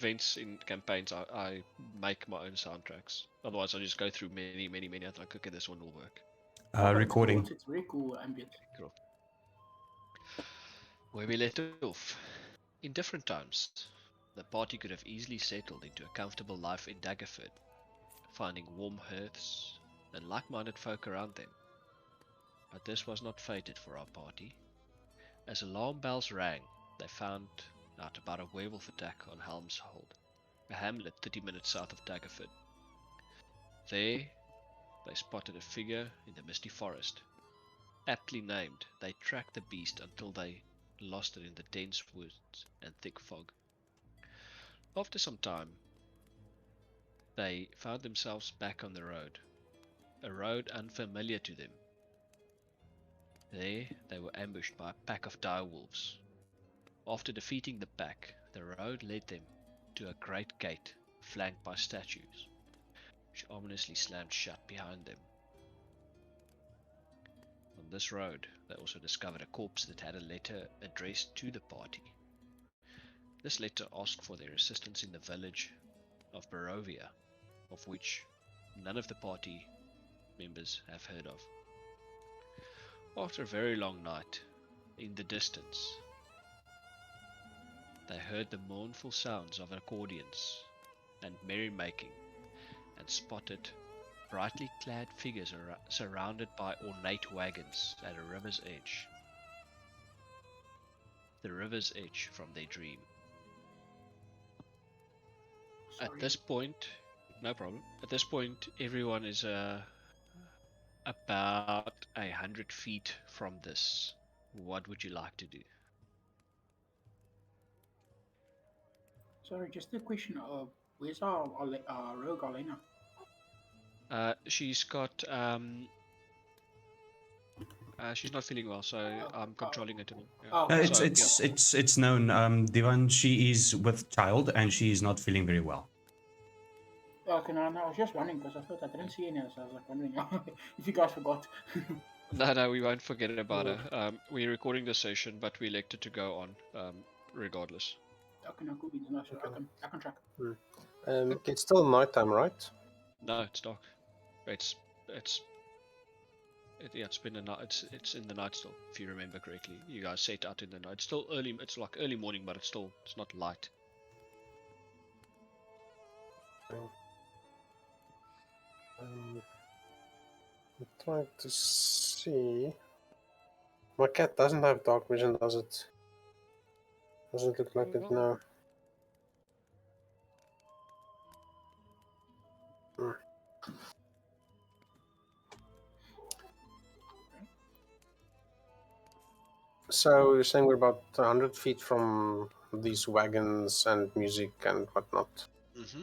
events in campaigns, I make my own soundtracks. Otherwise, I just go through many. I'm like, okay, this one will work. Recording. It's very cool ambient. Cool. Where we left off. In different times, the party could have easily settled into a comfortable life in Daggerford, finding warm hearths and like-minded folk around them. But this was not fated for our party. As alarm bells rang, they found out about a werewolf attack on Helmshold, a hamlet 30 minutes south of Daggerford. There, they spotted a figure in the misty forest. Aptly named, they tracked the beast until they lost it in the dense woods and thick fog. After some time, they found themselves back on the road, a road unfamiliar to them. There, they were ambushed by a pack of direwolves. After defeating the pack, the road led them to a great gate flanked by statues, which ominously slammed shut behind them. On this road, they also discovered a corpse that had a letter addressed to the party. This letter asked for their assistance in the village of Barovia, of which none of the party members have heard of. After a very long night, in the distance, they heard the mournful sounds of accordions and merrymaking, and spotted brightly clad figures surrounded by ornate wagons at a river's edge. The river's edge from their dream. Sorry. At this point, no problem. At this point, everyone is about 100 feet from this. What would you like to do? Sorry, just a question. Where's our rogue Alena? She's got she's not feeling well, so I'm controlling her to me. Yeah. Oh, okay. It's known. Divan, she is with child and she is not feeling very well. Okay, no, I was just wondering because I thought I didn't see any, so I was like wondering if you guys forgot. No, we won't forget about her. We're recording the session, but we elected to go on regardless. Okay, no, cool. No, sure. I can track. It's still nighttime, right? No, it's dark. It's been a night. It's in the night still, if you remember correctly. You guys set out in the night. It's still early. It's like early morning, but it's not light. I'm trying to see. My cat doesn't have dark vision, does it? Doesn't look like it now. So you're saying we're about 100 feet from these wagons and music and whatnot. Mm-hmm.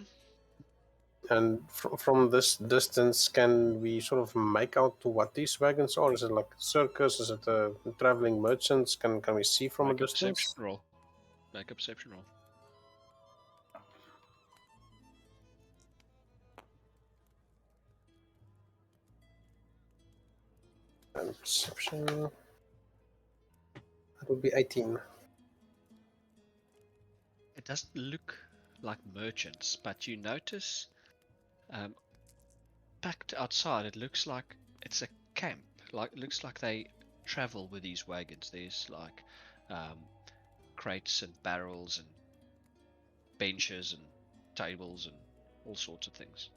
And from this distance, can we sort of make out what these wagons are? Is it like a circus? Is it a traveling merchants? Can we see from a distance? Perception roll. Make a perception roll. And perception. That would be 18. It doesn't look like merchants, but you notice packed outside, it looks like it's a camp. Like it looks like they travel with these wagons. There's like crates and barrels and benches and tables and all sorts of things.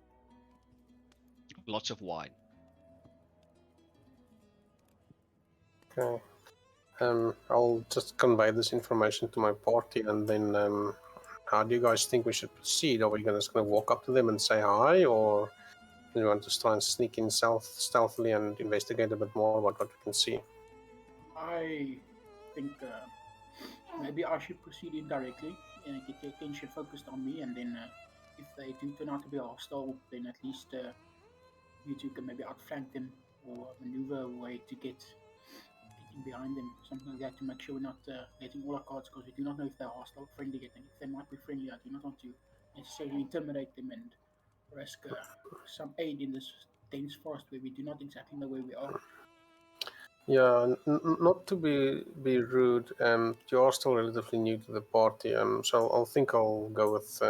Lots of wine. Okay. I'll just convey this information to my party, and then how do you guys think we should proceed? Are we just going to walk up to them and say hi, or do you want to try and sneak in stealthily and investigate a bit more about what we can see? I think maybe I should proceed indirectly and get their attention focused on me, and then if they do turn out to be hostile, then at least you two can maybe outflank them or maneuver a way to get behind them, something like that, to make sure we're not letting all our cards, because we do not know if they're hostile or friendly yet, and if they might be friendly, I do not want to necessarily intimidate them and risk some aid in this dense forest where we do not exactly know where we are. Yeah, not to be rude. You are still relatively new to the party, so I think I'll go with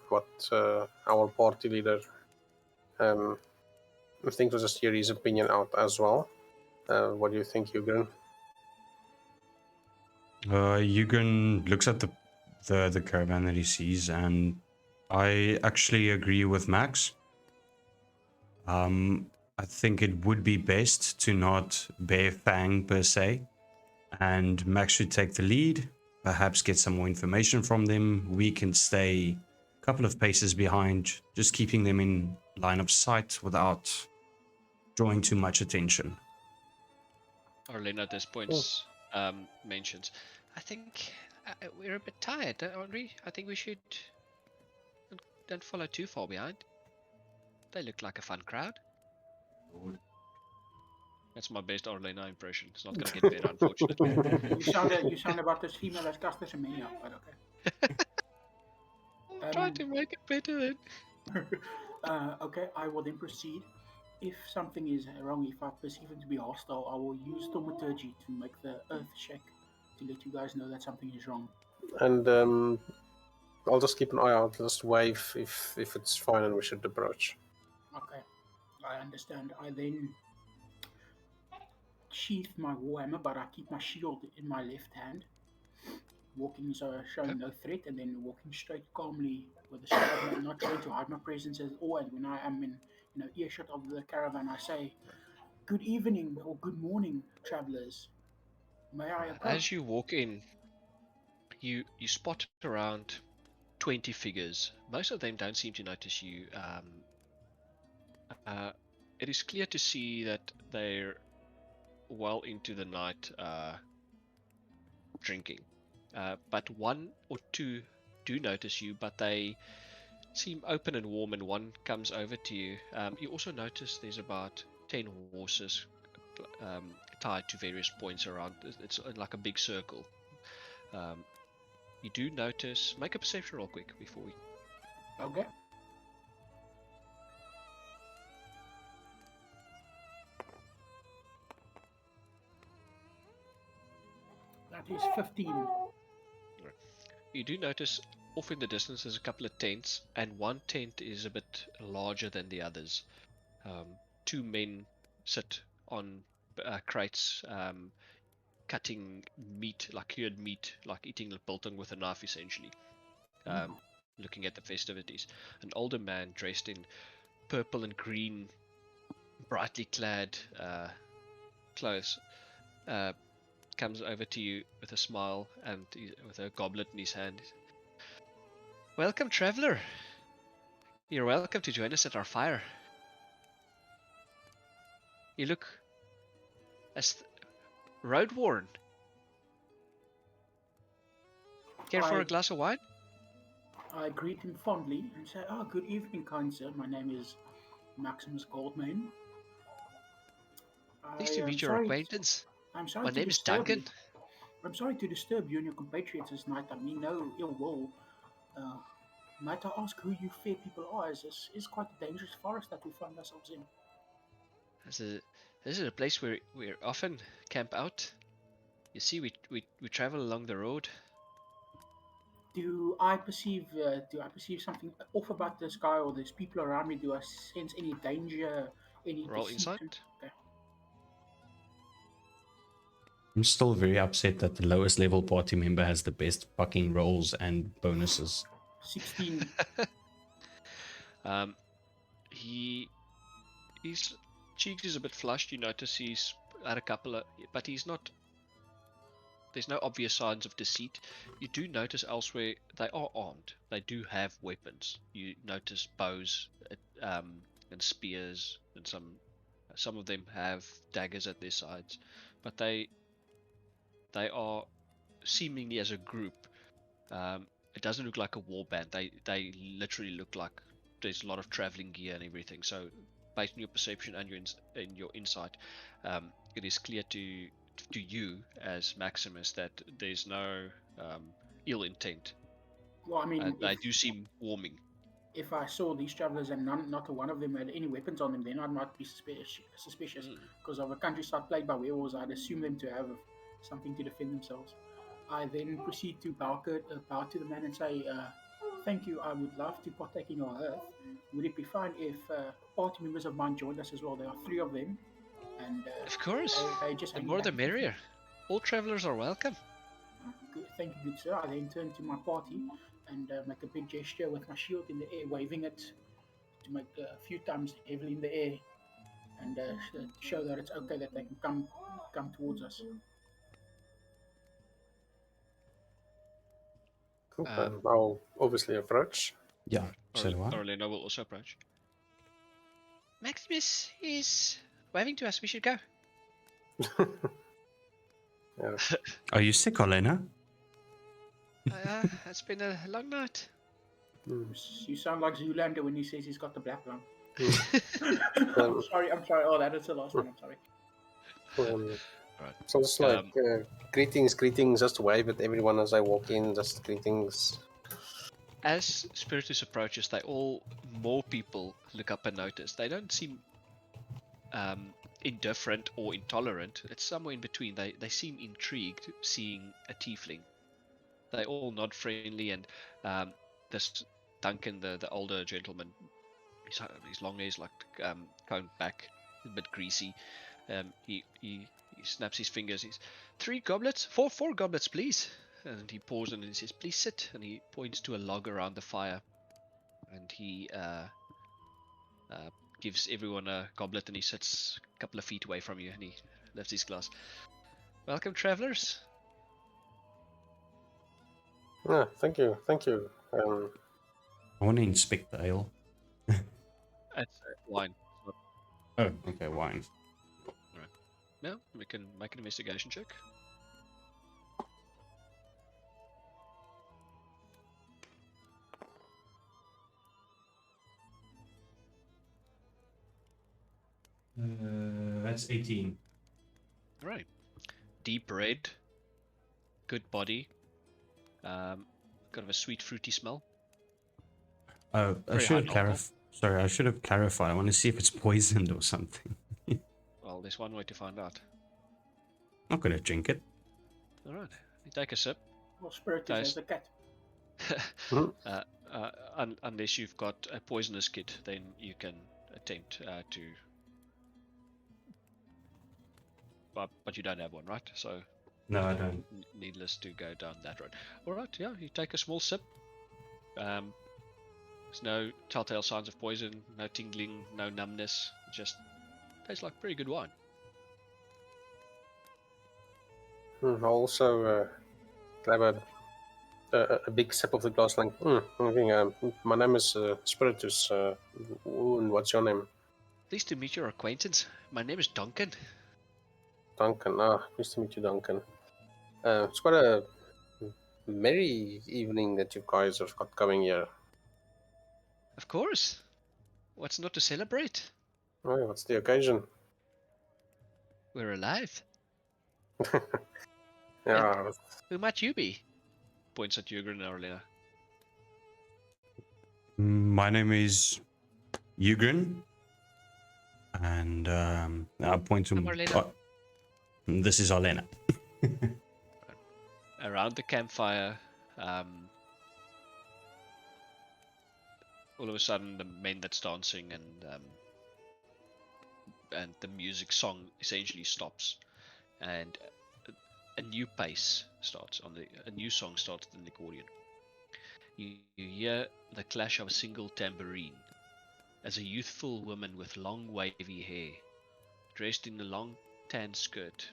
what our party leader. I think we'll just hear his opinion out as well. What do you think, Eugen? Eugen looks at the caravan that he sees, and I actually agree with Max. I think it would be best to not bear Fang per se, and Max should take the lead. Perhaps get some more information from them. We can stay a couple of paces behind, just keeping them in line of sight without drawing too much attention. Arlene at this point mentions, I think we're a bit tired, aren't we? I think we should don't follow too far behind. They look like a fun crowd. That's my best Arlena impression. It's not going to get better, unfortunately. You sound about as female as Castus and Mania, but okay. Try to make it better then. Okay, I will then proceed. If something is wrong, if I perceive it to be hostile, I will use thaumaturgy to make the earth shake to let you guys know that something is wrong. And I'll just keep an eye out. Just wave if it's fine and we should approach. Okay, I understand. I then sheath my warhammer, but I keep my shield in my left hand. Walking showing no threat, and then walking straight calmly with the sword, not trying to hide my presence at all. And when I am in earshot of the caravan, I say, "Good evening or good morning, travelers. May I approach?" As you walk in, you spot around 20 figures. Most of them don't seem to notice you. It is clear to see that they're well into the night drinking. But one or two do notice you, but they seem open and warm, and one comes over to you. You also notice there's about 10 horses tied to various points around. It's like a big circle. You do notice. Make a perception roll quick before we. Okay. That is 15. You do notice off in the distance there's a couple of tents, and one tent is a bit larger than the others. Two men sit on crates, cutting meat, like cured meat, like eating biltong with a knife, essentially. Looking at the festivities. An older man dressed in purple and green, brightly clad clothes comes over to you with a smile and with a goblet in his hand. Welcome, traveler. You're welcome to join us at our fire. You look as road worn. Care for a glass of wine? I greet him fondly and say, "Oh, good evening, kind sir. My name is Maximus Goldmane. Pleased to meet your acquaintance. I'm sorry My to name is disturb Duncan. you. I'm sorry to disturb you and your compatriots this night. I mean no ill will. Might I ask who you fair people are? This is quite a dangerous forest that we find ourselves in." This is a place where we often camp out. You see, we travel along the road. Do I perceive something off about this guy or these people around me? Do I sense any danger, any Roll deceit? insight. Okay. I'm still very upset that the lowest level party member has the best fucking rolls and bonuses. 16. His cheeks is a bit flushed. You notice he's had a couple of, but he's not. There's no obvious signs of deceit. You do notice elsewhere they are armed. They do have weapons. You notice bows, and spears, and some of them have daggers at their sides, but they are seemingly as a group. It doesn't look like a war band. They literally look like there's a lot of traveling gear and everything. So based on your perception and your insight, it is clear to you as Maximus that there's no ill intent. Well, I mean, They do seem warming. if I saw these travelers and not one of them had any weapons on them, then I might be suspicious. Mm. Because of a countryside plagued by werewolves, I'd assume them to have something to defend themselves. I then proceed to bow to the man and say, "Thank you. I would love to partake in your hearth. Would it be fine if party members of mine joined us as well? There are 3 of them, and Of course, they just the hanging more back the at the feet. merrier. All travelers are welcome. Thank you, good sir." I then turn to my party and make a big gesture with my shield in the air, waving it to make a few times heavily in the air, and show that it's okay that they can come towards us. Cool. Um, I'll obviously approach. Yeah, so do I. Orlena will also approach. Maximus is waving to us. We should go. Yeah. Are you sick, Olena? It's been a long night. Mm. You sound like Zoolander when he says he's got the black lung. Um, I'm sorry. Oh, that is the last one. I'm sorry. um, Right. so it's like greetings, just wave at everyone as I walk in, just greetings. As Spiritus approaches, more people look up and notice. They don't seem indifferent or intolerant. It's somewhere in between. They seem intrigued seeing a tiefling. They all nod friendly, and this Duncan, the older gentleman, his long hair's like combed back, a bit greasy. He snaps his fingers. He's 3 goblets, four goblets, please. And he pauses and he says, "Please sit." And he points to a log around the fire, and he gives everyone a goblet. And he sits a couple of feet away from you, and he lifts his glass. "Welcome, travelers." Yeah, thank you. I want to inspect the ale. It's wine. Oh, okay, wine. Right. Now we can make an investigation check. That's 18. Right. Deep red, good body, kind of a sweet fruity smell. Oh, Very high alcohol. Sorry, I should have clarified. I want to see if it's poisoned or something. Well, there's one way to find out. Not gonna drink it. All right. You take a sip. Well, Spiritus Nice. as a cat. Unless you've got a poisonous kit, then you can attempt to. But you don't have one, right? So No, I don't. needless to go down that road. All right. Yeah. You take a small sip. There's no telltale signs of poison, no tingling, no numbness. It just tastes like pretty good wine. I'll also grab a big sip of the glass, like, my name is Spiritus. And what's your name? Pleased to meet your acquaintance. My name is Duncan. Duncan. Nice to meet you, Duncan. It's quite a merry evening that you guys have got going here. Of course. What's not to celebrate? Oh, what's the occasion? We're alive. Yeah, Who might you be? Points at Jürgen and Orlena. My name is Ugrin, and I point to. I'm Orlena. This is Orlena. Around the campfire, all of a sudden the men that's dancing and the music song essentially stops, and a new pace starts a new song starts on the accordion. You hear the clash of a single tambourine as a youthful woman with long wavy hair, dressed in a long tan skirt,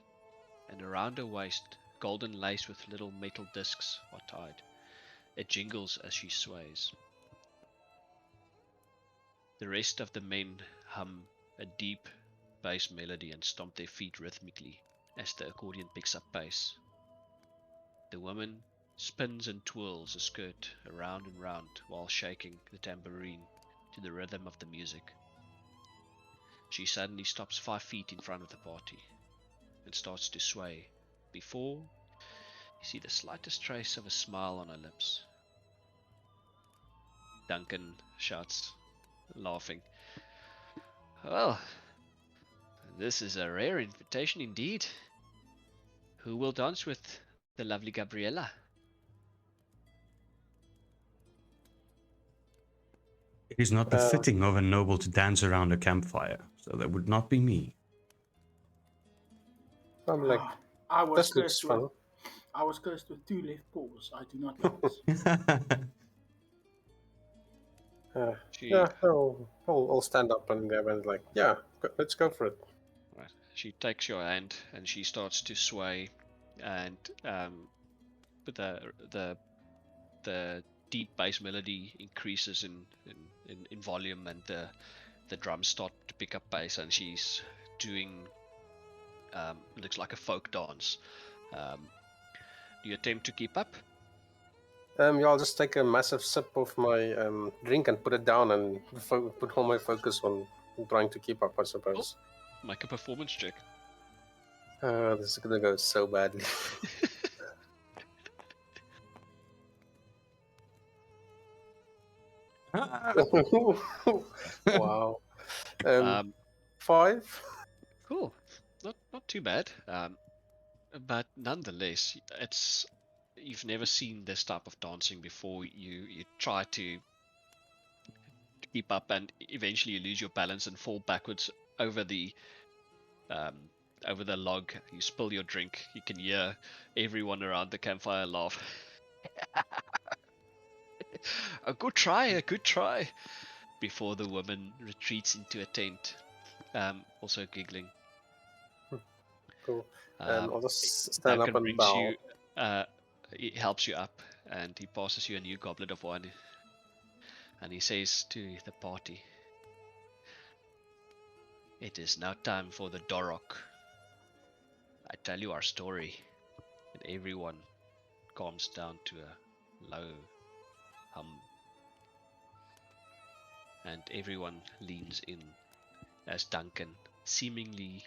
and around her waist golden lace with little metal discs are tied. It jingles as she sways. The rest of the men hum a deep bass melody and stomp their feet rhythmically as the accordion picks up pace. The woman spins and twirls a skirt around and round while shaking the tambourine to the rhythm of the music. She suddenly stops 5 feet in front of the party and starts to sway before you see the slightest trace of a smile on her lips. Duncan shouts, laughing. Well, this is a rare invitation indeed. Who will dance with the lovely Gabriella? It is not befitting of a noble to dance around a campfire, so that would not be me. I'm like, I was this looks cursed fun. with I was cursed with 2 left paws. I do not dance. Yeah, I'll stand up and go and like, yeah, let's go for it. Right. She takes your hand and she starts to sway, and but the deep bass melody increases in volume, and the drums start to pick up bass, and she's doing looks like a folk dance. Do you attempt to keep up? Yeah, I'll just take a massive sip of my drink and put it down and put all my focus on trying to keep up, I suppose. Make a performance check. This is gonna go so badly. Wow. 5. Cool. Not too bad. But nonetheless, you've never seen this type of dancing before. You try to keep up, and eventually you lose your balance and fall backwards over the log. You spill your drink. You can hear everyone around the campfire laugh. A good try. Before the woman retreats into a tent, also giggling. Cool. I'll just stand Duncan up and brings bow. you, he helps you up, and he passes you a new goblet of wine. And he says to the party, "It is now time for the Dorok. I tell you our story," and everyone calms down to a low hum. And everyone leans in as Duncan, seemingly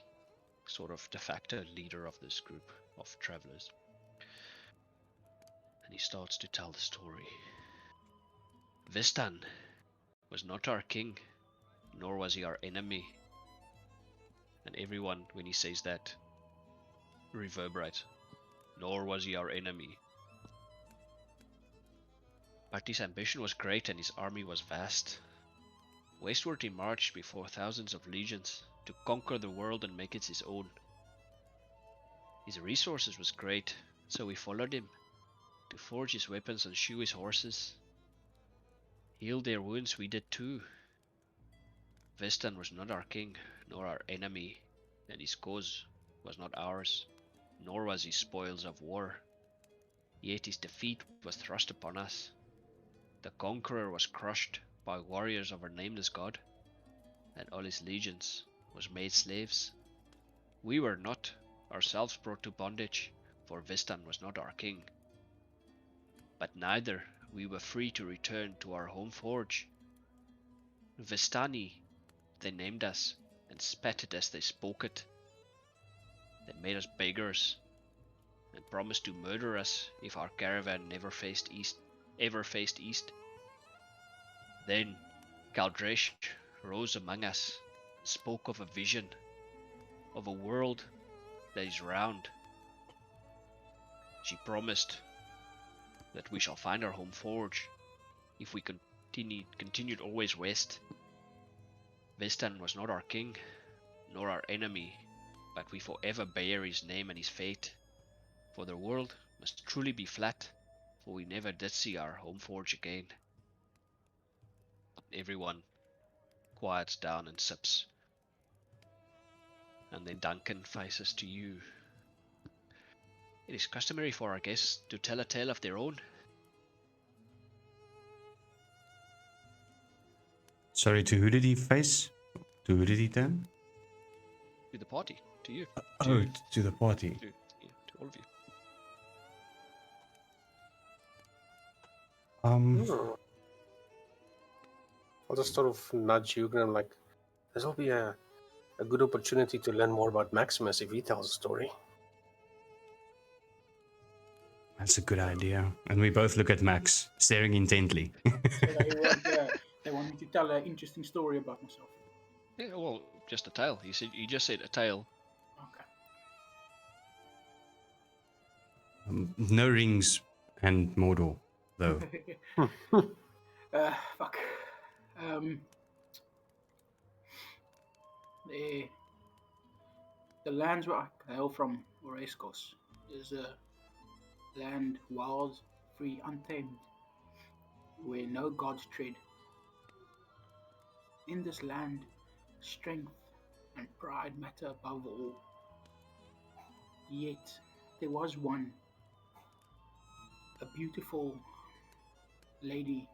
sort of de facto leader of this group of travelers. And he starts to tell the story. Vistan was not our king, nor was he our enemy. And everyone, when he says that, reverberates. Nor was he our enemy. But his ambition was great and his army was vast. Westward he marched before thousands of legions to conquer the world and make it his own. His resources was great, so we followed him to forge his weapons and shoe his horses. Heal their wounds we did too. Vestan was not our king, nor our enemy, and his cause was not ours, nor was his spoils of war. Yet his defeat was thrust upon us. The conqueror was crushed by warriors of our nameless god, and all his legions was made slaves. We were not ourselves brought to bondage, for Vestan was not our king. But neither we were free to return to our home forge. Vestani, they named us, and spat it as they spoke it. They made us beggars, and promised to murder us if our caravan ever faced east. Then Galdresh rose among us, and spoke of a vision, of a world that is round. She promised that we shall find our home forge if we continued always west. Vestan was not our king, nor our enemy, but we forever bear his name and his fate. For the world must truly be flat, for we never did see our home forge again. Everyone quiets down and sips. And then Duncan faces to you. It is customary for our guests to tell a tale of their own. Sorry, to who did he face? To who did he turn? To the party, to you. To the party. To all of you. I'll just sort of nudge Hugo and like, this will be a good opportunity to learn more about Maximus if he tells a story. That's a good idea. And we both look at Max, staring intently. So they tell an interesting story about myself. Yeah, well, just a tale. You just said a tale. Okay. No rings and Mordor, though. Fuck. Um, the the lands where I hail from, Orescos, is a land wild, free, untamed, where no gods tread. In this land, strength and pride matter above all. Yet there was one, a beautiful lady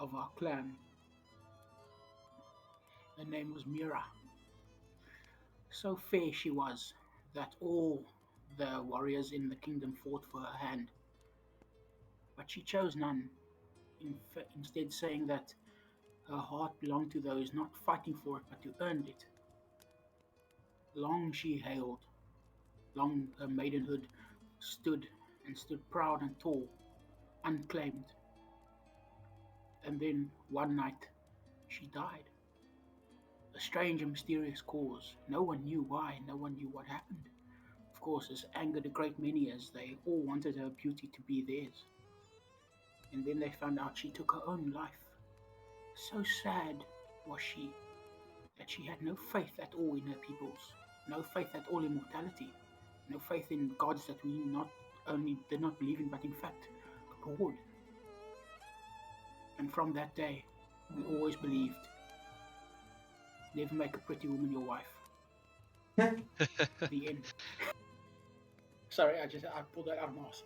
of our clan. Her name was Mira. So fair she was that all the warriors in the kingdom fought for her hand. But she chose none, instead saying that her heart belonged to those not fighting for it but who earned it. Long she hailed, long her maidenhood stood and stood proud and tall, unclaimed. And then one night she died. A strange and mysterious cause. No one knew why, no one knew what happened. Of course, this angered a great many as they all wanted her beauty to be theirs. And then they found out she took her own life. So sad was she that she had no faith at all in her peoples, no faith at all in mortality, no faith in gods that we not only did not believe in, but in fact abhorred. And from that day, we always believed, never make a pretty woman your wife. The end. Sorry, I pulled that out of my ass.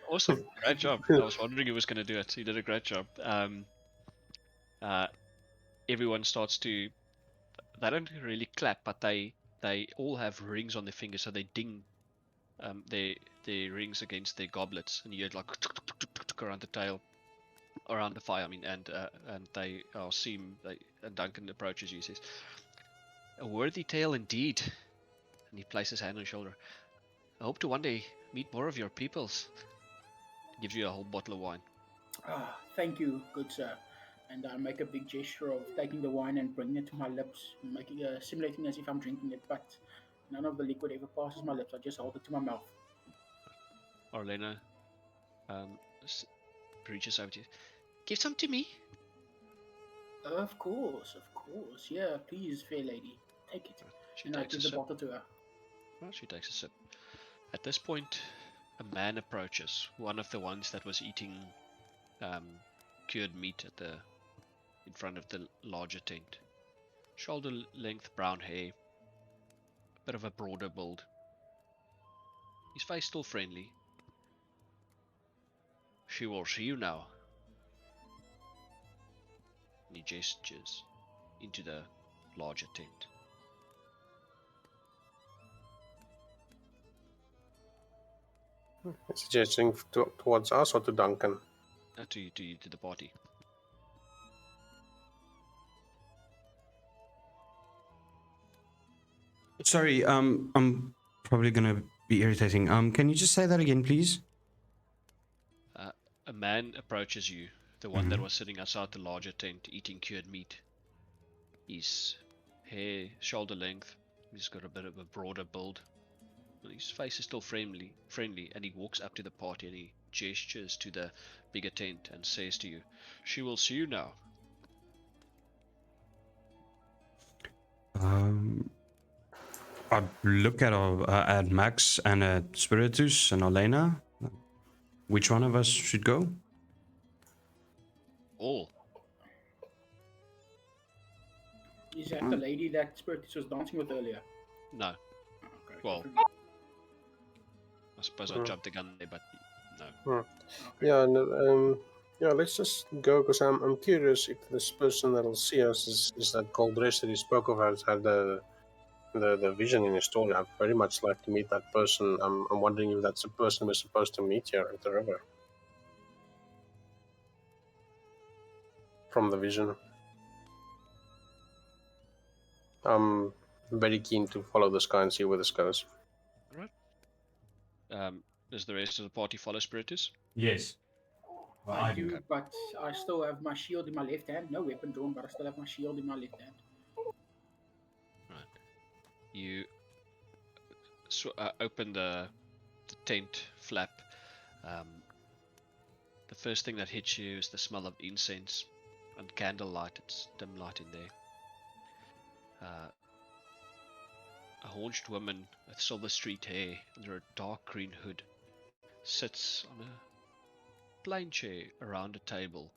Awesome, great job. I was wondering who was going to do it. You did a great job. Everyone starts to. They don't really clap, but they all have rings on their fingers, so they ding their rings against their goblets, and you hear like around the tail, around the fire. I mean, and they seem. And Duncan approaches you. He says, "A worthy tale indeed." And he places his hand on your shoulder. I hope to one day meet more of your peoples. Gives you a whole bottle of wine. Thank you, good sir. And I make a big gesture of taking the wine and bringing it to my lips, making simulating as if I'm drinking it, but none of the liquid ever passes my lips. I just hold it to my mouth. Arlena reaches over to you. Give some to me. Of course. Yeah, please, fair lady, take it. She and I takes a give the sip. bottle to her. Well, she takes a sip. At this point, a man approaches. One of the ones that was eating cured meat in front of the larger tent. Shoulder length brown hair. A bit of a broader build. His face still friendly. She will see you now. And he gestures into the larger tent. Is he gesturing towards us or to Duncan? To the party. Sorry, I'm probably gonna be irritating. Can you just say that again, please? A man approaches you, the one that was sitting outside the larger tent eating cured meat. His hair, shoulder length, he's got a bit of a broader build. His face is still friendly, and he walks up to the party and he gestures to the bigger tent and says to you, "She will see you now." I'd look at Max and at Spiritus and Elena. Which one of us should go? All. Is that the lady that Spiritus was dancing with earlier? No. Okay. Well, I suppose I jumped the gun there, but no. Okay. Yeah, yeah. Let's just go because I'm curious if this person that'll see us is that gold dress that he spoke of, has had the vision in his story. I'd very much like to meet that person. I'm wondering if that's the person we're supposed to meet here at the river. From the vision. I'm very keen to follow this guy and see where this goes. Alright. Does the rest of the party follow Spiritus? Yes. Well, I I do. do, but I still have my shield in my left hand. No weapon drawn, but I still have my shield in my left hand. Right. You open the tent flap. Um, the first thing that hits you is the smell of incense and candlelight. It's dim light in there. A haunched woman with silver streaked hair under a dark green hood sits on a plain chair around a table.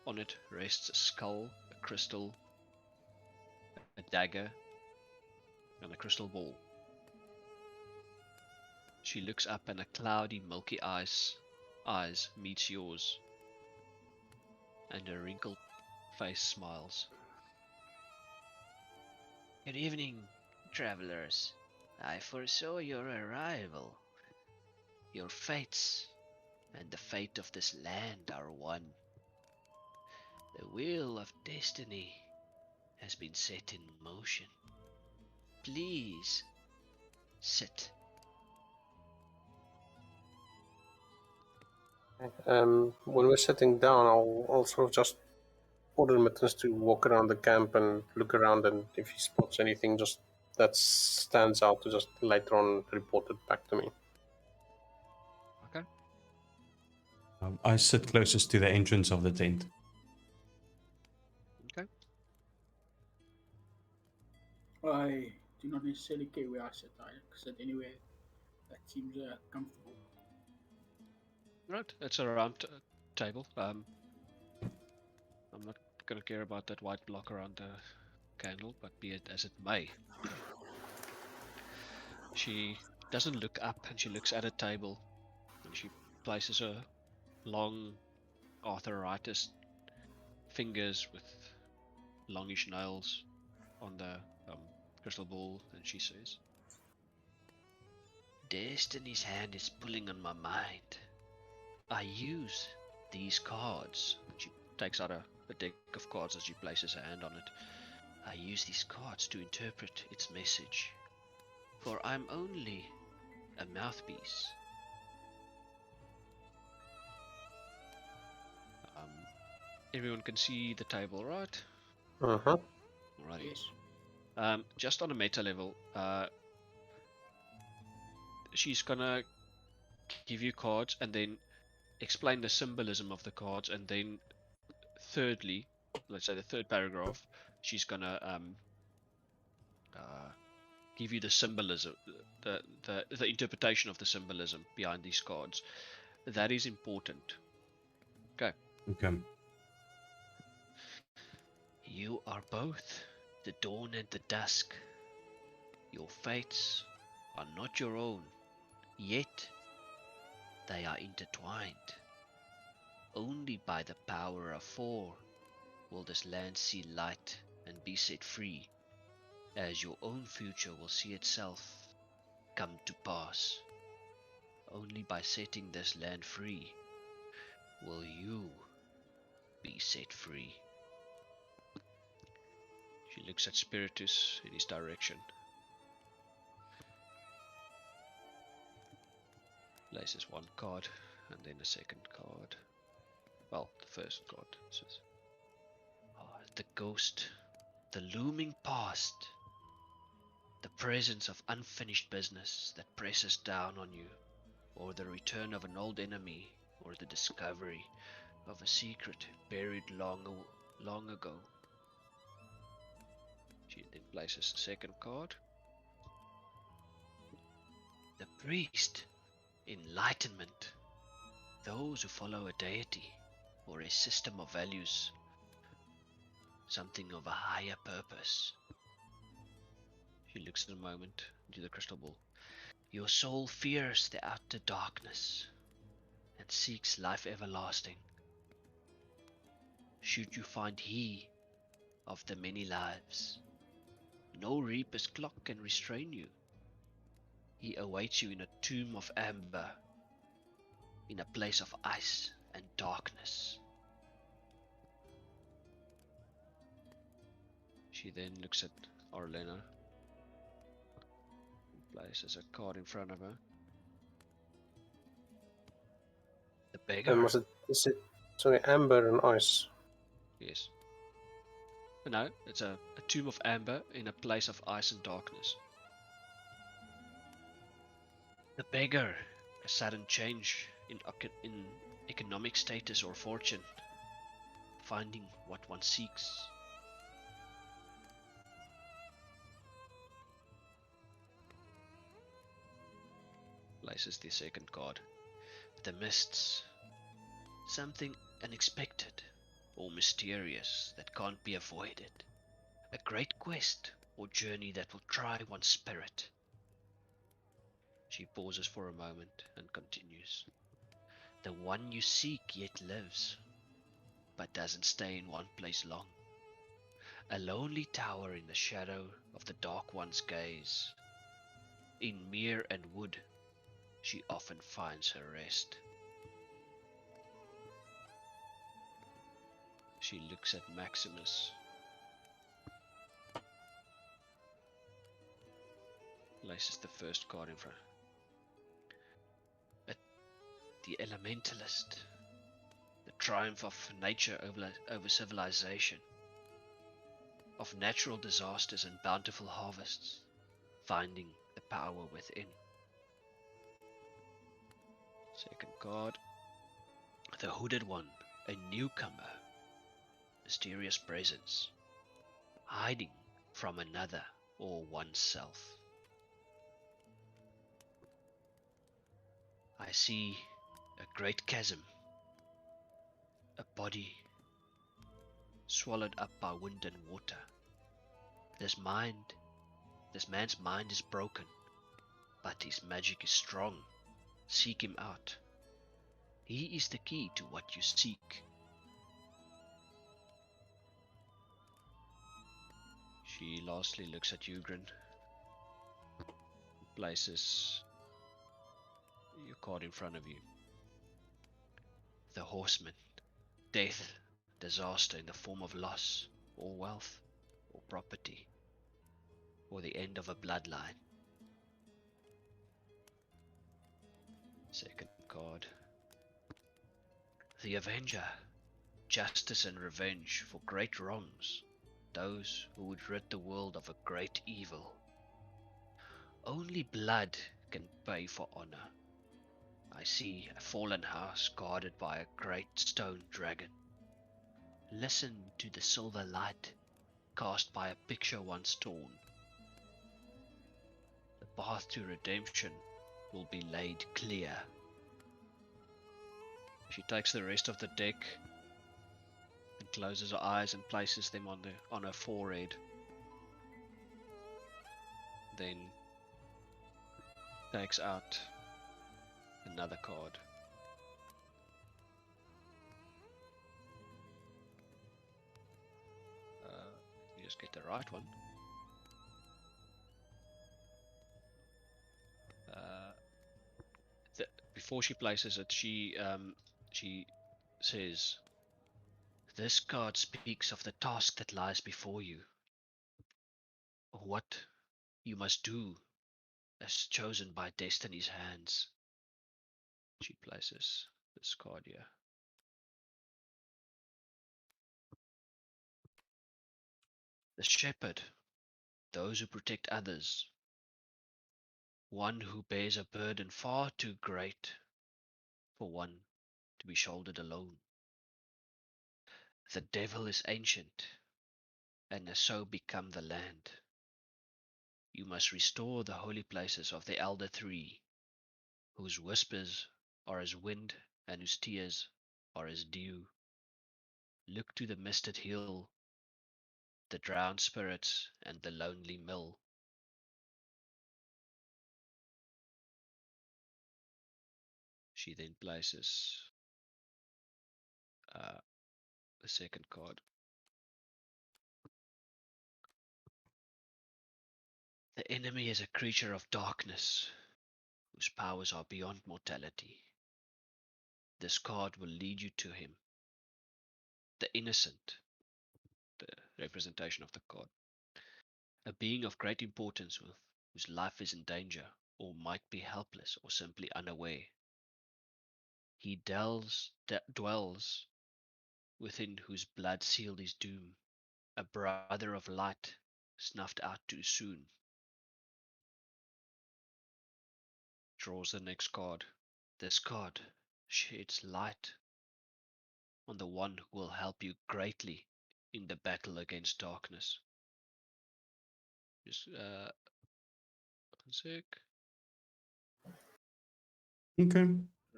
On it rests a skull, a crystal, a dagger, and a crystal ball. She looks up and a cloudy, milky eyes meets yours, and her wrinkled face smiles. Good evening, travelers. I foresaw your arrival. Your fates and the fate of this land are one. The wheel of destiny has been set in motion. Please sit. When we're sitting down, I'll sort of just order Mittens to walk around the camp and look around, and if he spots anything just that stands out, to just later on report it back to me. Okay. I sit closest to the entrance of the tent. Okay. I do not necessarily care where I sit. I sit anywhere that seems comfortable. Right. It's a round table. I'm not gonna care about that white block around the candle, but be it as it may. She doesn't look up and she looks at a table and she places her long arthritis fingers with longish nails on the crystal ball and she says, Destiny's hand is pulling on my mind. I use these cards. And she takes out a deck of cards as she places her hand on it. I use these cards to interpret its message. For I'm only a mouthpiece. Everyone can see the table, right? Uh-huh. Alrighty. Yes. Just on a meta level, she's gonna give you cards and then explain the symbolism of the cards, and then thirdly, let's say the third paragraph, she's gonna give you the symbolism, the interpretation of the symbolism behind these cards. That is important. Okay. Okay. You are both the dawn and the dusk. Your fates are not your own, yet they are intertwined. Only by the power of four will this land see light and be set free, as your own future will see itself come to pass. Only by setting this land free will you be set free. She looks at Spiritus in his direction. Places one card and then a second card. Well, the first card says, the ghost, the looming past, the presence of unfinished business that presses down on you, or the return of an old enemy, or the discovery of a secret buried long ago. She then places the second card. The priest, enlightenment, those who follow a deity or a system of values, something of a higher purpose. She looks in a moment into the crystal ball. Your soul fears the outer darkness and seeks life everlasting. Should you find he of the many lives, no reaper's clock can restrain you. He awaits you in a tomb of amber, in a place of ice and darkness. She then looks at Arlena, places a card in front of her. The beggar. Is So amber and ice. Yes. No, it's a tomb of amber in a place of ice and darkness. The beggar, a sudden change in economic status or fortune, finding what one seeks. Places the second card. The mists, something unexpected or mysterious that can't be avoided. A great quest or journey that will try one's spirit. She pauses for a moment and continues. The one you seek yet lives, but doesn't stay in one place long. A lonely tower in the shadow of the dark one's gaze. In mere and wood, she often finds her rest. She looks at Maximus, places the first card in front. The elementalist, the triumph of nature over civilization, of natural disasters and bountiful harvests, finding the power within. Second card, the hooded one, a newcomer, mysterious presence, hiding from another or oneself. I see a great chasm, a body swallowed up by wind and water. This man's mind is broken, but his magic is strong. Seek him out. He is the key to what you seek. She lastly looks at Ugrin, places your card in front of you. The horseman, death, disaster in the form of loss, or wealth, or property, or the end of a bloodline. Second card, the avenger, justice and revenge for great wrongs, those who would rid the world of a great evil. Only blood can pay for honor. I see a fallen house guarded by a great stone dragon. Listen to the silver light cast by a picture once torn. The path to redemption will be laid clear. She takes the rest of the deck and closes her eyes and places them on her forehead. Then takes out another card. Let me just get the right one. Before she places it, she says, "This card speaks of the task that lies before you, what you must do as chosen by destiny's hands." She places this card here. The shepherd, those who protect others, one who bears a burden far too great for one to be shouldered alone. The devil is ancient, and has so become the land. You must restore the holy places of the elder three, whose whispers are as wind and whose tears are as dew. Look to the misted hill, the drowned spirits, and the lonely mill. She then places the second card. The enemy is a creature of darkness, whose powers are beyond mortality. This card will lead you to him. The innocent, the representation of the card. A being of great importance whose life is in danger, or might be helpless or simply unaware. He dwells within whose blood sealed his doom, a brother of light, snuffed out too soon. Draws the next card. This card sheds light on the one who will help you greatly in the battle against darkness. Just one sec. Okay.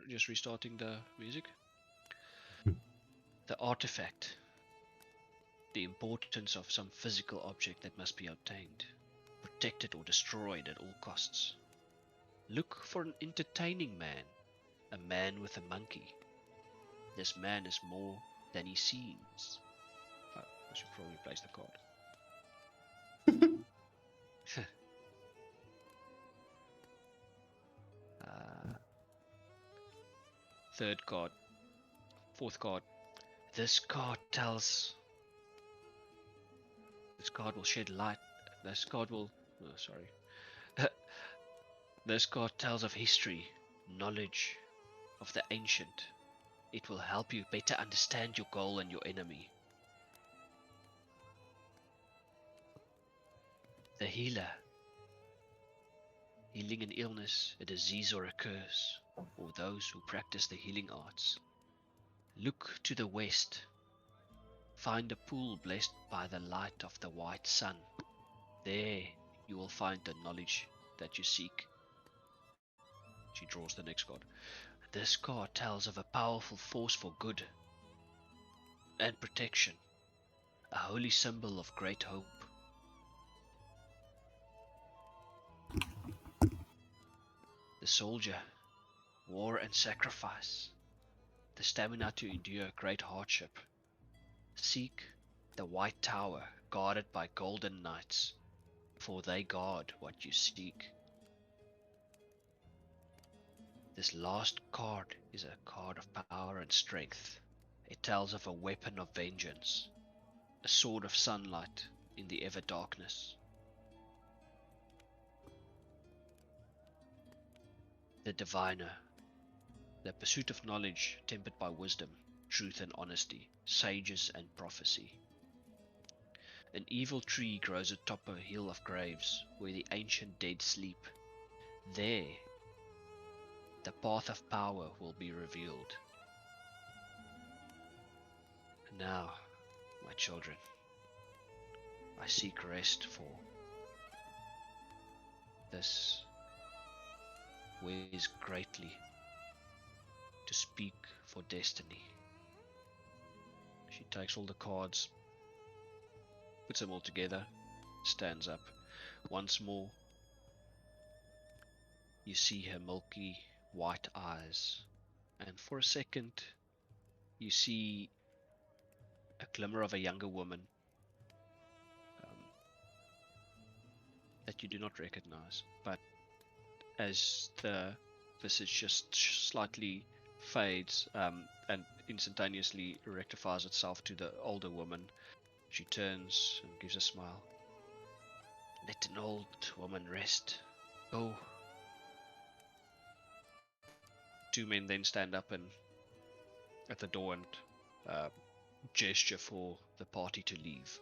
Just restarting the music. Hmm. The artifact. The importance of some physical object that must be obtained, protected or destroyed at all costs. Look for an entertaining man, a man with a monkey. This man is more than he seems. Oh, I should probably place the card. uh, Third card. Fourth card. This card tells. This card will shed light. This card will. Oh, sorry. This card tells of history, knowledge of the ancient. It will help you better understand your goal and your enemy. The healer. Healing an illness, a disease or a curse, or those who practice the healing arts. Look to the west. Find a pool blessed by the light of the white sun. There you will find the knowledge that you seek. She draws the next card. This card tells of a powerful force for good and protection, a holy symbol of great hope. The soldier, war and sacrifice, the stamina to endure great hardship. Seek the white tower guarded by golden knights, for they guard what you seek. This last card is a card of power and strength. It tells of a weapon of vengeance, a sword of sunlight in the ever darkness. The diviner, the pursuit of knowledge tempered by wisdom, truth and honesty, sages and prophecy. An evil tree grows atop a hill of graves, where the ancient dead sleep. There, the path of power will be revealed. And now, my children, I seek rest for this weighs greatly to speak for destiny. She takes all the cards, puts them all together, stands up. Once more, you see her milky white eyes, and for a second, you see a glimmer of a younger woman that you do not recognize. But as the visage just slightly fades and instantaneously rectifies itself to the older woman, she turns and gives a smile. Let an old woman rest. Go. Two men then stand up and at the door and gesture for the party to leave.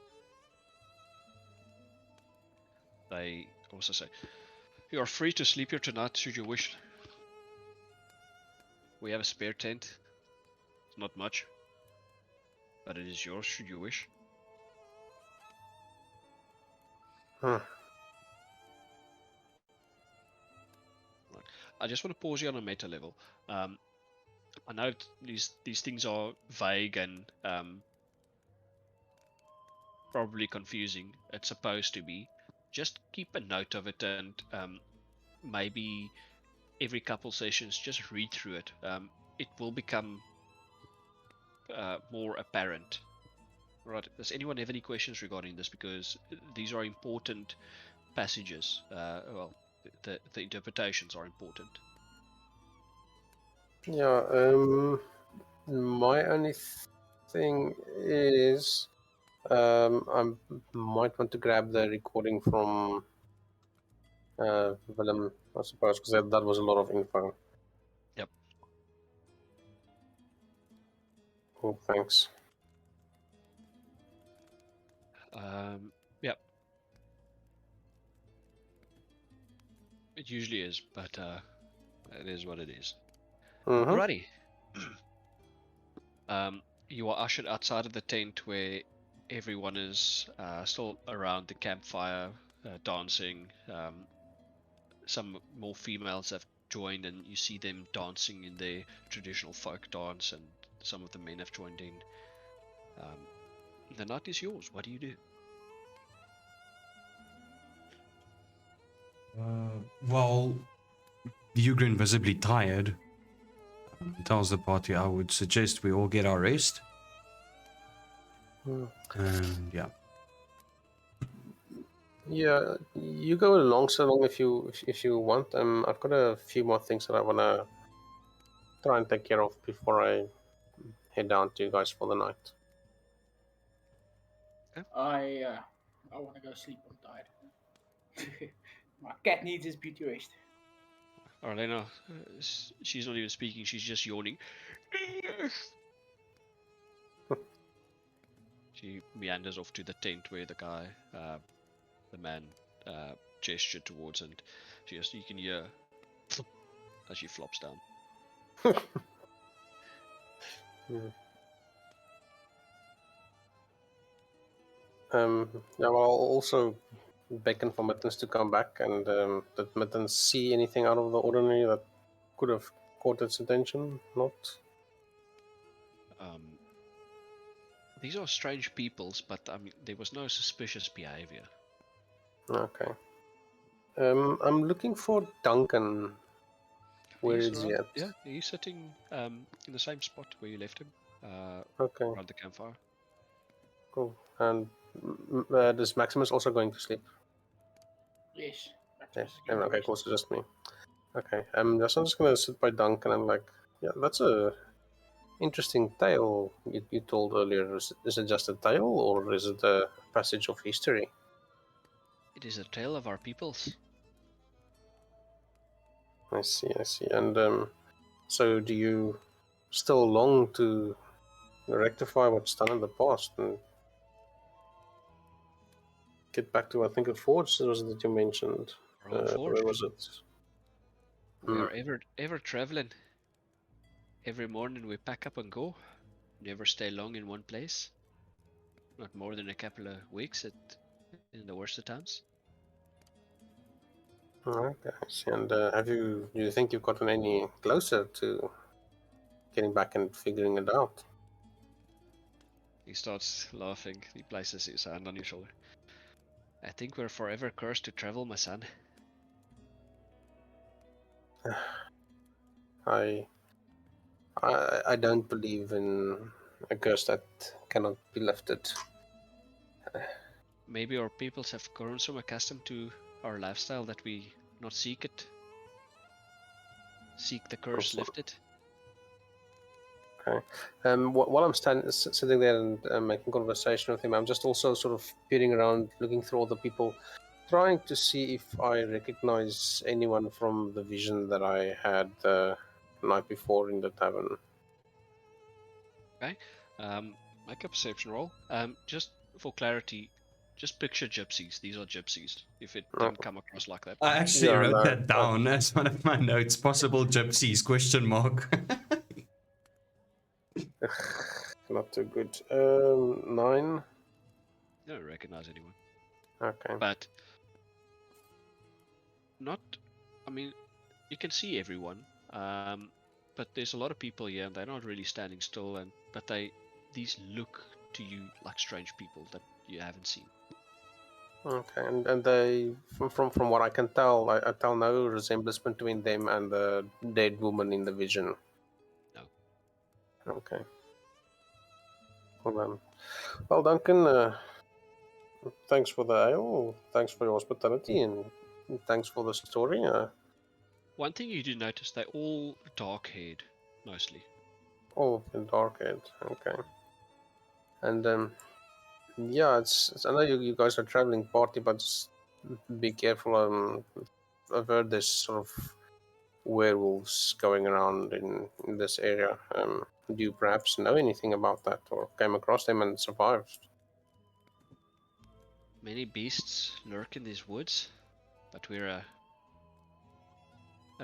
They also say, "You are free to sleep here tonight should you wish. We have a spare tent. It's not much, but it is yours should you wish." I just want to pause you on a meta level. I know these things are vague and probably confusing. It's supposed to be. Just keep a note of it and maybe every couple sessions just read through it. It will become more apparent. Right? Does anyone have any questions regarding this? Because these are important passages. Well, the interpretations are important. Yeah, my only thing is I might want to grab the recording from Willem, I suppose, because that was a lot of info. Yep. Cool, thanks. Yep. It usually is, but it is what it is. Mm-hmm. Alrighty. You are ushered outside of the tent where everyone is still around the campfire, dancing. Some more females have joined, and you see them dancing in their traditional folk dance, and some of the men have joined in. The night is yours. What do you do? Well, Ugrin, visibly tired, tells the party, I would suggest we all get our rest. And yeah. Yeah, you go along so long if you want. I've got a few more things that I wanna try and take care of before I head down to you guys for the night. I want to go sleep. I'm tired. My cat needs his beauty rest. Arlena, she's not even speaking. She's just yawning. She meanders off to the tent where the guy, the man, gestured towards, and you can hear as she flops down. Yeah, well, I'll also beckon for Mittens to come back, and did Mittens see anything out of the ordinary that could have caught its attention? Not? These are strange peoples, but I mean, there was no suspicious behavior. Okay. I'm looking for Duncan. Where He's is he around, at? yeah, he's sitting in the same spot where you left him, Okay, around the campfire. cool. And is Maximus also going to sleep? Yes. Yeah. That's getting Okay, rest. cool. So just me. Okay. I'm just gonna sit by Duncan and like, yeah, that's a interesting tale you told earlier. Is it just a tale or is it a passage of history? It is a tale of our peoples. I see, I see. And so do you still long to rectify what's done in the past and get back to, I think, a forge was it that you mentioned? Our own forge. Where was it? We are ever traveling. Every morning we pack up and go. Never stay long in one place. Not more than a couple of weeks in the worst of times. Okay, I see. And do you think you've gotten any closer to getting back and figuring it out? He starts laughing. He places his hand on your shoulder. I think we're forever cursed to travel, my son. I don't believe in a curse that cannot be lifted. Maybe our peoples have grown so accustomed to our lifestyle that we not seek it. Seek the curse lifted. Okay. While I'm sitting there and making conversation with him, I'm just also sort of peering around, looking through all the people, trying to see if I recognize anyone from the vision that I had the night before in the tavern. Okay. Make a perception roll. Just for clarity, just picture gypsies. These are gypsies. If it didn't come across like that. I actually Yeah, wrote no, that down as one of my notes. Possible gypsies, question mark. not too good. 9. You don't recognize anyone. Okay. But not, I mean, you can see everyone. But there's a lot of people here, and they're not really standing still. But these look to you like strange people that you haven't seen. Okay, and they, from what I can tell, I tell no resemblance between them and the dead woman in the vision. No. Okay. Well, Duncan, thanks for the ale, thanks for your hospitality, and thanks for the story. One thing you do notice, they're all dark-haired, mostly. Oh, the dark head. Okay. And yeah, it's I know you guys are traveling party, but just be careful. I've heard there's sort of werewolves going around in this area. Do you perhaps know anything about that or came across them and survived? Many beasts lurk in these woods, but we're a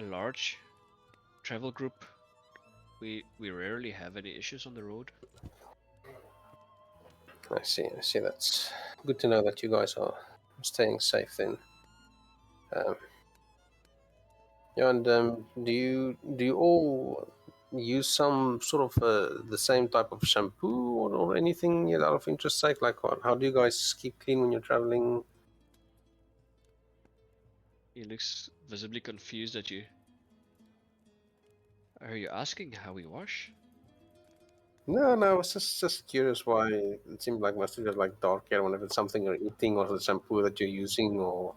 large travel group. We rarely have any issues on the road. I see. That's good to know that you guys are staying safe then. Um, yeah, and do you all use some sort of the same type of shampoo or anything out of interest sake? Like, how do you guys keep clean when you're traveling? He looks visibly confused at you. Are you asking how we wash? No, I was just curious why it seemed like most of you have like dark hair. Whenever it's something you're eating or the shampoo that you're using or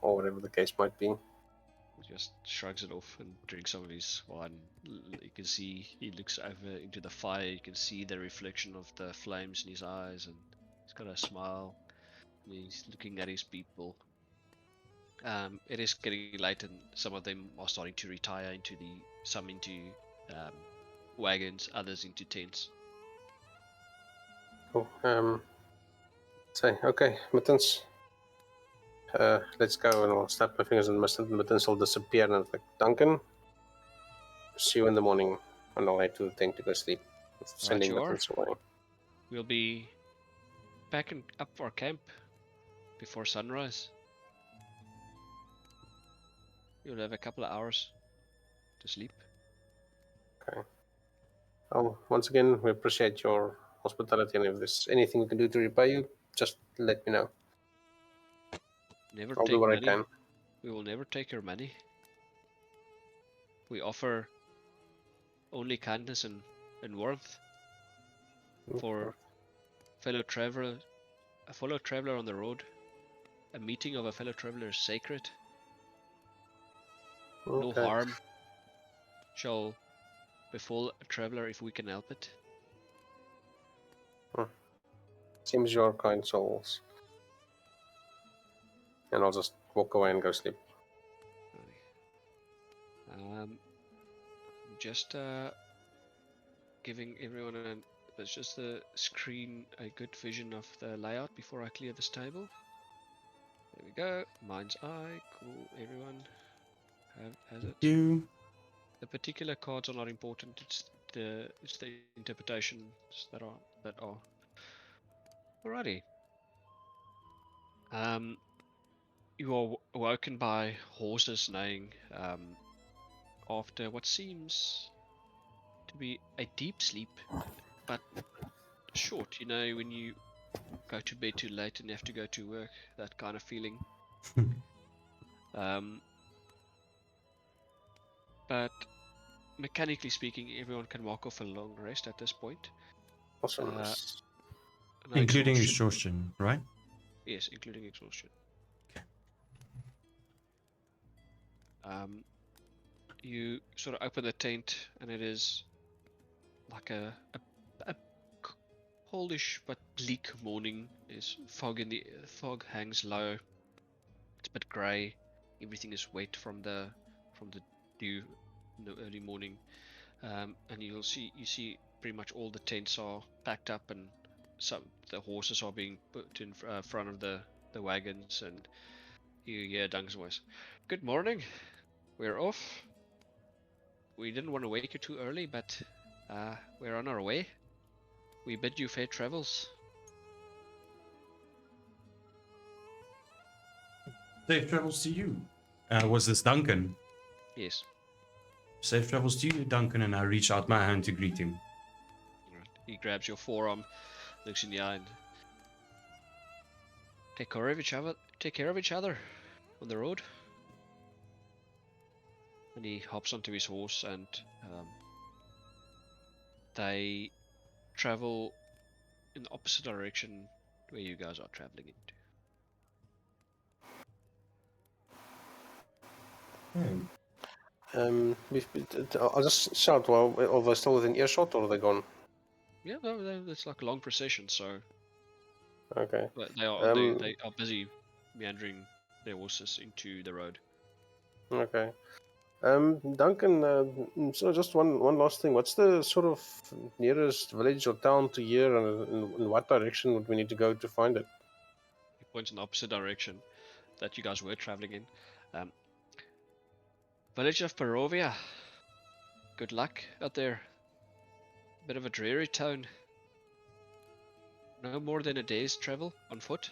whatever the case might be. He just shrugs it off and drinks some of his wine. You can see he looks over into the fire. You can see the reflection of the flames in his eyes, and he's got a smile. And he's looking at his people. It is getting late, and some of them are starting to retire some into wagons, others into tents. Cool. Say, okay, Mittens. Let's go, and I'll snap my fingers and Mittens will disappear. And it's like, Duncan, see you in the morning. And I'll head to the tent to go sleep. Right, Sending you are. Mittens away. We'll be packing up our camp before sunrise. You'll have a couple of hours to sleep. Okay. Well, once again, we appreciate your hospitality, and if there's anything we can do to repay you, just let me know. Never I'll do take what I money. can. We will never take your money. We offer only kindness and warmth for fellow traveler. A fellow traveler on the road. A meeting of a fellow traveler is sacred. No Okay. harm shall befall a traveler if we can help it. Seems you're kind souls. And I'll just walk away and go sleep. Just giving everyone there's just a screen, a good vision of the layout before I clear this table. There we go. Mind's eye. Cool. Everyone has it. You. The particular cards are not important. It's the interpretations that are. Alrighty. You are woken by horses neighing after what seems to be a deep sleep, but short. You know, when you go to bed too late and you have to go to work, that kind of feeling. But mechanically speaking, everyone can walk off a long rest at this point. Awesome. No Including exhaustion. exhaustion, right? Yes, including exhaustion. You sort of open the tent, and it is like a coldish but bleak morning. There's fog fog hangs low. It's a bit grey. Everything is wet from the dew in the early morning. And you see pretty much all the tents are packed up, and the horses are being put in front of the wagons, and you hear Duncan's voice. Good morning. We're off. We didn't want to wake you too early, but we're on our way. We bid you fair travels. Safe travels to you. Was this Duncan? Yes. Safe travels to you, Duncan, and I reach out my hand to greet him. He grabs your forearm, looks in the eye, and take care of each other on the road. And he hops onto his horse, and they travel in the opposite direction where you guys are traveling into. I'll just shout while are they still within earshot or are they gone? Yeah, no, it's like a long procession, so. Okay. But they are busy meandering their horses into the road. Okay. Duncan, so just one last thing. What's the sort of nearest village or town to here, and in what direction would we need to go to find it? points in the opposite direction that you guys were traveling in. Village of Barovia. Good luck out there. Bit of a dreary town. No more than a day's travel on foot.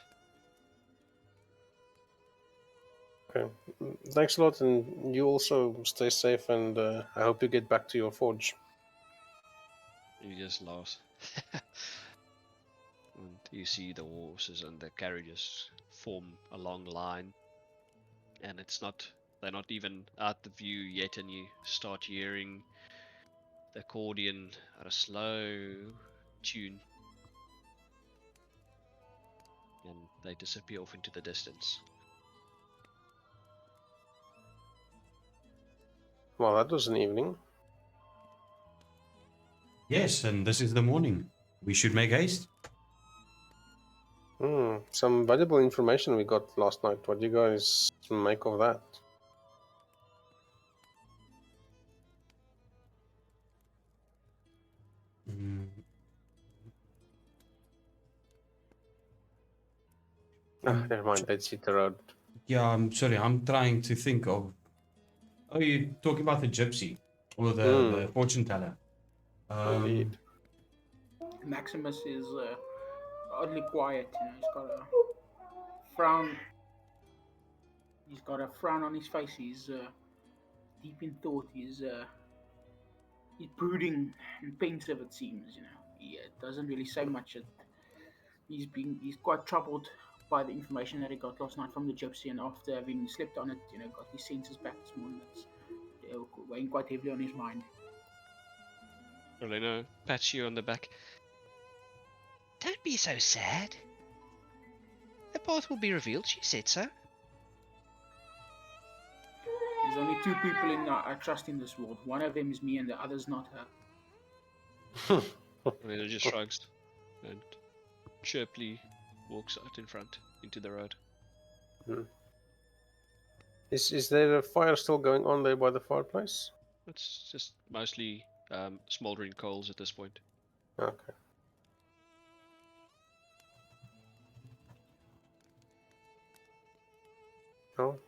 Okay. Thanks a lot, and you also stay safe, and I hope you get back to your forge. You just lost. And you see the horses and the carriages form a long line, and they're not even out the view yet, and you start hearing the accordion at a slow tune, and they disappear off into the distance. Well, that was an evening. Yes, and this is the morning. We should make haste. Some valuable information we got last night. What do you guys make of that? Mm, Never mind. Let's hit the road. yeah, I'm sorry. I'm trying to think of. Oh, you're talking about the gypsy or the fortune teller. Indeed. Maximus is oddly quiet. You know, he's got a frown. He's got a frown on his face. He's deep in thought. He's brooding and pensive. It seems. You know, he doesn't really say much. He's quite troubled by the information that he got last night from the gypsy, and after having slept on it, you know, got his senses back this morning. That's weighing quite heavily on his mind. Orlena pats you on the back. Don't be so sad. The path will be revealed, she said so. There's only two people I trust in this world. One of them is me, and the other's not her. Orlena just shrugs and chirpily walks out in front into the road. Is there a fire still going on there by the fireplace? It's just mostly smoldering coals at this point. Okay. Oh,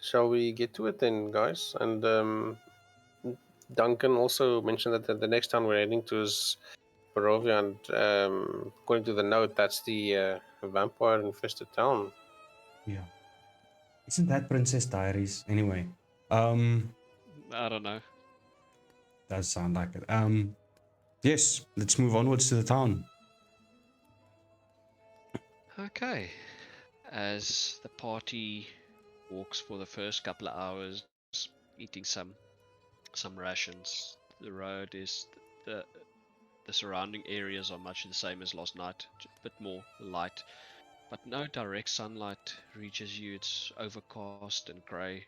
shall we get to it then, guys? And Duncan also mentioned that the next town we're heading to is Barovia, and according to the note, that's the vampire-infested town. Yeah. Isn't that Princess Diaries? Anyway, I don't know. does sound like it. Yes, let's move onwards to the town. Okay. As the party walks for the first couple of hours, eating some rations, the road is the surrounding areas are much the same as last night, a bit more light, but no direct sunlight reaches you. It's overcast and grey.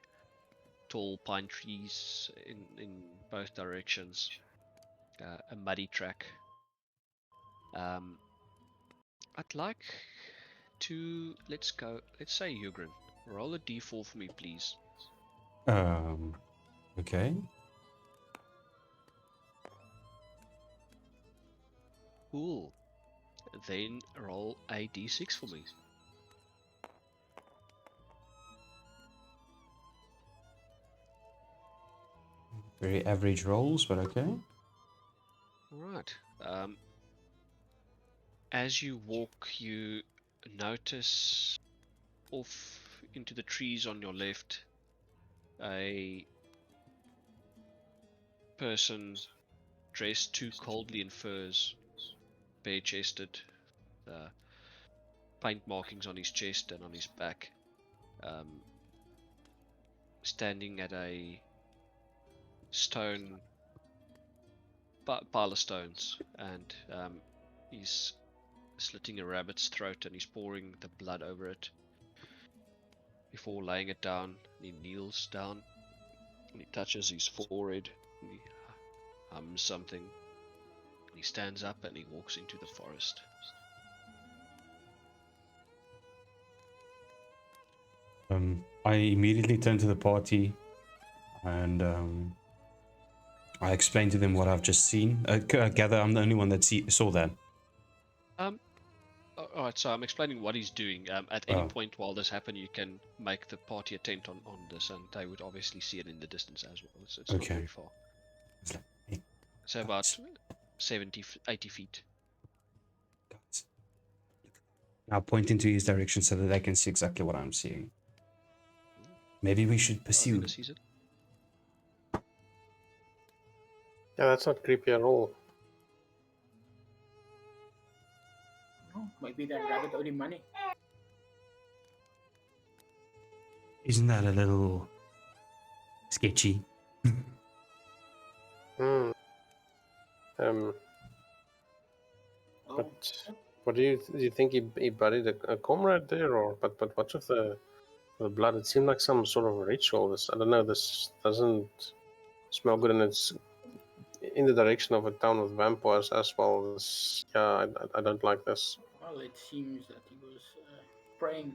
Tall pine trees in both directions. A muddy track. I'd like to let's say Hugrin. Roll a d4 for me, please. Okay. Cool. Then roll a d6 for me. Very average rolls, but okay. Alright. As you walk, you notice off into the trees on your left a person dressed too coldly in furs, bare-chested, paint markings on his chest and on his back, standing at a stone pile of stones, and he's slitting a rabbit's throat and he's pouring the blood over it before laying it down. He kneels down and he touches his forehead and he hums something, and he stands up and he walks into the forest. I immediately turn to the party and I explain to them what I've just seen. I gather I'm the only one that saw that. Alright, so I'm explaining what he's doing. At any Oh. point while this happens, you can make the party attempt on this, and they would obviously see it in the distance as well. So it's not Okay. very far. It's like, hey, So about 70, 80 feet. guys. Now point into his direction so that they can see exactly what I'm seeing. Maybe we should pursue. Arvina sees it. Yeah, that's not creepy at all. Oh, maybe that rabbit owed him money. Isn't that a little sketchy? Hmm. Oh, But what do you think he buried a comrade there, or but what's with the blood? It seemed like some sort of ritual. This, I don't know. This doesn't smell good, and it's in the direction of a town with vampires as well. This, yeah, I don't like this. well, it seems that he was praying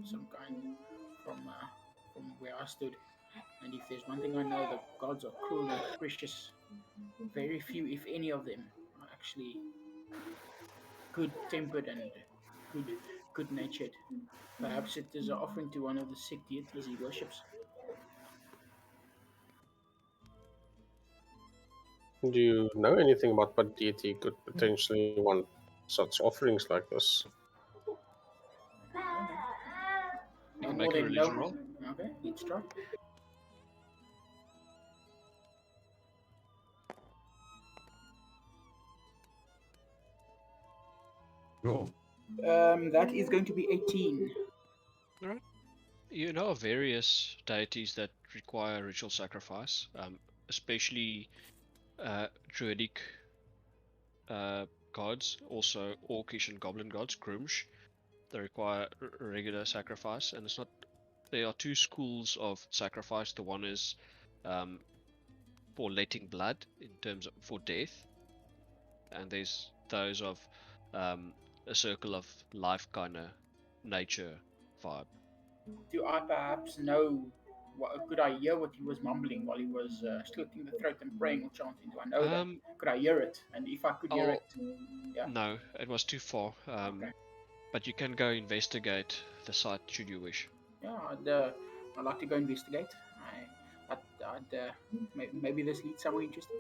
some kind from where I stood. And if there's one thing I know, the gods are cruel and capricious. Very few, if any of them, are actually good-tempered and good-natured. Perhaps it is an offering to one of the sick deities he worships. Do you know anything about what deity could potentially want such offerings like this? You No can more make a than religion no. roll. Okay, let's try. Cool. That is going to be 18. Alright. You know of various deities that require ritual sacrifice, especially druidic gods, also orcish and goblin gods, Grumsh. They require regular sacrifice, and it's not. There are two schools of sacrifice. The one is for letting blood in terms of for death, and there's those of a circle of life kind of nature vibe. Do I perhaps know? Could I hear what he was mumbling while he was slitting the throat and praying or chanting? Do I know that? Could I hear it? And if I could hear I'll it, yeah. No, it was too far. Okay. But you can go investigate the site should you wish. Yeah, I'd like to go investigate. Maybe this leads somewhere interesting.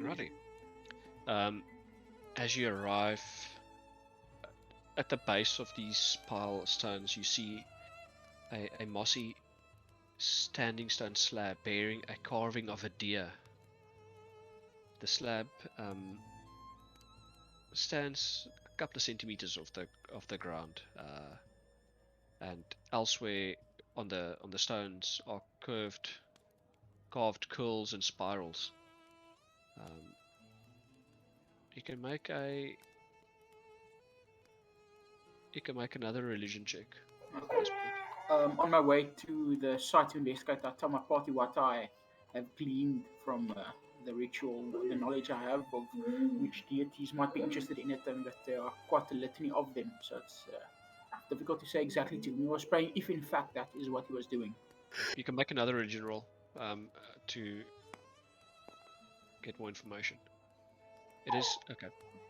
Righty. As you arrive at the base of these pile stones, you see a mossy standing stone slab bearing a carving of a deer. The slab stands a couple of centimeters off the ground, and elsewhere on the stones are carved curls and spirals. You can make another religion check. Okay. On my way to the site to investigate, I tell my party what I have gleaned from the ritual, the knowledge I have of which deities might be interested in it, and that there are quite a litany of them. So it's difficult to say exactly to whom he was praying, if in fact that is what he was doing. You can make another religion roll to get more information. It is okay.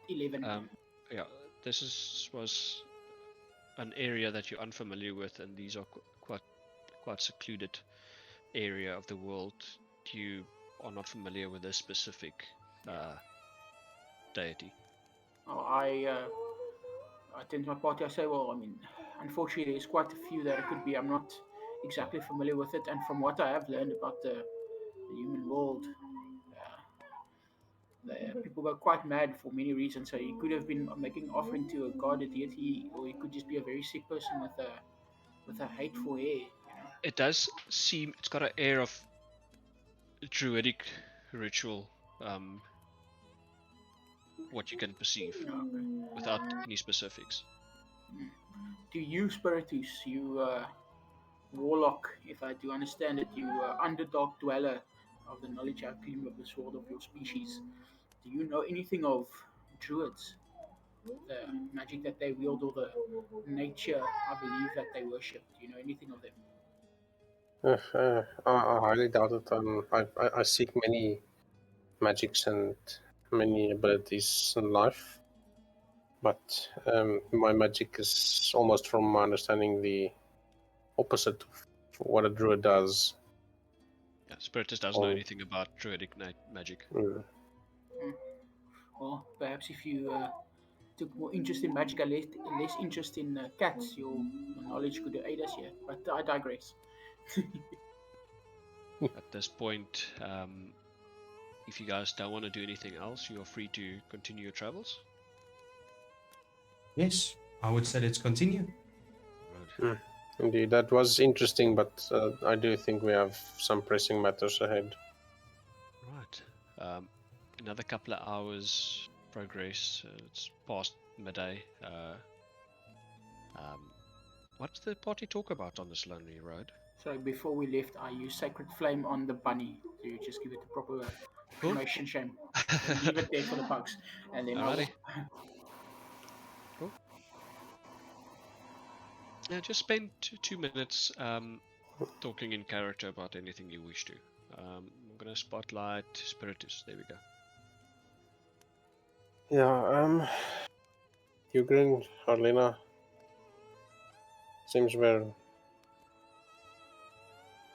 11. Yeah, was an area that you're unfamiliar with, and these are quite secluded area of the world. You are not familiar with this specific deity. I tend to my party. I say, well, I mean, unfortunately, there's quite a few that it could be. I'm not exactly familiar with it, and from what I have learned about the human world, the people go quite mad for many reasons. So he could have been making offering to a god, a deity, or he could just be a very sick person with a hateful hair. It does seem it's got an air of druidic ritual. What you can perceive without any specifics. Do you, Spiritus, you warlock, if I do understand it, you underdark dweller of the knowledge I've gleaned of the sword of your species, do you know anything of druids? The magic that they wield, or the nature, I believe, that they worship. Do you know anything of them? I highly doubt it. I seek many magics and many abilities in life. But my magic is almost, from my understanding, the opposite of what a druid does. Yeah, Spiritus doesn't know anything about druidic magic. Mm. Well, perhaps if you took more interest in magic and less interest in cats, your knowledge could aid us here. But I digress. At this point, if you guys don't want to do anything else, you are free to continue your travels. Yes, I would say let's continue. Right. Indeed, that was interesting, but I do think we have some pressing matters ahead. Right. Another couple of hours progress. It's past midday. What did the party talk about on this lonely road? So before we left, I used Sacred Flame on the bunny to just give it the proper Cool. cremation shame. We'll leave it there for the bugs. And then Alrighty. Cool. Yeah, just spend 2 minutes talking in character about anything you wish to. I'm gonna spotlight Spiritus. There we go. Yeah, Hugrin, Harlina, seems we're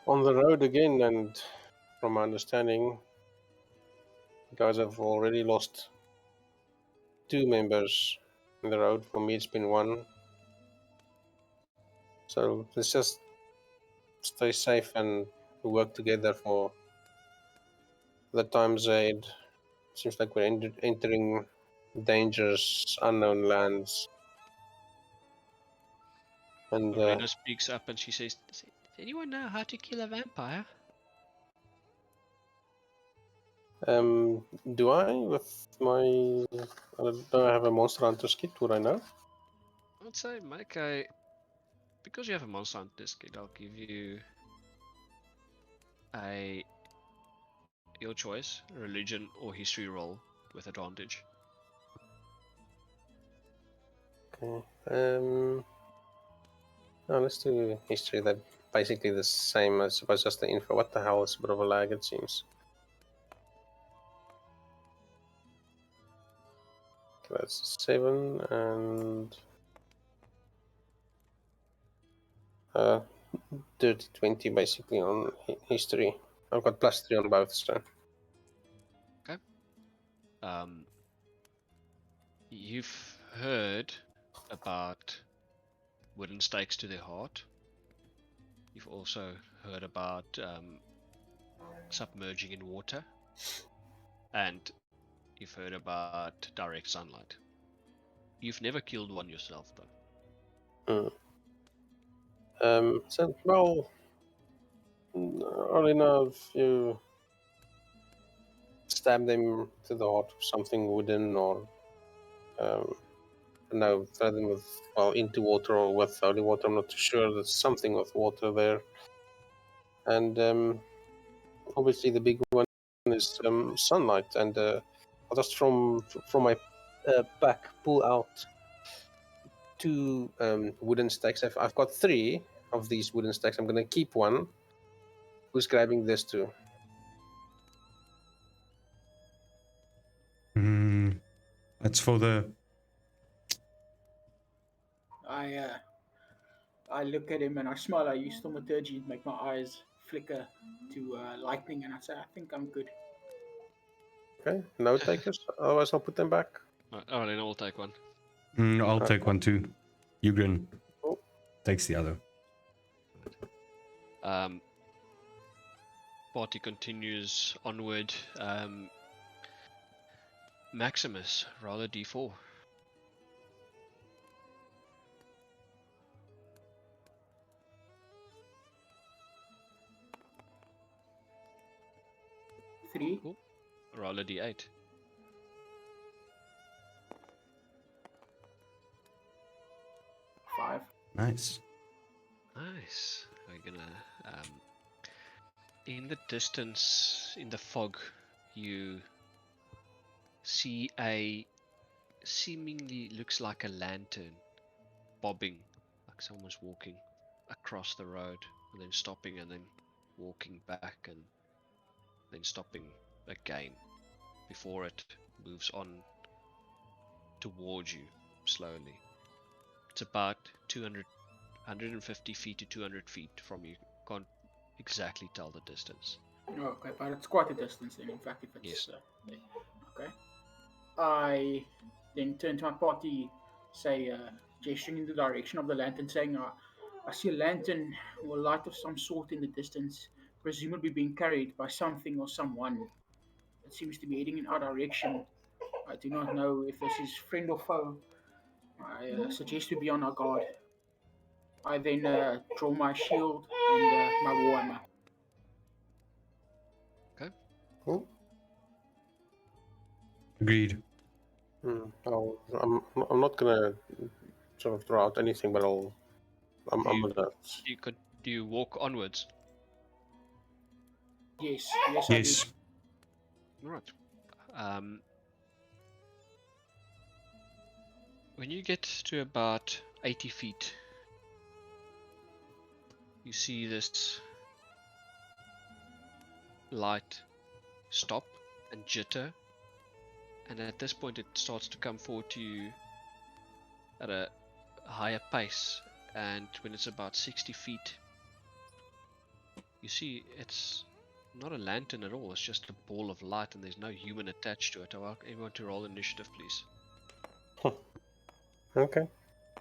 on the road again, and from my understanding, you guys have already lost 2 members in the road. For me, it's been 1. So let's just stay safe and work together for the times ahead. Seems like we're entering dangerous, unknown lands. And Lorena speaks up and she says, Does anyone know how to kill a vampire? do I, with my... do I have a Monster Hunter's kit? Would I know? I would say, Mike, because you have a Monster Hunter's kit, I'll give you your choice, religion or history roll with advantage. Okay. Let's do history. That basically the same, I suppose, just the info. What the hell? It's a bit of a lag, it seems. Okay, that's 7 and dirty 20 basically on history. I've got +3 on both, so. Okay. You've heard about wooden stakes to the heart. You've also heard about submerging in water, and you've heard about direct sunlight. You've never killed one yourself, though. So, well, Arlena, if you stab them to the heart with something wooden, or no, throw them with, well, into water or with holy water, I'm not too sure. There's something with water there. And obviously the big one is sunlight, and I'll just from my back pull out 2 wooden stakes. I've got 3 of these wooden stakes. I'm gonna keep one. Who's grabbing this too? That's for the... I look at him and I smile. I use thaumaturgy to make my eyes flicker to lightning, and I say, I think I'm good. Okay, no takers. Otherwise, I'll put them back. Oh, then I'll take one. I'll take one too. Ugrin Oh. takes the other. Party continues onward. Maximus, roll a d4. Three. Cool. Roll a d8. Five. Nice. Nice. We're gonna in the distance, in the fog, you see a seemingly looks like a lantern bobbing, like someone's walking across the road and then stopping and then walking back and then stopping again before it moves on towards you, slowly. It's about 200, 150 feet to 200 feet from you. Can't exactly tell the distance. Okay, but it's quite a distance then. In fact, if it's Yes. okay. I then turn to my party, say, gesturing in the direction of the lantern, saying, I see a lantern or light of some sort in the distance, presumably being carried by something or someone. It seems to be heading in our direction. I do not know if this is friend or foe. I suggest we be on our guard. I then draw my shield and my warhammer. Okay. Cool. Agreed. I'm not gonna sort of throw out anything, but I'm Do you gonna. do you, do you walk onwards? Yes, yes, I do. Yes. All right. When you get to about 80 feet, you see this light stop and jitter, and at this point it starts to come forward to you at a higher pace, and when it's about 60 feet, you see it's not a lantern at all, it's just a ball of light and there's no human attached to it. I want everyone to roll initiative, please. Okay.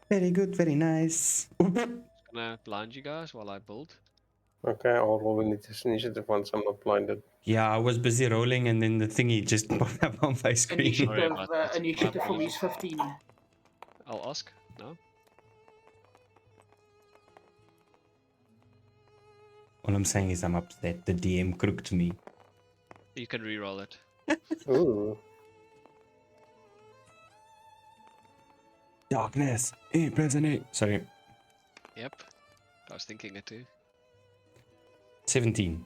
Very good, very nice. I'm gonna blind you guys while I build. Okay, I'll roll initiative once I'm not blinded. Yeah, I was busy rolling and then the thingy just popped up on my screen. Sorry Initiative, about that. My initiative for me is apologies. 15. I'll ask now. All I'm saying is I'm upset. The DM crooked me. You can re-roll it. Ooh. Darkness. Impersonate. Sorry. Yep. I was thinking it too. 17.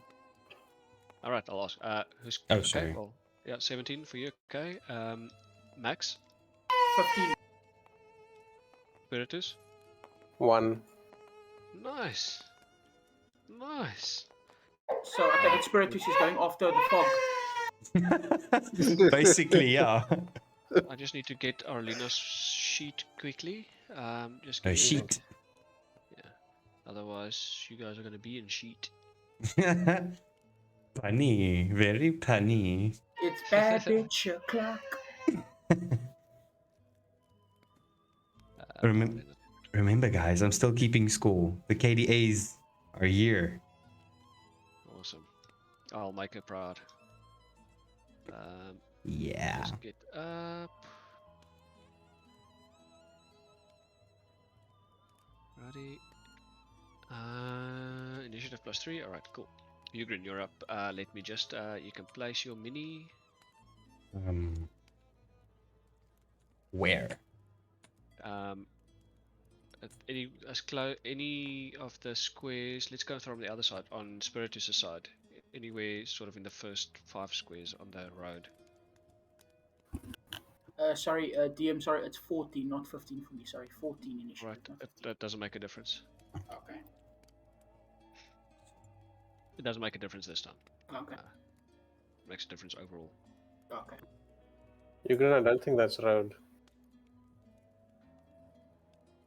Alright, I'll ask. Who's Oh, okay? sorry. Well, yeah, 17 for you. Okay. Max, 15. Spiritus. 1. Nice. Nice. So I take it Spiritus is going after the fog. Basically, yeah. I just need to get Arlena's sheet quickly. Just A give me a sec. sheet. Yeah. Otherwise, you guys are gonna be in sheet. Punny. Very punny. It's bad bitch o'clock. Remember, guys, I'm still keeping score. The KDAs are here. Awesome. I'll make her proud. Yeah. Just get up. Ready. Initiative +3. Alright, cool. Ugrin, you're up. Let me just, you can place your mini. Where? At any of the squares. Let's go from the other side, on Spiritus' side. Anywhere sort of in the first 5 squares on the road. Sorry, DM, sorry, it's 14, not 15 for me. Sorry, 14 initiative. Right, Not 15. that doesn't make a difference. Okay. It doesn't make a difference this time. Okay. Makes a difference overall. Okay. I don't think that's road.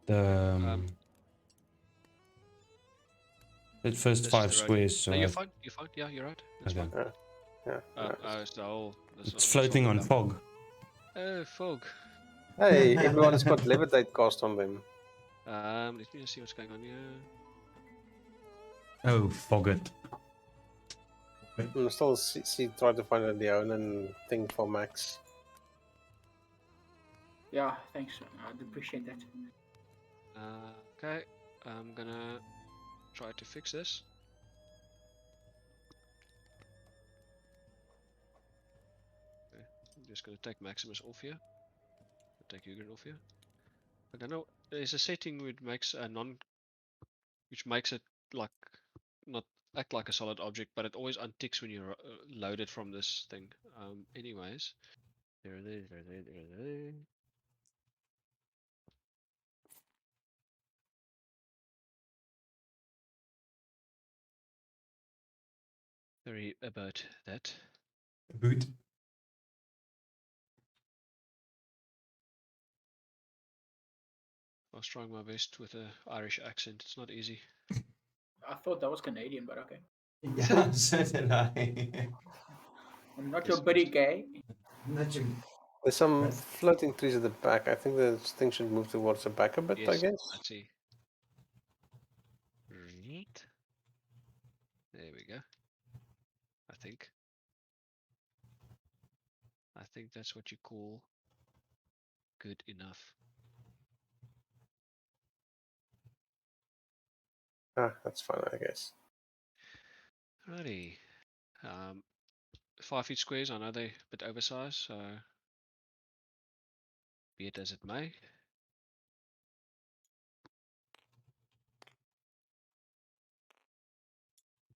The first This is 5 the road. squares. So No, you're fine. You're fine. Yeah, you're right. That's Okay. fine. Yeah. It's the whole. It's floating on fog. Oh, fog. Hey, everyone's got levitate cast on them. Let me just see what's going on here. Oh, fog it. I'm still try to find a Leonin thing for Max. Yeah, thanks. I'd appreciate that. Okay, I'm gonna try to fix this. Okay, I'm just gonna take Maximus off here. Take Ugrin off here. I don't know. There's a setting which makes it like not act like a solid object, but it always unticks when you load it from this thing. Anyways, there it is. There it is. Sorry about that. Boot. I was trying my best with an Irish accent. It's not easy. I thought that was Canadian, but okay. Yeah, so did I. I'm not Yes, your buddy gay. There's some floating trees at the back. I think this thing should move towards the back a bit, I yes, guess. let's see. Right. There we go. I think. I think that's what you call good enough. Ah, that's fine, I guess. Righty. 5 feet squares, I know they're a bit oversized, so be it as it may.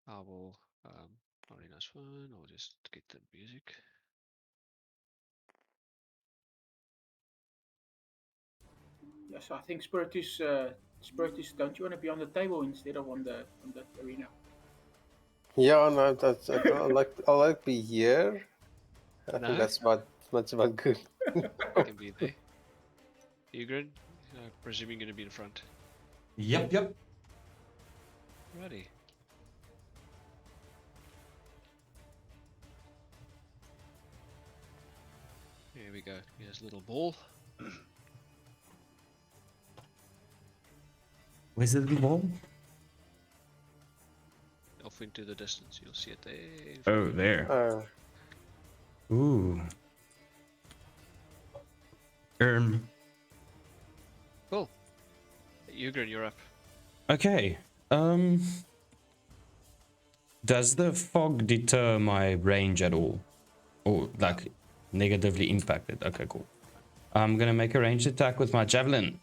I will, already that's fine, I'll just get the music. Yes, I think Spiritus, Spiritus, don't you want to be on the table instead of on the arena? Yeah, no, I like be here. I think No, that's about good. I can be there. Ygritte, presuming you're going to be in front. Yep. Righty. Here we go. Here's a little ball. Where's the little ball? Off into the distance. You'll see it there. in front Oh, of you. there. Ooh. Cool. Ygritte, you're up. Okay. Does the fog deter my range at all? Or like negatively impact it? Okay, cool. I'm gonna make a ranged attack with my javelin.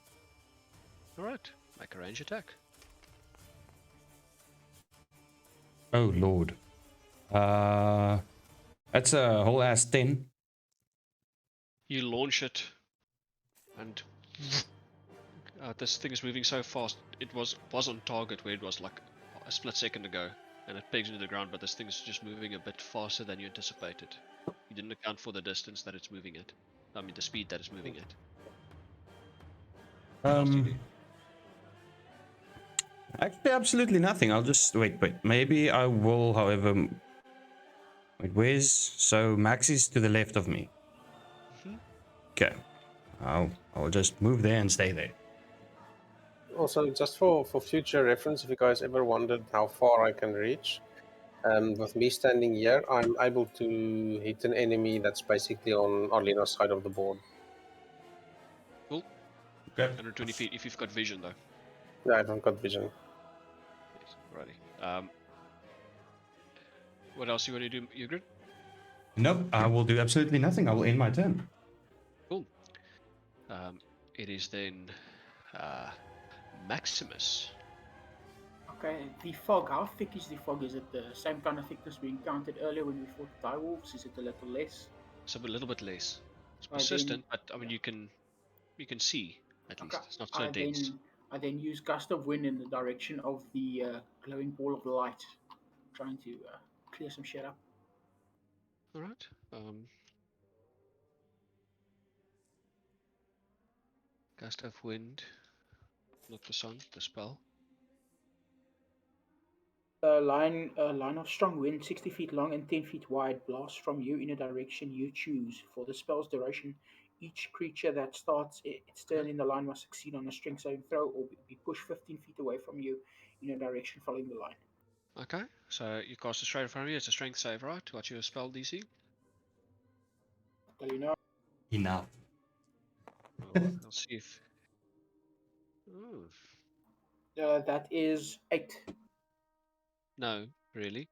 Alright. Make a range attack. Oh lord. That's a whole ass 10. You launch it, and this thing is moving so fast. It was on target where it was like a split second ago, and it pegs into the ground. But this thing is just moving a bit faster than you anticipated. You didn't account for the distance that it's moving at. I mean, the speed that it's moving at. What do you do? Actually, absolutely nothing. I'll just wait. Maybe I will, however. Wait, where's so Max is to the left of me. Okay, I'll just move there and stay there. Also, just for future reference, if you guys ever wondered how far I can reach, with me standing here, I'm able to hit an enemy that's basically on Arlena's side of the board. Cool. Okay. 120 feet if you've got vision, though. Yeah, I don't got vision. Yes, alrighty. What else you want to do, Ygritte? Nope, I will do absolutely nothing. I will end my turn. Cool. It is then Maximus. Okay, the fog. How thick is the fog? Is it the same kind of thickness we encountered earlier when we fought the direwolves? Is it a little less? So a little bit less. It's Right, persistent, then, but I mean you can see at okay. least. It's not so dense. I then use gust of wind in the direction of the glowing ball of light, trying to clear some shit up. All right. Gust of wind, not the song, the spell. A line of strong wind, 60 feet long and 10 feet wide, blasts from you in a direction you choose. For the spell's duration, each creature that starts its turn in the line must succeed on a strength saving throw or be pushed 15 feet away from you in a direction following the line. Okay, so you cast it straight in front of you. It's a strength save, right? What's your spell DC? Tell you now. Enough. Oh, I'll see if. Oh, That is 8. no, really?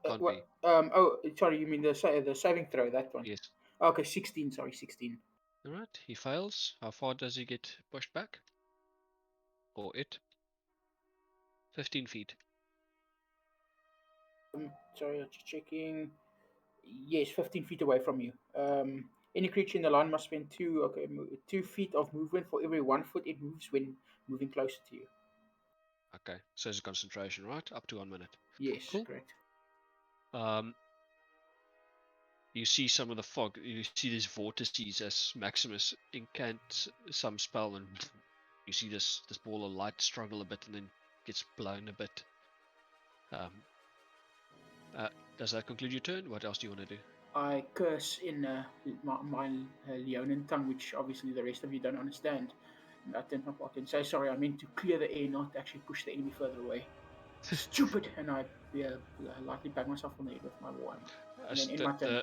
Can't be. What? Oh, sorry. You mean the saving throw? That one. Yes. Okay, 16. Sorry, 16. All right. He fails. How far does he get pushed back? Or it? 15 feet. Sorry, I'm just checking. Yes, 15 feet away from you. Any creature in the line must spend 2 feet of movement for every 1 foot it moves when moving closer to you. Okay, so it's a concentration, right? Up to 1 minute. Yes, Cool. correct. Um, You see some of the fog. You see these vortices as Maximus incants some spell, and you see this ball of light struggle a bit and then gets blown a bit. Does that conclude your turn? What else do you want to do? I curse in my Leonin tongue, which obviously the rest of you don't understand. And I turn my party and say, sorry, I meant to clear the air, not actually push the enemy further away. Stupid! And I lightly bang myself on the head with my warhammer. And then in my turn.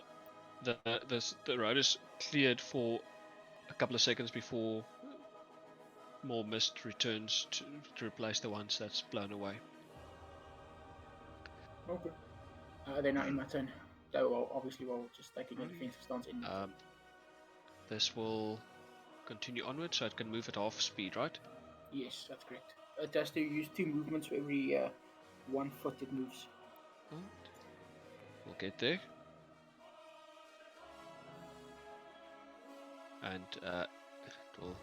The road is cleared for a couple of seconds before more mist returns to replace the ones that's blown away. Okay. Then in my turn. So obviously while just taking a defensive stance in. This will continue onward, so it can move at half speed, right? Yes, that's correct. It has to use 2 movements for every 1 foot it moves. We'll get there. And it will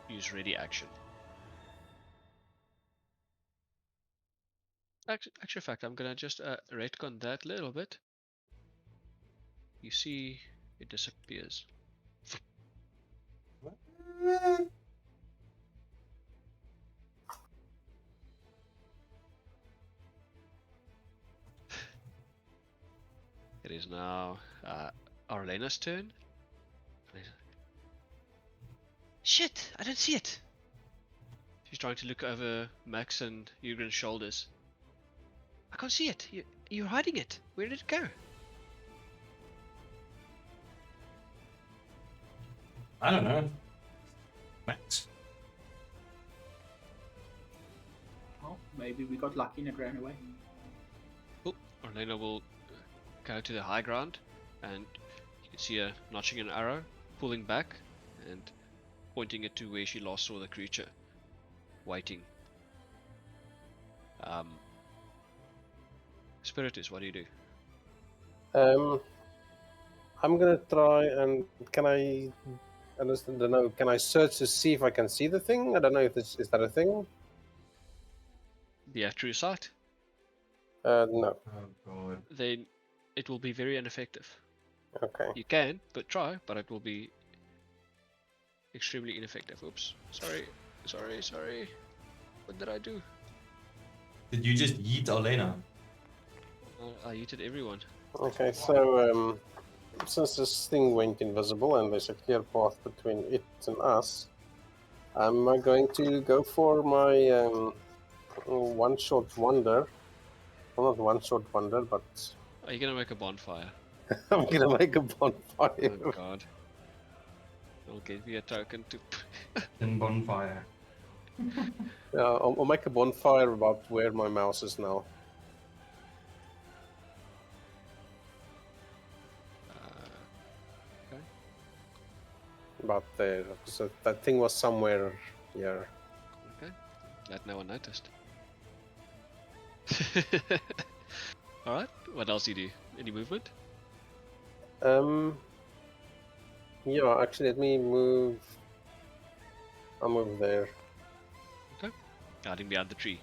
use ready action. Actual fact, I'm gonna just retcon that a little bit. You see, it disappears. It is now Arlena's turn. Shit! I don't see it! She's trying to look over Max and Ugrin's shoulders. I can't see it! You're hiding it! Where did it go? I don't know. Max. Well, maybe we got lucky and it ran away. Oh, Arlena will go to the high ground, and you can see her notching an arrow, pulling back, and pointing it to where she last saw the creature, waiting. Spiritus, what do you do? I'm gonna try and can I understand? Don't know. Can I search to see if I can see the thing? I don't know if this is that a thing. Yeah, true sight. No. Oh god. Then it will be very ineffective. Okay. You can, but try, but it will be extremely ineffective. Oops. Sorry. What did I do? Did you just yeet Alena? I yeeted everyone. Okay. So since this thing went invisible and there's a clear path between it and us, I'm going to go for my one-shot wonder. Well, not one-shot wonder, but Are you gonna make a bonfire? I'm gonna make a bonfire. Oh god. I'll give you a token to... In bonfire. Yeah, I'll make a bonfire about where my mouse is now. Okay. About there. So that thing was somewhere here. Okay. Glad no one noticed. Alright, what else do you do? Any movement? Yeah, actually, let me move. I'll move there. Okay. Hiding behind the tree.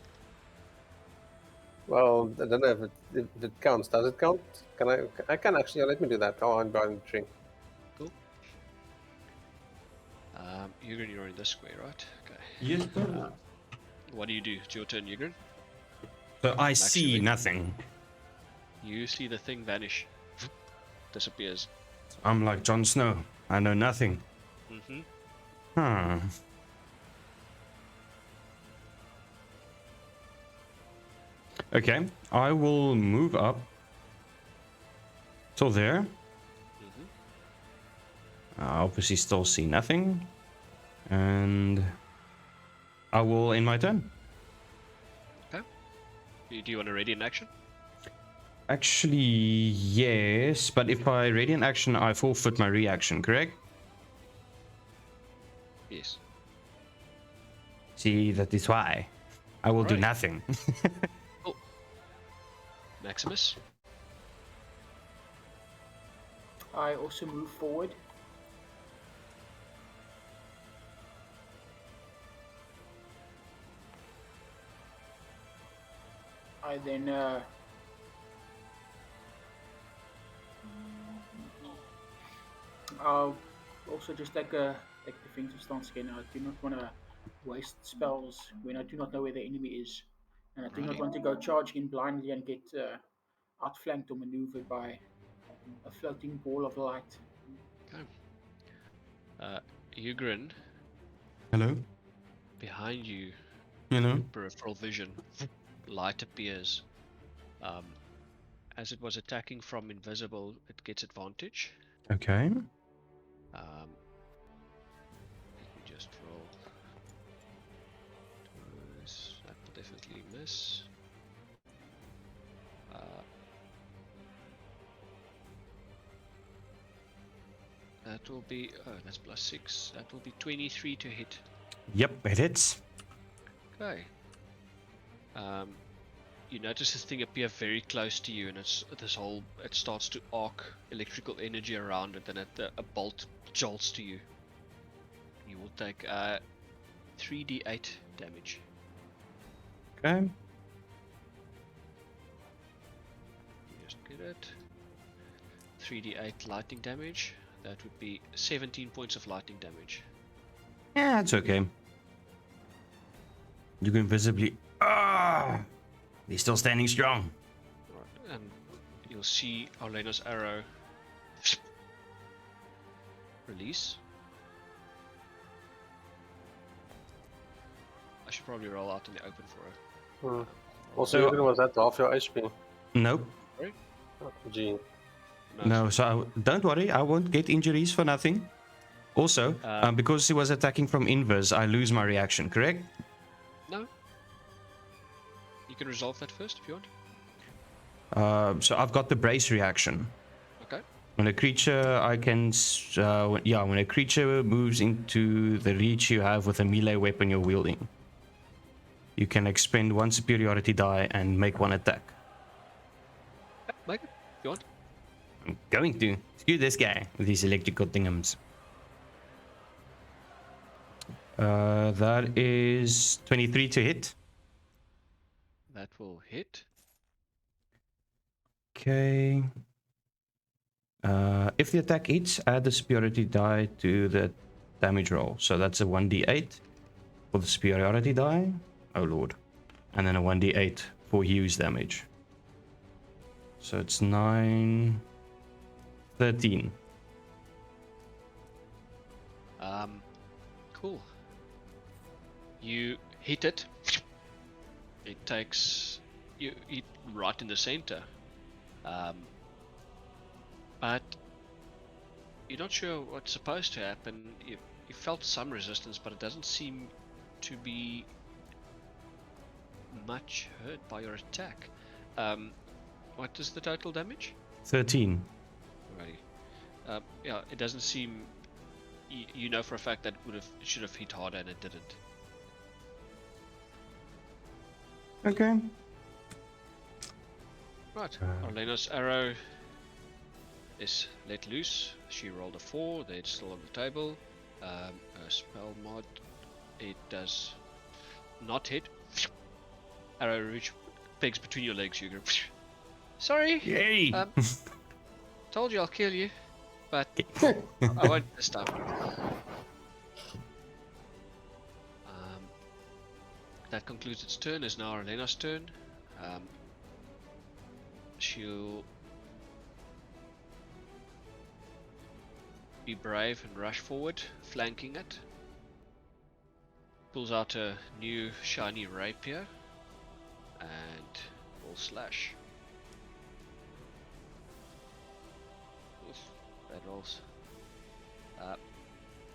Well, I don't know if it counts. Does it count? Can I can actually let me do that. Oh, I'm behind the tree. Cool. Ugrin, you're in this way, right? Okay. Yes, What do you do? It's your turn, Ugrin. so I see nothing. You see the thing vanish. Disappears. I'm like Jon Snow. I know nothing. Mm-hmm. Huh. Okay, I will move up till there. Mm-hmm. I obviously still see nothing. And I will end my turn. Okay. Do you want to ready in action? Actually, yes, but if I radiant action, I forfeit my reaction, correct? Yes. See, that is why. I will do Right. nothing. Oh. Maximus? I also move forward. I then I'll also just take a defensive stance again. I do not want to waste spells when I do not know where the enemy is, and I do not Alrighty. want to go charge in blindly and get outflanked or maneuvered by a floating ball of light. Okay. Ugrin, Hello? behind you, Hello? peripheral vision, light appears. As it was attacking from invisible, it gets advantage. Okay. Let me just roll. Twice. That will definitely miss. That will be, oh, that's +6. That will be 23 to hit. Yep, it hits. Okay. You notice this thing appear very close to you, and it starts to arc electrical energy around it, and a bolt jolts to you. You will take 3d8 damage. Okay. Just get it. 3d8 lightning damage. That would be 17 points of lightning damage. Yeah, it's okay. You can visibly... Ah! He's still standing strong. Alright, and you'll see Arlena's arrow release. I should probably roll out in the open for her. Also, So- Jürgen, was that half your HP? Nope. Oh, gee. No, so don't worry, I won't get injuries for nothing. Also, because he was attacking from inverse, I lose my reaction, correct? No. You can resolve that first if you want. So I've got the brace reaction. Okay. When a creature when a creature moves into the reach you have with a melee weapon you're wielding, you can expend one superiority die and make one attack. Yeah, make it if you want. I'm going to screw this guy with these electrical thingums. That is 23 to hit. That will hit. Okay. If the attack hits, add the superiority die to the damage roll. So that's a 1d8 for the superiority die. Oh lord. And then a 1d8 for Hugh's damage. So it's 9... 13. Cool. You hit it. It takes you right in the center. But you're not sure what's supposed to happen. You felt some resistance, but it doesn't seem to be much hurt by your attack. What is the total damage? 13. Alrighty. Yeah, it doesn't seem. You know for a fact that it should have hit harder, and it didn't. Okay. Right. Arlena's arrow is let loose. She rolled a 4. It's still on the table. Her spell mod. It does not hit. Arrow reach pegs between your legs. You go. Sorry. Yay! Told you I'll kill you, but I won't this time. That concludes its turn. Is now Arlena's turn. She'll be brave and rush forward, flanking it. Pulls out a new shiny rapier and will slash. Oof, that rolls.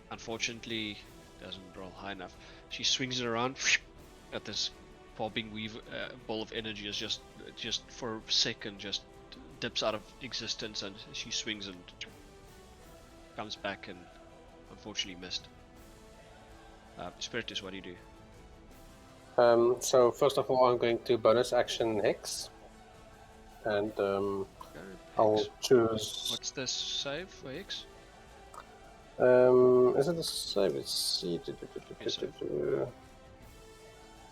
Unfortunately, doesn't roll high enough. She swings it around at this bobbing ball of energy. Is just for a second just dips out of existence, and she swings and comes back and unfortunately missed. Spiritus, what do you do? So first of all, I'm going to bonus action Hex, and I'll choose. What's this save for Hex? Is it a save? Let's see.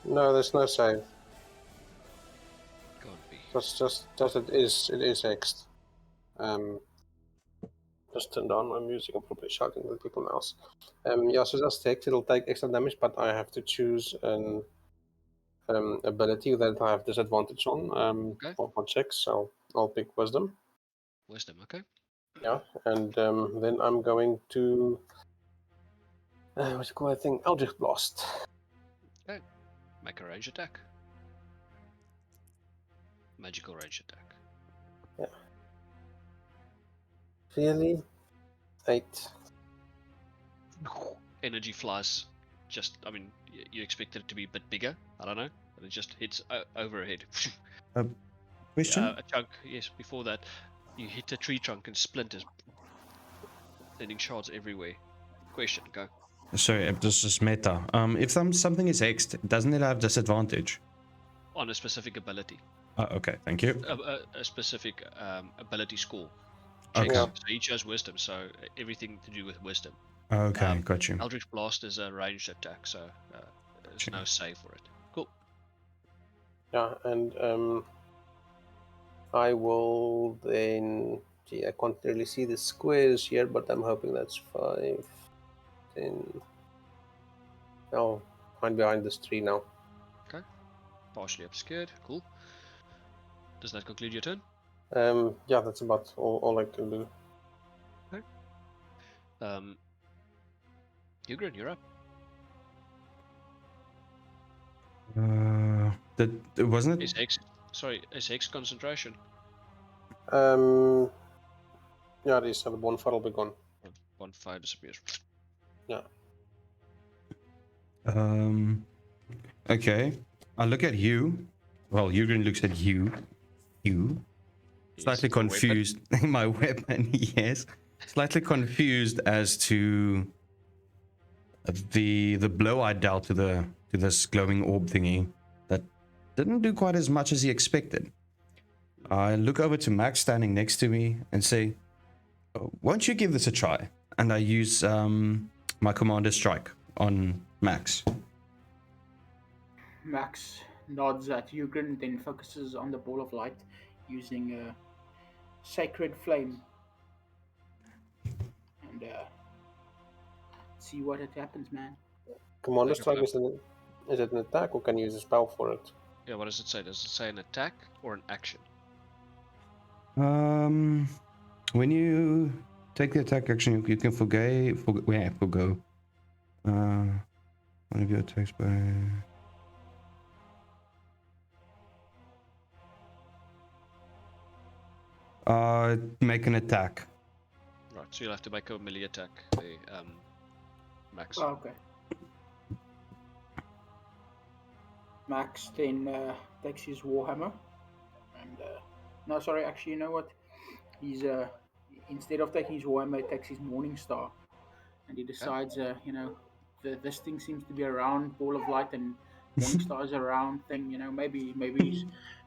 No, there's no save. Can't be. Just it is hexed. just turn down my music. I'm probably shouting at people now. Yeah, so that's text. It'll take extra damage, but I have to choose an ability that I have disadvantage on Okay. for my checks. So I'll pick Wisdom. Wisdom, okay. Yeah, and then I'm going to what you call that thing? Eldritch Blast. Okay. Make a range attack. Magical range attack. Really? 8. Energy flies. Just, I mean, you expected it to be a bit bigger. I don't know, but it just hits overhead. Question? A chunk. Yes. Before that, you hit a tree trunk and splinters, sending shards everywhere. Question. Go. Sorry, this is meta. If something is hexed, doesn't it have disadvantage? On a specific ability. Okay, thank you. A specific ability score. Okay. Checks. Yeah. So he chose wisdom, so everything to do with wisdom. Okay, got you. Eldritch Blast is a ranged attack, so there's no save for it. Cool. Yeah, and I will then. Gee, I can't really see the squares here, but I'm hoping that's 5, 10. Oh, I'm behind this tree now. Okay. Partially obscured. Cool. Does that conclude your turn? Yeah, that's about all I can do. Ugrin, you're up. Wasn't Is it? Hex? Sorry, is Hex concentration? Yeah, it is. The bonfire will be gone. Bonfire disappears. Yeah. Okay. I look at you. Well, Jurgen looks at you. You. Slightly Yes, your weapon. confused. My weapon, yes. Slightly confused as to the blow I dealt to this glowing orb thingy that didn't do quite as much as he expected. I look over to Max standing next to me and say, "Won't you give this a try?" And I use my commander strike on Max. Max nods at Ugrin, then focuses on the ball of light using a sacred flame. And see what happens, man. Commander Take a strike flip. is it an attack or can you use a spell for it? Yeah, what does it say? Does it say an attack or an action? When you take the attack action, you can forgo. One of your attacks by. Make an attack. Right, so you'll have to make a melee attack. Max. Oh, okay. Max then takes his warhammer, and no, sorry, actually, you know what? He's instead of taking his warhammer, he takes his morning star, and he decides, this thing seems to be a round ball of light, and morning star is a round thing. Maybe Some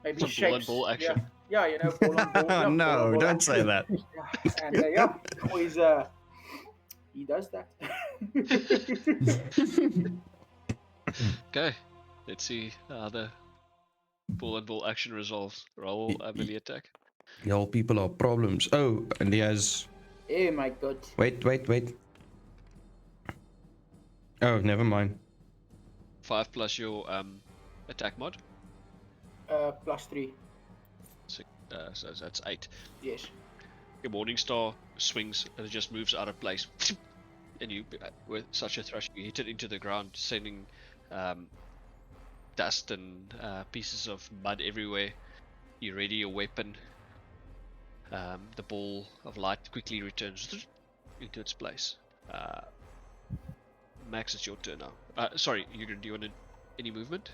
ball and shapes. ball action. Yeah, ball on ball. Yeah, No, ball on ball don't action. say that. Yeah, and always he does that. Okay, let's see how the ball and ball action resolves. Roll a melee attack. Y'all people are problems. Oh, and he has. Oh my god. Wait. Oh, never mind. 5 plus your attack mod. +3. So that's 8. Yes. Your morning star swings and it just moves out of place. And you, with such a thrust, you hit it into the ground, sending dust and pieces of mud everywhere. You ready your weapon. The ball of light quickly returns into its place. Max, it's your turn now. Sorry, do you want any movement?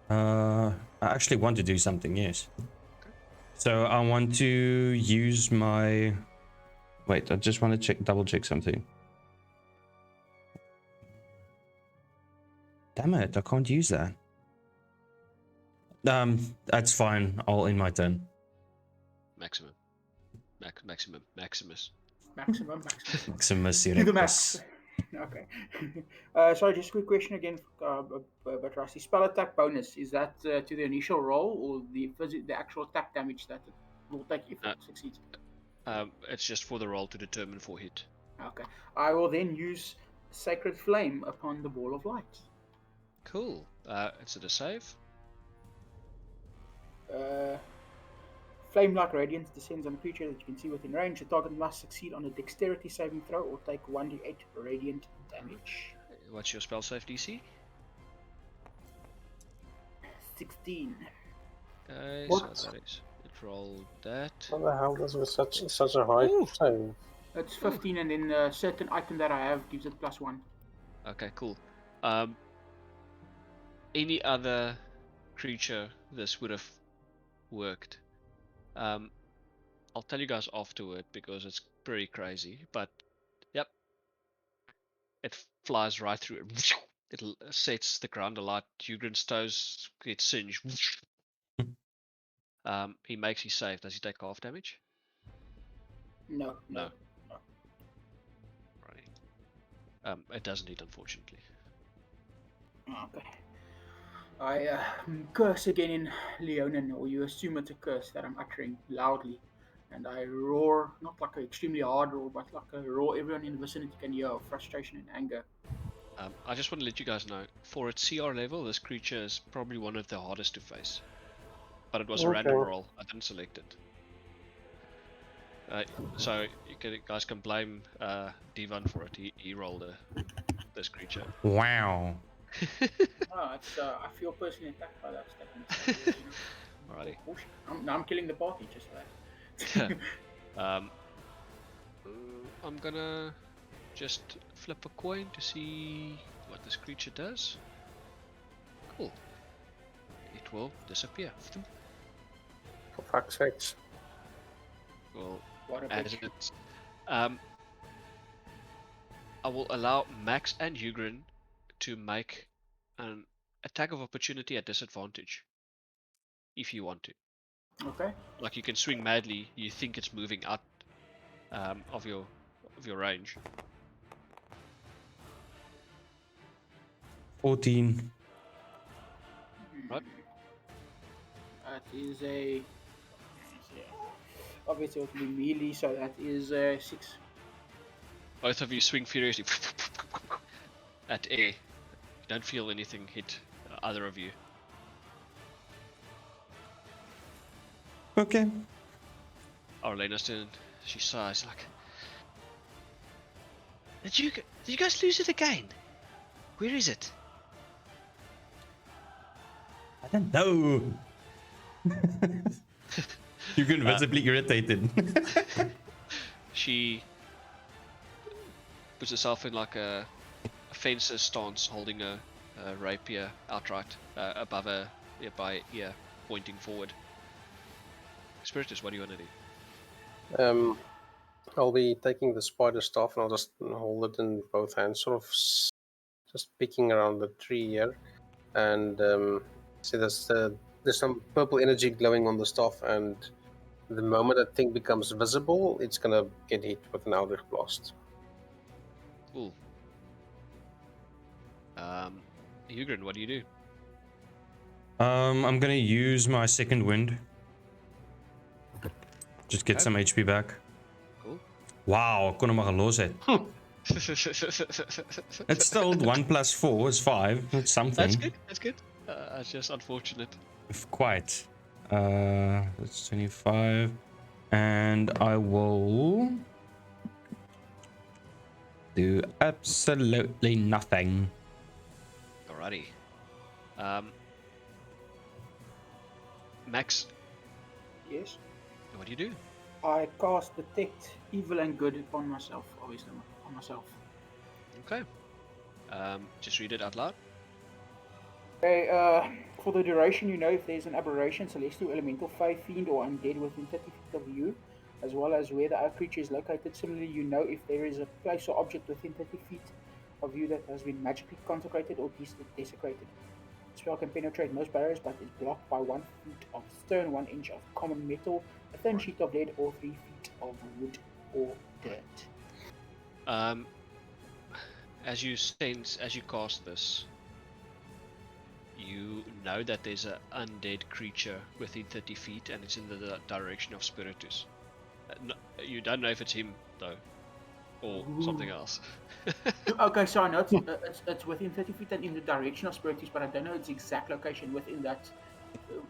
I actually want to do something, yes. So I want to use my. Wait, I just want to double check something. Damn it, I can't use that. That's fine. I'll end my turn. Maximum. Maximus. Maximus To the max. Erectus. Okay. Sorry, just a quick question again, but Rusty. Spell attack bonus, is that to the initial roll or the actual attack damage that it will take if it succeeds? It's just for the roll to determine for hit. Okay. I will then use Sacred Flame upon the ball of light. Cool. Is it a save? Uh, Flame-like radiance descends on a creature that you can see within range. The target must succeed on a dexterity saving throw or take 1d8 radiant damage. What's your spell save DC? 16. Okay, What? so that is. It rolled that. What the hell does with such a high Ooh. save? It's 15, and then a certain item that I have gives it +1. Okay, cool. Any other creature this would have worked. I'll tell you guys afterward because it's pretty crazy. But yep, it flies right through it. It sets the ground alight. Ugrin's toes get singed. He makes his save. Does he take half damage? No. No. Right. It doesn't hit, unfortunately. Okay. I curse again in Leonin, or you assume it's a curse that I'm uttering loudly. And I roar, not like an extremely hard roar, but like a roar everyone in the vicinity can hear of frustration and anger. I just want to let you guys know, for its CR level, this creature is probably one of the hardest to face. But it was a random roll. I didn't select it. So you guys can blame Divan for it. He rolled this creature. Wow. I feel personally attacked by that statement. Alrighty. I'm killing the party just for that. I'm gonna just flip a coin to see what this creature does. Cool. It will disappear. For fuck's sakes. Well, What a as bitch. it, I will allow Max and Ugrin to make an attack of opportunity at disadvantage, if you want to. Okay. Like you can swing madly. You think it's moving out of your range. 14. Right. That is a. Obviously, it will be melee, so that is 6. Both of you swing furiously at air. You don't feel anything hit either of you. Okay. Arlena's turn. She sighs like, Did you guys lose it again? Where is it? I don't know. You can visibly irritated. She puts herself in like a fencer stance, holding a rapier outright above her by ear, pointing forward. Spiritus, what do you want to do? I'll be taking the spider staff and I'll just hold it in both hands, sort of just picking around the tree here. And see, there's some purple energy glowing on the staff, and the moment that thing becomes visible, it's gonna get hit with an Eldritch Blast. Cool. Ugrin, what do you do? I'm gonna use my second wind. Just get Okay. some HP back. Cool. Wow, ek kon hom maar gelos het. It's still 1 plus 4 is 5. That's something. That's good. That's good. It's just unfortunate. Quite. That's 25. And I will do absolutely nothing. Alrighty. Max, Yes. what do you do? I cast Detect Evil and Good upon myself, obviously, on myself. Okay. Just read it out loud. Okay, for the duration, you know if there's an aberration, celestial, elemental, fey, fiend, or undead within 30 feet of you, as well as where the creature is located. Similarly, you know if there is a place or object within 30 feet of you that has been magically consecrated or desecrated. The spell can penetrate most barriers, but is blocked by 1 foot of stone, 1 inch of common metal, a thin sheet of lead, or 3 feet of wood or dirt. As you cast this, you know that there's an undead creature within 30 feet, and it's in the direction of Spiritus. No, you don't know if it's him though, or something else. Okay, so I know it's within 30 feet and in the direction of Spiritus, but I don't know its exact location within that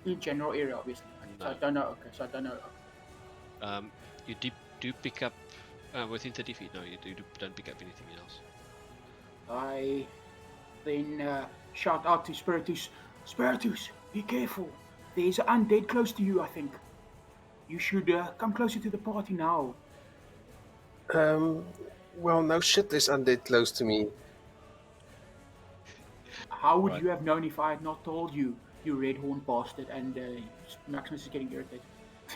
in general area, obviously. So I No. don't know. Okay, so I don't know. You do pick up within 30 feet. No, don't pick up anything else. I then shout out to Spiritus, Spiritus, be careful. There's an undead close to you, I think. You should come closer to the party now. Well, no shit, there's undead close to me. How would Right. you have known if I had not told you, you red horn bastard? And Maximus is getting irritated.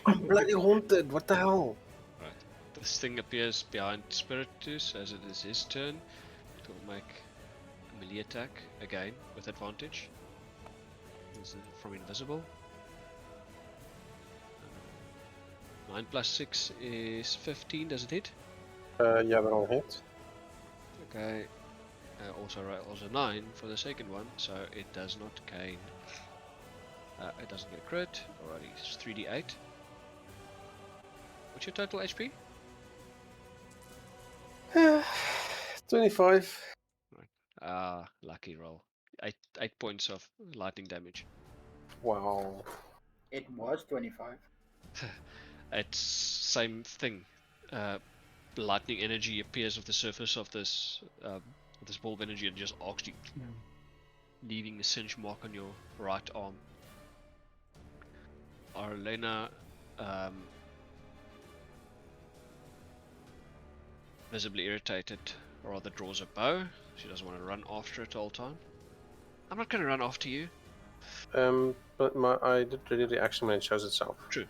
I'm bloody haunted. What the hell? Right. This thing appears behind Spiritus as it is his turn. It will make a melee attack again with advantage. This is from invisible. 9 plus 6 is 15. Does it hit? Yeah, that'll hit. Okay. Also rolls a 9 for the second one, so it does not gain. It doesn't get crit. Alrighty, it's 3d8. What's your total HP? 25. Lucky roll. 8 points of lightning damage. Wow. It was 25. It's same thing. Lightning energy appears off the surface of this ball of energy and just arcs you, leaving a singe mark on your right arm. Arlena visibly irritated, rather draws a bow. She doesn't want to run after it all the time. I'm not going to run after you. But I did ready the action when it shows itself. True.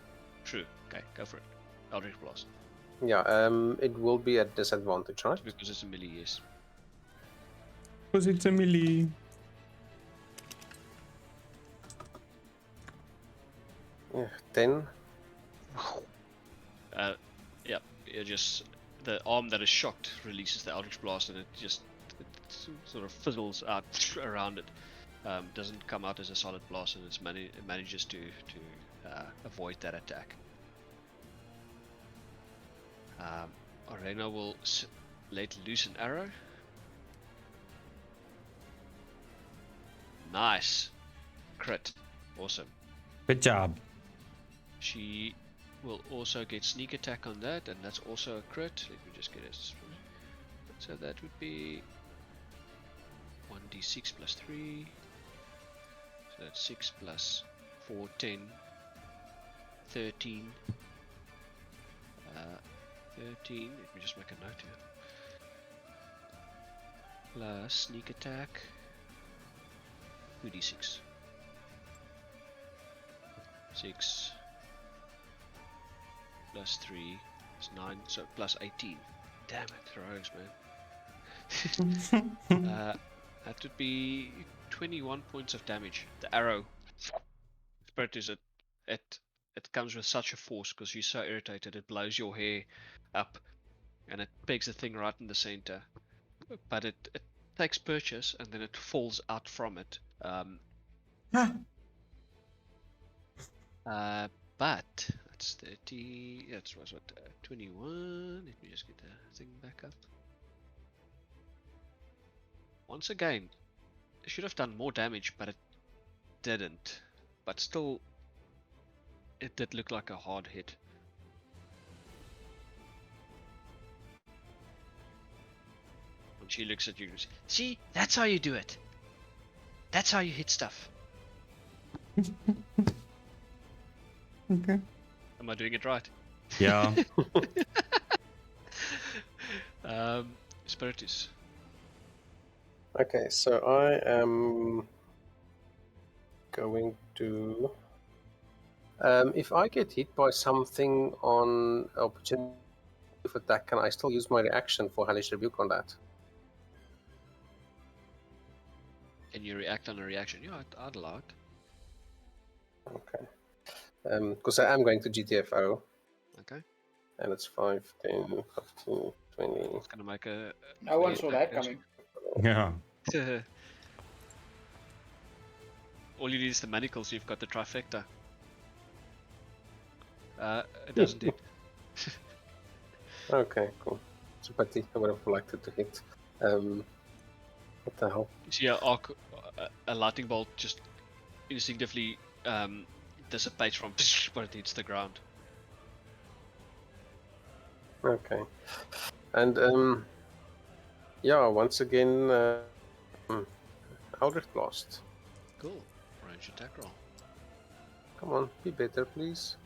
Okay, go for it. Eldritch Blast. Yeah, it will be at disadvantage, right? Because it's a melee, yes. Because it's a melee. Yeah, 10. Yeah, you're just the arm that is shocked releases the Eldritch Blast, and it sort of fizzles out around it. Doesn't come out as a solid blast, and it manages to avoid that attack. Arena will let loose an arrow. Nice. Crit. Awesome. Good job. She will also get sneak attack on that, and that's also a crit. Let me just get it. So that would be 1d6 plus 3. So that's 6 plus 4, 10. 13. 13. Let me just make a note here. Plus sneak attack. 2d6. 6 plus 3 is 9, so plus 18. Damn it, rogues, man. That would be 21 points of damage. The arrow, Spirit is it comes with such a force because you're so irritated. It blows your hair up, and it pegs the thing right in the center. But it takes purchase, and then it falls out from it. But that's 30. That's what 21. Let me just get the thing back up. Once again, it should have done more damage, but it didn't. But still, it did look like a hard hit. When she looks at you, see, that's how you do it. That's how you hit stuff. Okay. Am I doing it right? Yeah. Spiritus. Okay, so I am going to. If I get hit by something on opportunity of attack, can I still use my reaction for Hellish Rebuke on that? Can you react on a reaction? Yeah, I'd allow it. Okay. Because I am going to GTFO, Okay. and it's 5, 10, 15, 20. It's gonna make a. No one saw that coming. Yeah. All you need is the manacles, so you've got the trifecta. It doesn't hit. Okay, cool. It's a pity. I would have liked it to hit. What the hell? You see a lightning bolt just instinctively dissipates from when it hits the ground. Okay. And yeah, once again, Eldritch Blast. Cool. Range attack roll. Come on, be better, please.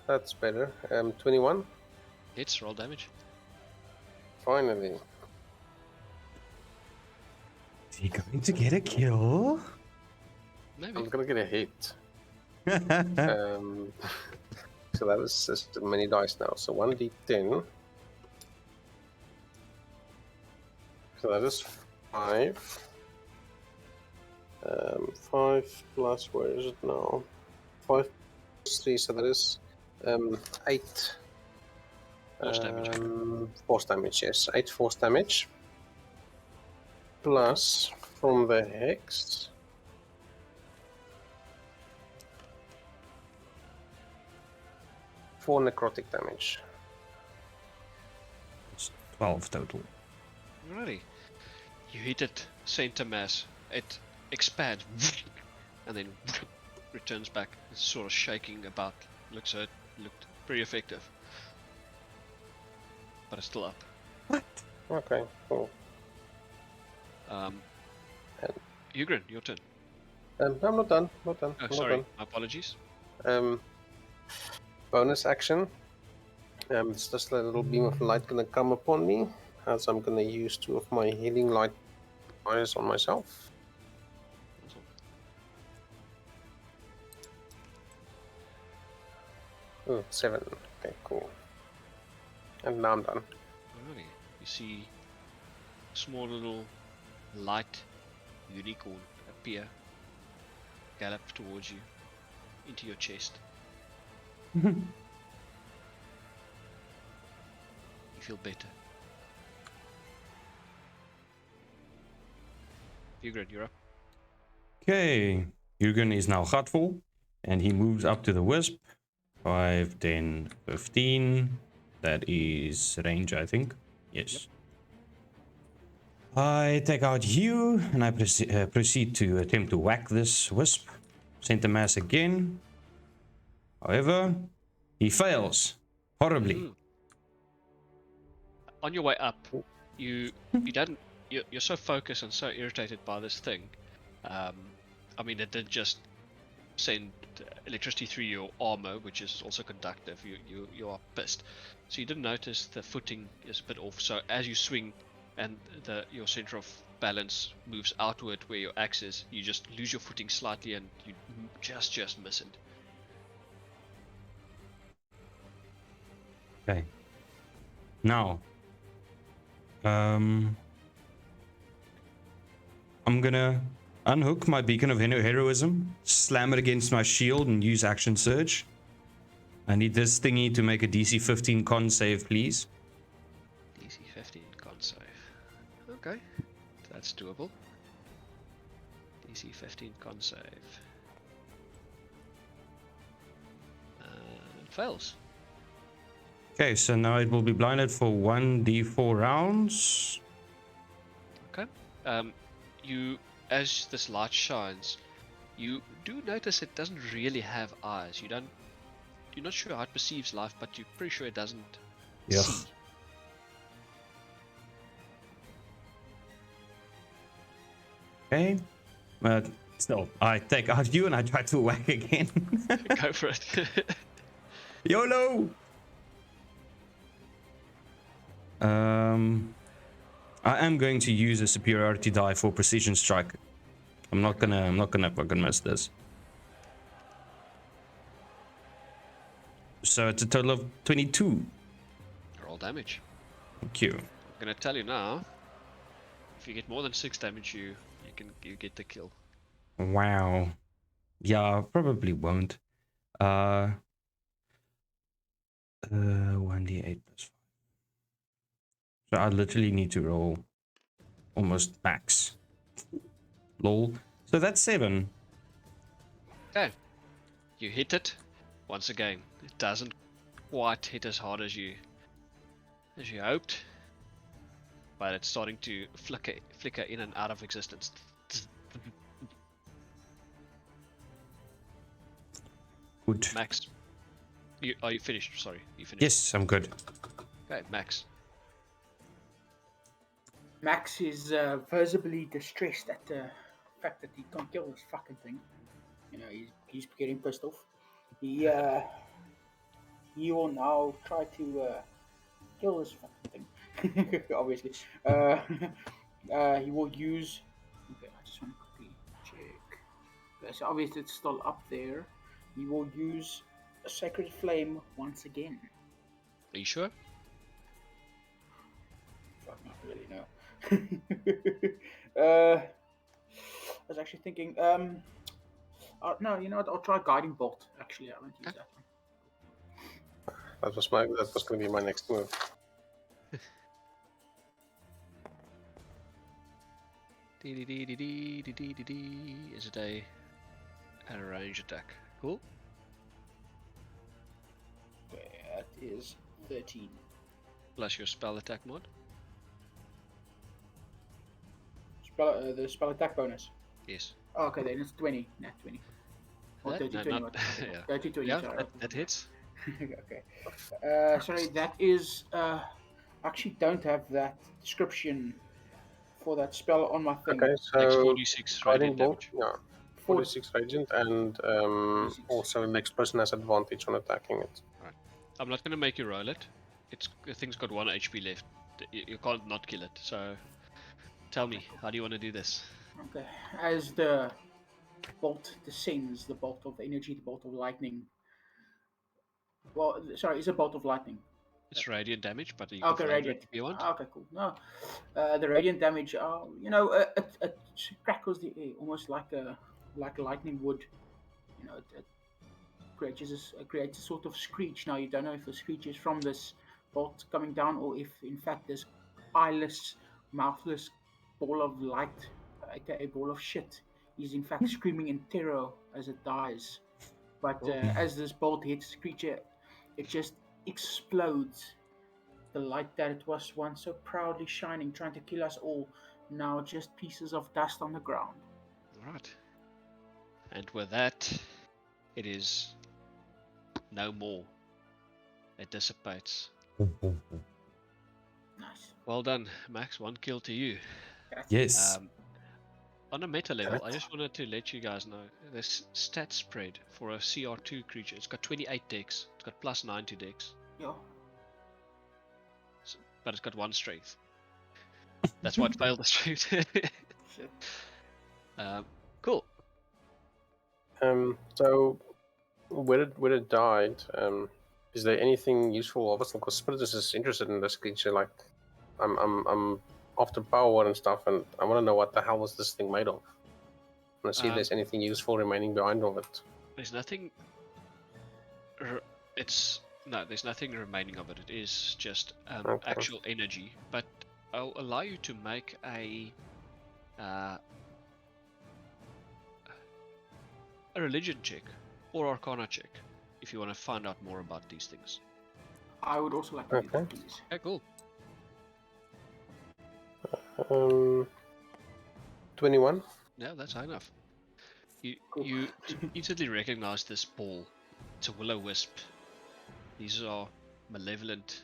That's better. 21. Hits, roll damage. Finally. Is he going to get a kill? Maybe. I'm gonna get a hit. So that is just many dice now. So 1d10. So that is 5. 5 plus, where is it now? 5 plus 3, so that is 8. Force damage. Force damage, yes. 8 force damage. Plus, from the hex, 4 necrotic damage. It's 12 total. Alrighty. You hit it center mass. It expands and then returns back. It's sort of shaking about. Looks hurt. Looked pretty effective. But it's still up. What? Okay, cool. Ugrin, your turn. I'm not done. Not done. Oh, I'm sorry. not My apologies. done. Bonus action. It's just a little beam of light gonna come upon me, as I'm gonna use 2 of my healing light eyes on myself. Awesome. Oh, 7. Okay, cool. And now I'm done. Alrighty. You see small little light unicorn appear, gallop towards you, into your chest. You feel better. Ugrin, you're up. Okay, Jürgen is now Gutful, and he moves up to the Wisp. 5, 10, 15. That is range, I think. Yes. I take out Hugh, and I proceed to attempt to whack this Wisp. Center mass again. However, he fails horribly. On your way up, you don't. You're so focused and so irritated by this thing. I mean, it did just send electricity through your armor, which is also conductive. You are pissed, so you didn't notice the footing is a bit off. So as you swing, and your center of balance moves outward where your axe is, you just lose your footing slightly, and you just miss it. Okay. Now, I'm gonna unhook my beacon of heroism, slam it against my shield, and use action surge. I need this thingy to make a DC 15 con save, please. DC 15 con save. Okay, that's doable. DC 15 con save. It fails. Okay, so now it will be blinded for 1d4 rounds. Okay. As this light shines, you do notice it doesn't really have eyes. You're not sure how it perceives life, but you're pretty sure it doesn't Yuck. see. Okay, but still, I take out you and I try to whack again. Go for it. YOLO! I am going to use a superiority die for precision strike. I'm not gonna fucking miss this. So it's a total of 22. Roll damage. Thank you. I'm gonna tell you now. If you get more than 6 damage, you get the kill. Wow. Yeah, probably won't. 1d8 plus 5. So I literally need to roll almost max. Lol. So that's 7. Okay. You hit it. Once again, it doesn't quite hit as hard as you as you hoped, but it's starting to flicker in and out of existence. Good. Max, are you finished? Sorry, you finished. Yes, I'm good. Okay, Max. Max is visibly distressed at the fact that he can't kill this fucking thing. You know, he's getting pissed off. He will now try to kill this fucking thing. Obviously, he will use. Okay, I just want to quickly check. Okay, so obviously it's still up there. He will use a sacred flame once again. Are you sure? Fuck, not really, no. I was actually thinking, no, you know what? I'll try guiding bolt. Actually, I won't use Okay. that one. That was going to be my next move. Is it a range attack? Cool. Okay, that is 13. Plus your spell attack mod. The spell attack bonus. Yes. Oh, okay, then it's 20. Not 20. Or That? 30, No, 20. not. Yeah. 30, 20, Yeah, sorry. that hits. Okay. Sorry, that is. I actually don't have that description for that spell on my thing. Okay, Takes so 46 guiding radiant bolt, damage. yeah, 46 radiant, and 46. also the next person has advantage on attacking it. I'm not gonna make you roll it. The thing's got 1 HP left. You can't not kill it. So, tell me, how do you want to do this? Okay, as the bolt descends, the bolt of energy, the bolt of lightning. Well, sorry, it's a bolt of lightning. It's radiant damage, but you can Okay, flavor it radiant. if you want. Okay, cool. No, the radiant damage. It crackles the air almost like lightning would. You know, it creates a sort of screech. Now you don't know if the screech is from this bolt coming down or if in fact this eyeless, mouthless ball of light, aka ball of shit, is in fact screaming in terror as it dies. But Cool. as this bolt hits the creature, it just explodes. The light that it was once so proudly shining, trying to kill us all, now just pieces of dust on the ground. Alright. And with that, it is no more. It dissipates. Nice. Well done, Max. 1 kill to you. Yes. On a meta level, I Correct. just wanted to let you guys know this stat spread for a CR2 creature. It's got 28 dex. It's got plus 9 to dex. Yeah. But it's got 1 strength. That's why it failed the strength. Shit. Cool. So where it died, is there anything useful of it? Because Spiritus is interested in this creature. Like, I'm after power and stuff, and I want to know what the hell was this thing made of. I want to see if there's anything useful remaining behind of it. There's nothing. There's nothing remaining of it. It is just Okay. actual energy. But I'll allow you to make a religion check or arcana check if you want to find out more about these things. I would also like to do that, please. Okay, cool. 21. Yeah, that's high enough. Cool. You instantly recognize this ball. It's a will-o-wisp. These are malevolent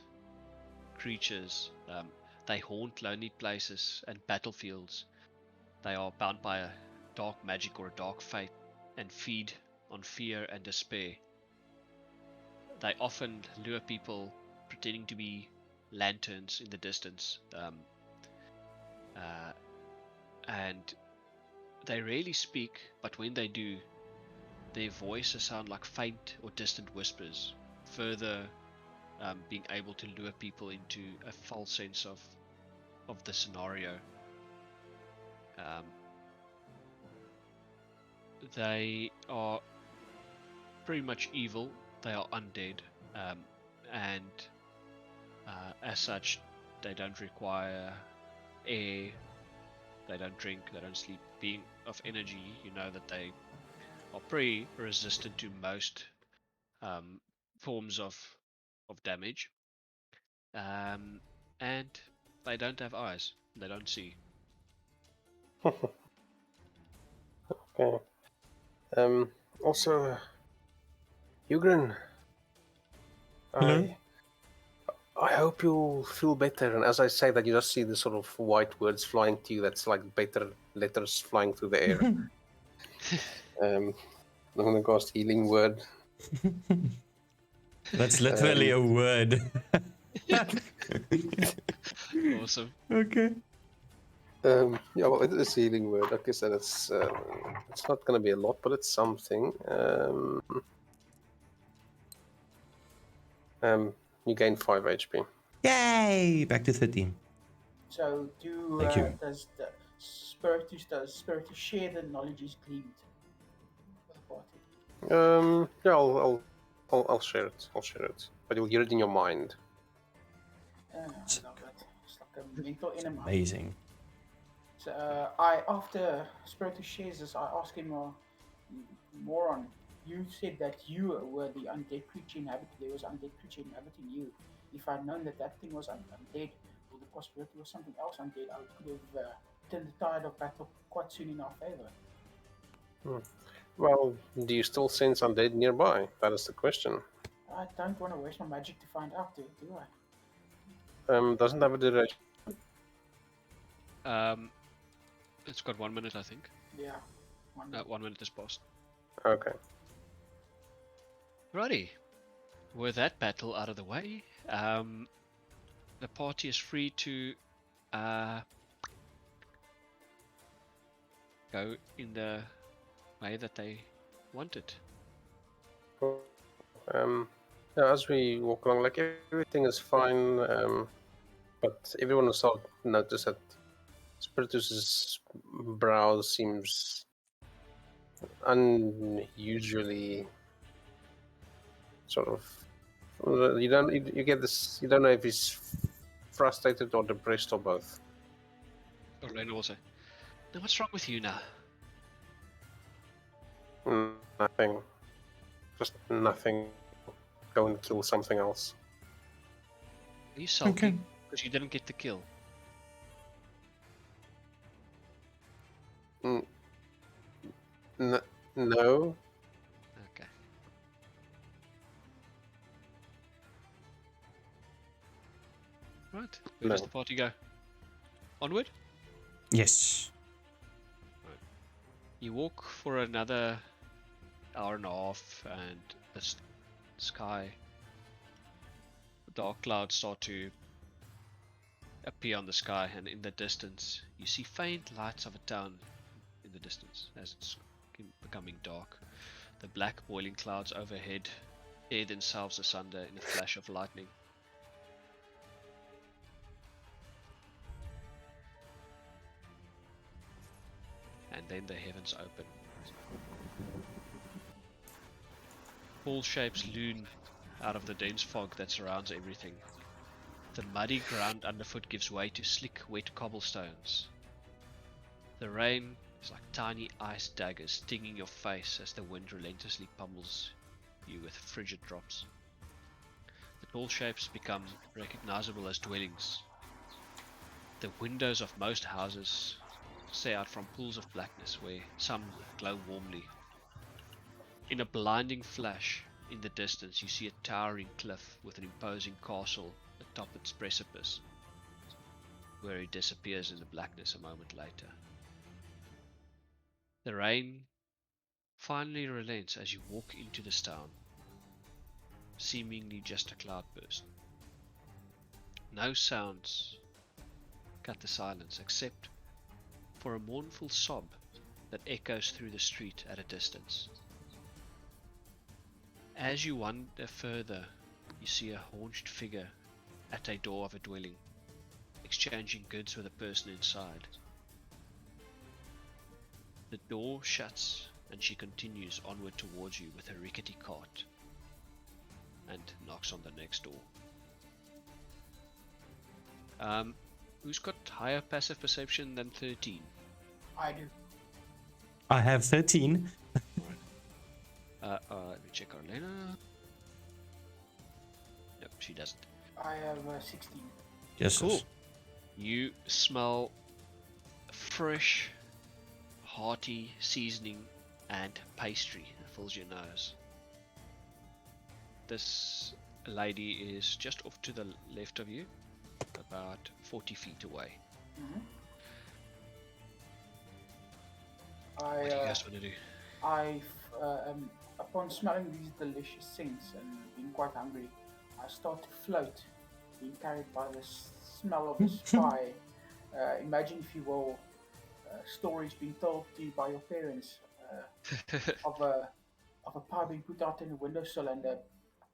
creatures. They haunt lonely places and battlefields. They are bound by a dark magic or a dark fate and feed on fear and despair. They often lure people pretending to be lanterns in the distance. And they rarely speak, but when they do, their voices sound like faint or distant whispers, further being able to lure people into a false sense of the scenario. They are pretty much evil. They are undead, and as such, they don't require air. They don't drink. They don't sleep. Being of energy, you know that they are pretty resistant to most forms of damage. And they don't have eyes. They don't see. Okay. Also, Ugrin, Hello? I hope you'll feel better. And as I say that, you just see the sort of white words flying to you. That's like better letters flying through the air. I'm gonna cast healing word. That's literally a word. Awesome. Okay. Yeah, well, it is a healing word. Like I said, it's not gonna be a lot, but it's something. You gain 5 HP. Yay! Back to 13. So Thank you. does Spiritus share the knowledge he's gleaned with the party? Yeah, I'll share it. I'll share it, but you'll hear it in your mind. I love it. It's like a mental enema. Amazing. So after Spiritus shares this, I ask him, Moron, you said that you were the undead creature inhabiting. There was undead creature inhabiting you. If I'd known that that thing was undead, or the possibility was something else undead, I could have turned the tide of battle quite soon in our favor. Well, do you still sense undead nearby? That is the question. I don't want to waste my magic to find out, do I? Doesn't have a duration. It's got 1 minute, I think. Yeah. 1 minute has passed. Okay. Righty. With that battle out of the way, the party is free to go in the way that they wanted. Yeah, as we walk along, like everything is fine, but everyone will start to notice that Spiritus's brow seems unusually sort of. You get this. You don't know if he's frustrated or depressed or both. Orlando will say, "Now what's wrong with you now?" Nothing. Just nothing. Go and kill something else. Are you sulking Okay. because you didn't get the kill? No. Okay. Right. Where does No. the party go? Onward? Yes. You walk for another hour and a half, and the sky, dark clouds start to appear on the sky, and in the distance you see faint lights of a town in the distance as it's becoming dark. The black boiling clouds overhead tear themselves asunder in a flash of lightning. And then the heavens open. Tall shapes loom out of the dense fog that surrounds everything. The muddy ground underfoot gives way to slick, wet cobblestones. The rain is like tiny ice daggers stinging your face as the wind relentlessly pummels you with frigid drops. The tall shapes become recognizable as dwellings. The windows of most houses stare out from pools of blackness where some glow warmly. In a blinding flash, in the distance you see a towering cliff with an imposing castle atop its precipice, where it disappears in the blackness a moment later. The rain finally relents as you walk into this town, seemingly just a cloudburst. No sounds cut the silence except for a mournful sob that echoes through the street at a distance. As you wander further, you see a haunched figure at a door of a dwelling, exchanging goods with a person inside. The door shuts and she continues onward towards you with a rickety cart and knocks on the next door. Who's got higher passive perception than 13? I do. I have 13. Let me check Arlena. Nope, she doesn't. I have 16. Yes. Cool. You smell fresh, hearty seasoning and pastry that fills your nose. This lady is just off to the left of you, about 40 feet away. Mm-hmm. What do you guys want to do? Upon smelling these delicious scents and being quite hungry, I start to float, being carried by the smell of this pie. Imagine, if you will, stories being told to you by your parents of a pie being put out in a windowsill and a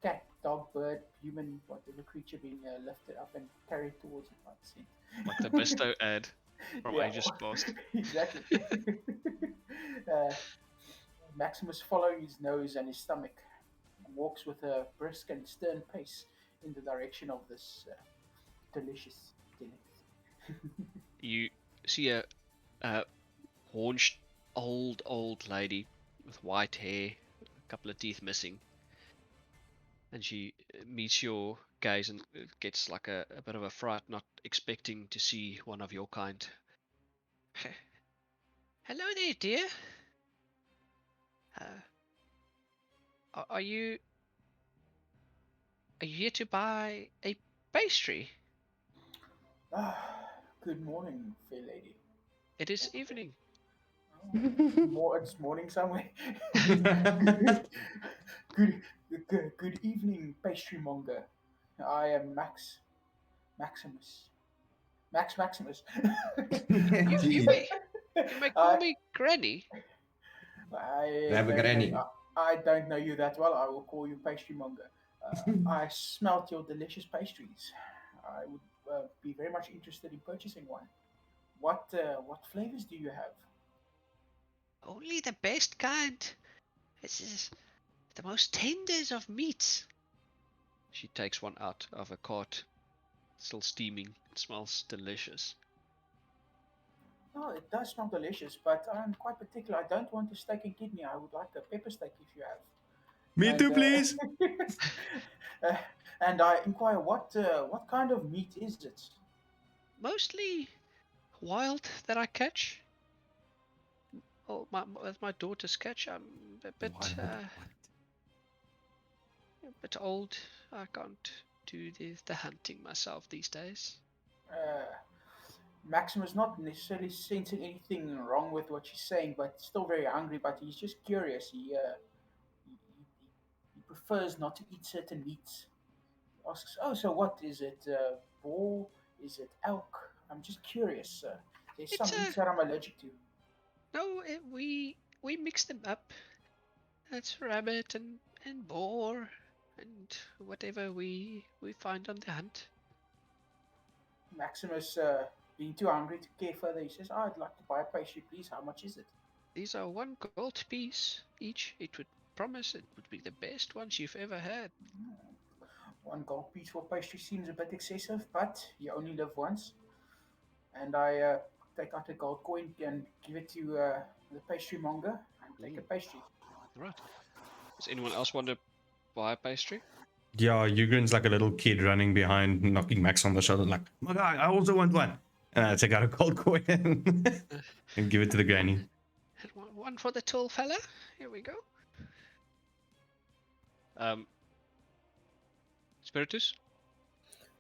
cat, dog, bird, human, whatever creature being lifted up and carried towards it by the scent. Like the Bisto ad from Yeah, ages past. exactly. Maximus, following his nose and his stomach, walks with a brisk and stern pace in the direction of this delicious delicacy. You see a haunched old lady with white hair, a couple of teeth missing, and she meets your gaze and gets like a bit of a fright, not expecting to see one of your kind. Hello there, dear. Are you here to buy a pastry? Good morning, fair lady. It is evening. It's morning somewhere. good, good evening, pastrymonger. I am Maximus. Maximus. You Jeez. may call I, me Granny. Have a granny. I don't know you that well. I will call you pastrymonger. I smelt your delicious pastries. I would be very much interested in purchasing one. What flavors do you have? Only the best kind. This is the most tenders of meats. She takes one out of a cart, still steaming. It smells delicious. Oh, it does smell delicious, but I'm quite particular. I don't want a steak and kidney. I would like a pepper steak if you have. Me And too, please. uh, and I inquire what kind of meat is it? Mostly wild that I catch. Oh, with my daughter's catch, I'm a bit old. I can't do the hunting myself these days. Uh, Maxim is not necessarily sensing anything wrong with what she's saying, but still very hungry. But he's just curious. He prefers not to eat certain meats. He asks, "Oh, so what is it? Boar? Is it elk? I'm just curious. There's It's some a meats that I'm allergic to." no. We mix them up. It's rabbit and boar and whatever we find on the hunt. Maximus, being too hungry to care further, he says, "I'd like to buy a pastry, please. How much is it?" These are 1 gold piece each. It would promise it would be the best ones you've ever had. 1 gold piece for pastry seems a bit excessive, but you only live once. And I take out a gold coin and give it to the pastry monger and take a pastry. Right. Does anyone else want to buy a pastry? Yeah, Ugrin's like a little kid running behind, knocking Max on the shoulder, like, my guy, I also want one. And I take out a gold coin and give it to the granny. One for the tall fella. Here we go. Spiritus?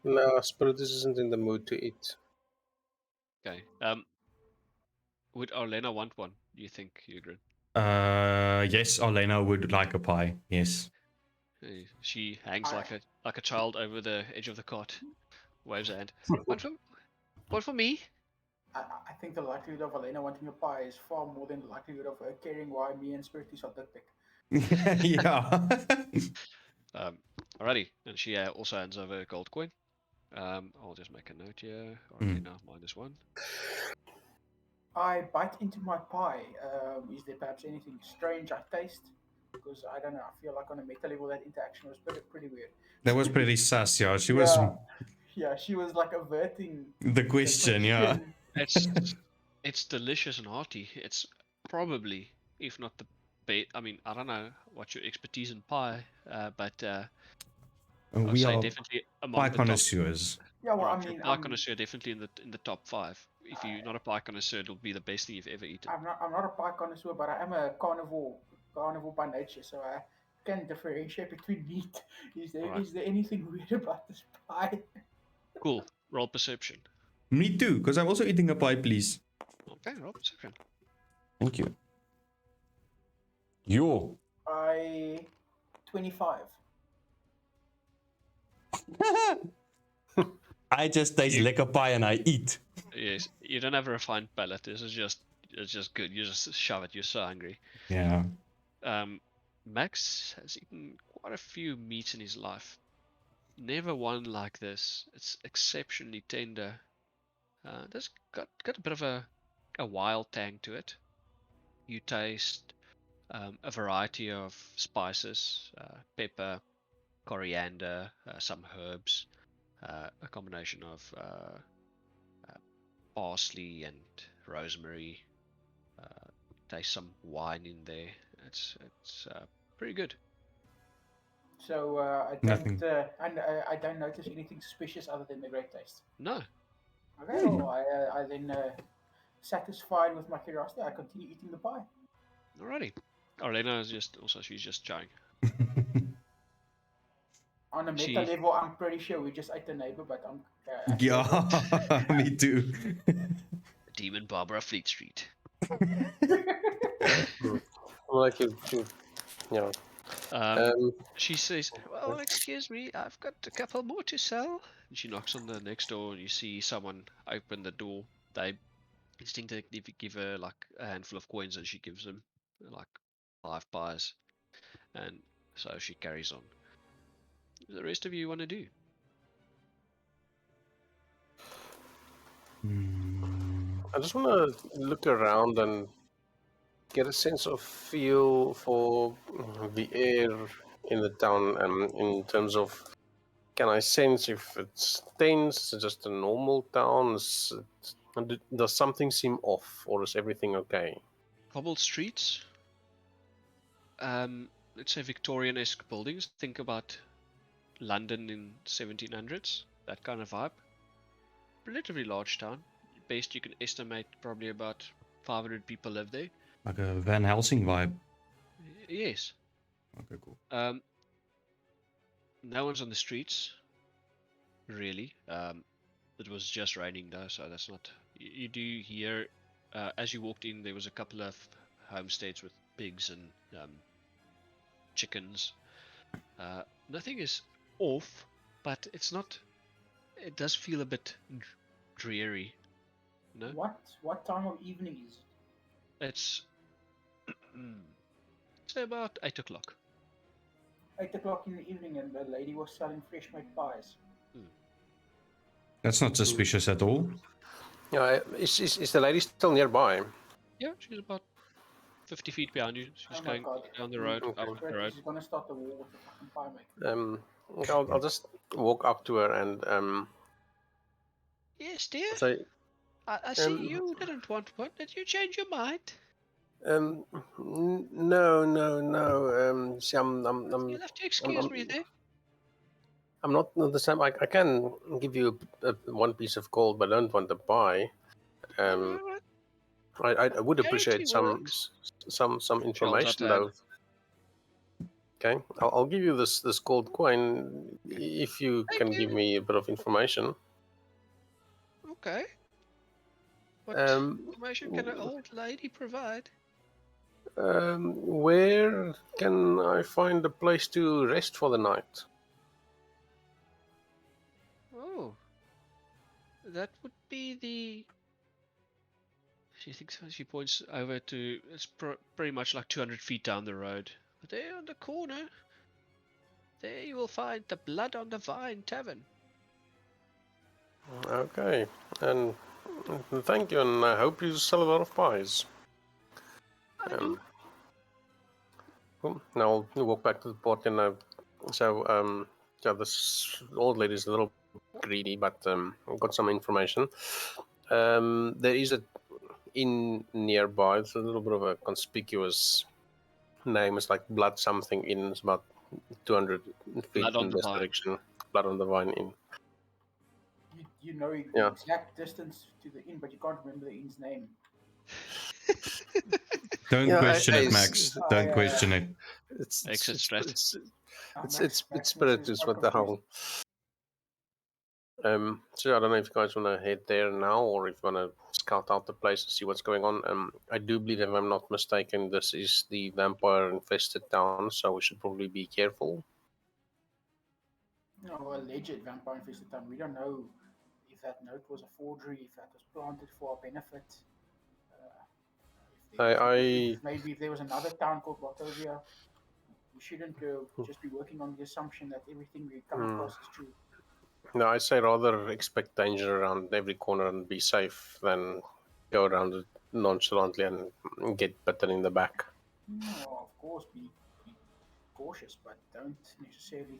No, Spiritus isn't in the mood to eat. Okay. Would Arlena want one, do you think, Ugrin? Yes, Arlena would like a pie. Yes. She hangs like a child over the edge of the cart, waves her hand. One for me. I think the likelihood of Elena wanting a pie is far more than the likelihood of her caring why me and Spiritus are dick pic. Yeah. Alrighty, and she also hands over a gold coin. I'll just make a note here. Arlena -1. I bite into my pie. Is there perhaps anything strange I taste? Because I don't know. I feel like on a meta level that interaction was pretty weird. That was pretty sus, yeah. She Yeah, was yeah. She was like averting the question, yeah. It's delicious and hearty. It's probably, if not the best. I mean, I don't know what your expertise in pie, but it's probably one of the best. If not the best. Pie I've ever had. It's very, very tender. It's very, very hearty. It's probably, if not the best. I mean, I don't know what your expertise in pie, but it's probably one of the best. I mean, I don't know what your expertise in pie, but I'd We say are definitely among pie the top. connoisseurs. Yeah, well, I Right, for a mean, pie connoisseur, definitely in the top 5. If you're not a pie connoisseur, it'll be the best thing you've ever eaten. I'm not a pie connoisseur, but I am a carnivore by nature, so I can differentiate between meat. Alright, Is there anything weird about this pie? cool. Roll perception. Me too, because I'm also eating a pie, please. Okay, roll perception. Thank you. Yo. 25. I just taste You- lekker pie and I eat. Yes, you don't have a refined palate. This is it's just good. You just shove it. You're so hungry. Yeah. Max has eaten quite a few meats in his life. Never one like this. It's exceptionally tender. This got a bit of a wild tang to it. You taste a variety of spices, pepper, coriander, some herbs, a combination of parsley and rosemary. Taste some wine in there. It's pretty good. So Nothing. I don't notice anything suspicious other than the great taste. No, Okay, well, I then satisfied with my curiosity, I continue eating the pie. alrighty. Arlena is she's just chowing. On a meta She level, I'm pretty sure we just ate the neighbor, but I'm Yeah, me too. Demon Barbara Fleet Street. Like you know. She says, "Well, excuse me, I've got a couple more to sell." And she knocks on the next door, and you see someone open the door. They instinctively give her like a handful of coins, and she gives them like 5 pies, and so she carries on. What do the rest of you want to do? I just want to look around and get a sense of feel for the air in the town, in terms of, can I sense if it's tense, just a normal town? Does something seem off, or is everything okay? Cobbled streets. Let's say Victorian-esque buildings. Think about London in 1700s. That kind of vibe. Relatively large town. Best you can estimate probably about 500 people live there. Like a Van Helsing vibe. Yes. Okay, cool. No one's on the streets, really. It was just raining though, so that's not. You do hear, as you walked in, there was a couple of homesteads with pigs and chickens. Nothing is off, but it's not. It does feel a bit dreary. No, What time of evening is it? it's say about 8 o'clock. 8 o'clock in the evening, and the lady was selling fresh made pies. That's not suspicious at all. Yeah, is the lady still nearby? Yeah, she's about 50 feet behind you. She's Oh my going god. down the road, Okay. up the road. She's gonna start the war with the fucking pie maker. I'll just walk up to her and Yes, dear. say, I see you didn't want one. Did you change your mind? no. See, You'll have to excuse me there. I'm not the same. I can give you one piece of gold, but I don't want to buy. Alright. I would appreciate Charity some information though. Okay, I'll give you this gold coin if you Thank can you. give me a bit of information. Okay. What information can an old lady provide? Where can I find a place to rest for the night? Oh, that would be the. She thinks she points over to. It's pretty much like 200 feet down the road. But there on the corner, there you will find the Blood on the Vine Tavern. Okay, and thank you, and I hope you sell a lot of pies. I do. Cool. Now I'll walk back to the port, and yeah, this old lady is a little greedy, but I've got some information. There is a inn nearby. It's a little bit of a conspicuous name. It's like Blood something Inn. It's about 200 feet Blood on in the this vine. direction. Blood on the vine in. You know the Yeah. exact distance to the inn, but you can't remember the inn's name. Don't Yeah, question it, it's, Max. Don't question it. it's Exit strat. Maximus it's is Spiritus. quite What the confused. hell? So I don't know if you guys want to head there now, or if you want to scout out the place and see what's going on. I do believe, if I'm not mistaken, this is the vampire-infested town, so we should probably be careful. No, alleged vampire infested town. We don't know if that note was a forgery, if that was planted for our benefit. If maybe if there was another town called Botovia, we shouldn't just be working on the assumption that everything we come across is true. No, I say rather expect danger around every corner and be safe than go around it nonchalantly and get bitten in the back. No, of course, be cautious, but don't necessarily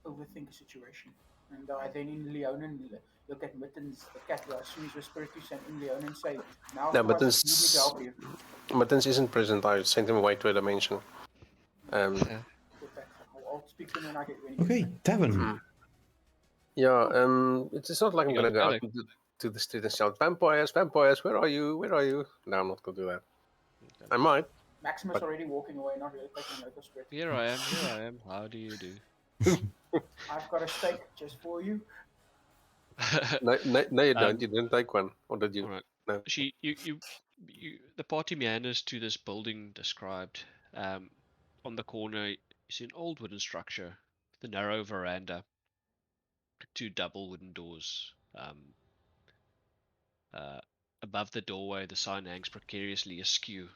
overthink a situation. And I then in Leonin look at Mittens, the cat, as soon as we Spiritus and in Leonin say, now No, Thomas, we need to help you. Mittens isn't present. I sent him away to a dimension. Put that. I'll speak to him when he gets Okay, back. Tavern. Yeah, it's not like I'm You gonna got go a out to the street and shout, "Vampires, vampires, where are you? Where are you?" No, I'm not gonna do that. I might. Maximus But- already walking away, not really taking note of Spiritus. Here I am. Here I am. How do you do? I've got a steak just for you. No, you don't. Um, You didn't take one, or did you? All right. No. The party meanders to this building described. On the corner, you see an old wooden structure, the narrow veranda, two double wooden doors. Above the doorway, the sign hangs precariously askew,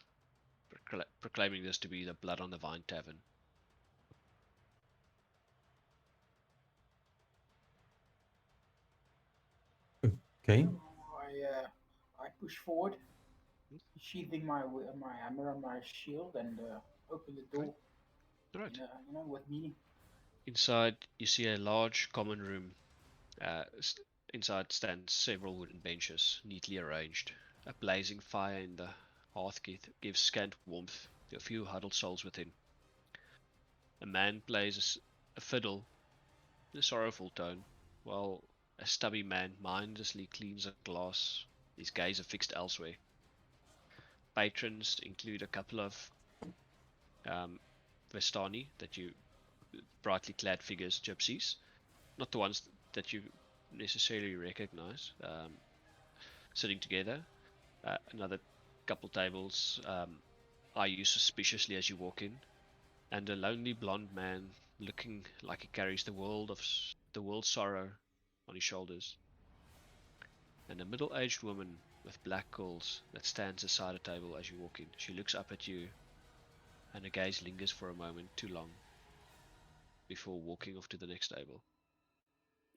proclaiming this to be the Blood on the Vine Tavern. Okay. I push forward, sheathing my hammer and my shield, and open the door. All right. With meaning. Inside, you see a large common room. Inside stand several wooden benches, neatly arranged. A blazing fire in the hearth gives scant warmth to a few huddled souls within. A man plays a fiddle in a sorrowful tone, while a stubby man mindlessly cleans a glass, his gaze affixed elsewhere. Patrons include a couple of Vestani, brightly clad figures, gypsies, not the ones that you necessarily recognize, sitting together. Another couple tables eye you suspiciously as you walk in, and a lonely blonde man looking like he carries the world's sorrow on his shoulders, and a middle-aged woman with black curls that stands aside a table as you walk in. She looks up at you, and her gaze lingers for a moment too long before walking off to the next table.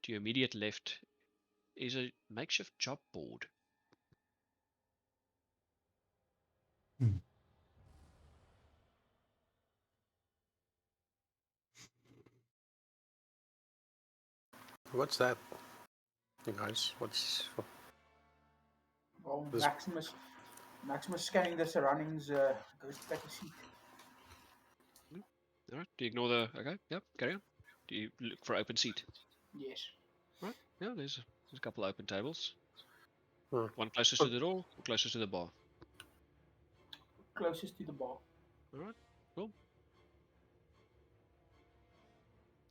To your immediate left is a makeshift job board. What's that? You guys, what's? Well, This- Maximus scanning the surroundings, goes to take a seat. Alright, do you ignore the... Okay, yep, carry on. Do you look for open seat? Yes. Right, yeah, there's a couple of open tables. Hmm. One closest to the door, or closest to the bar. Closest to the bar. Alright, cool.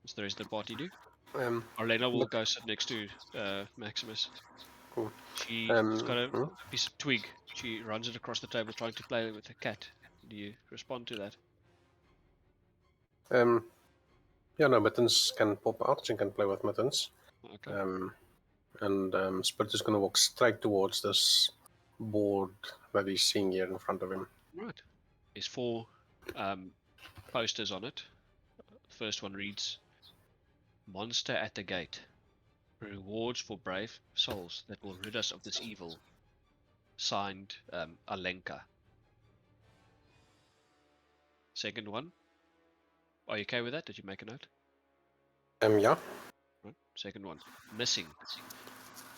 What's the rest of the party do? Arlena will look- go sit next to Maximus. Cool. She's got a hmm? piece of twig. She runs it across the table trying to play with a cat. Do you respond to that? Yeah, no, Mittens can pop out. She can play with Mittens. Okay. And Spirit is going to walk straight towards this board that he's seeing here in front of him. Right. There's 4 posters on it. First one reads, Monster at the Gate. Rewards for brave souls that will rid us of this evil. Signed, Alenka. Second one. Are you okay with that? Did you make a note? Yeah. Right. Second one. Missing.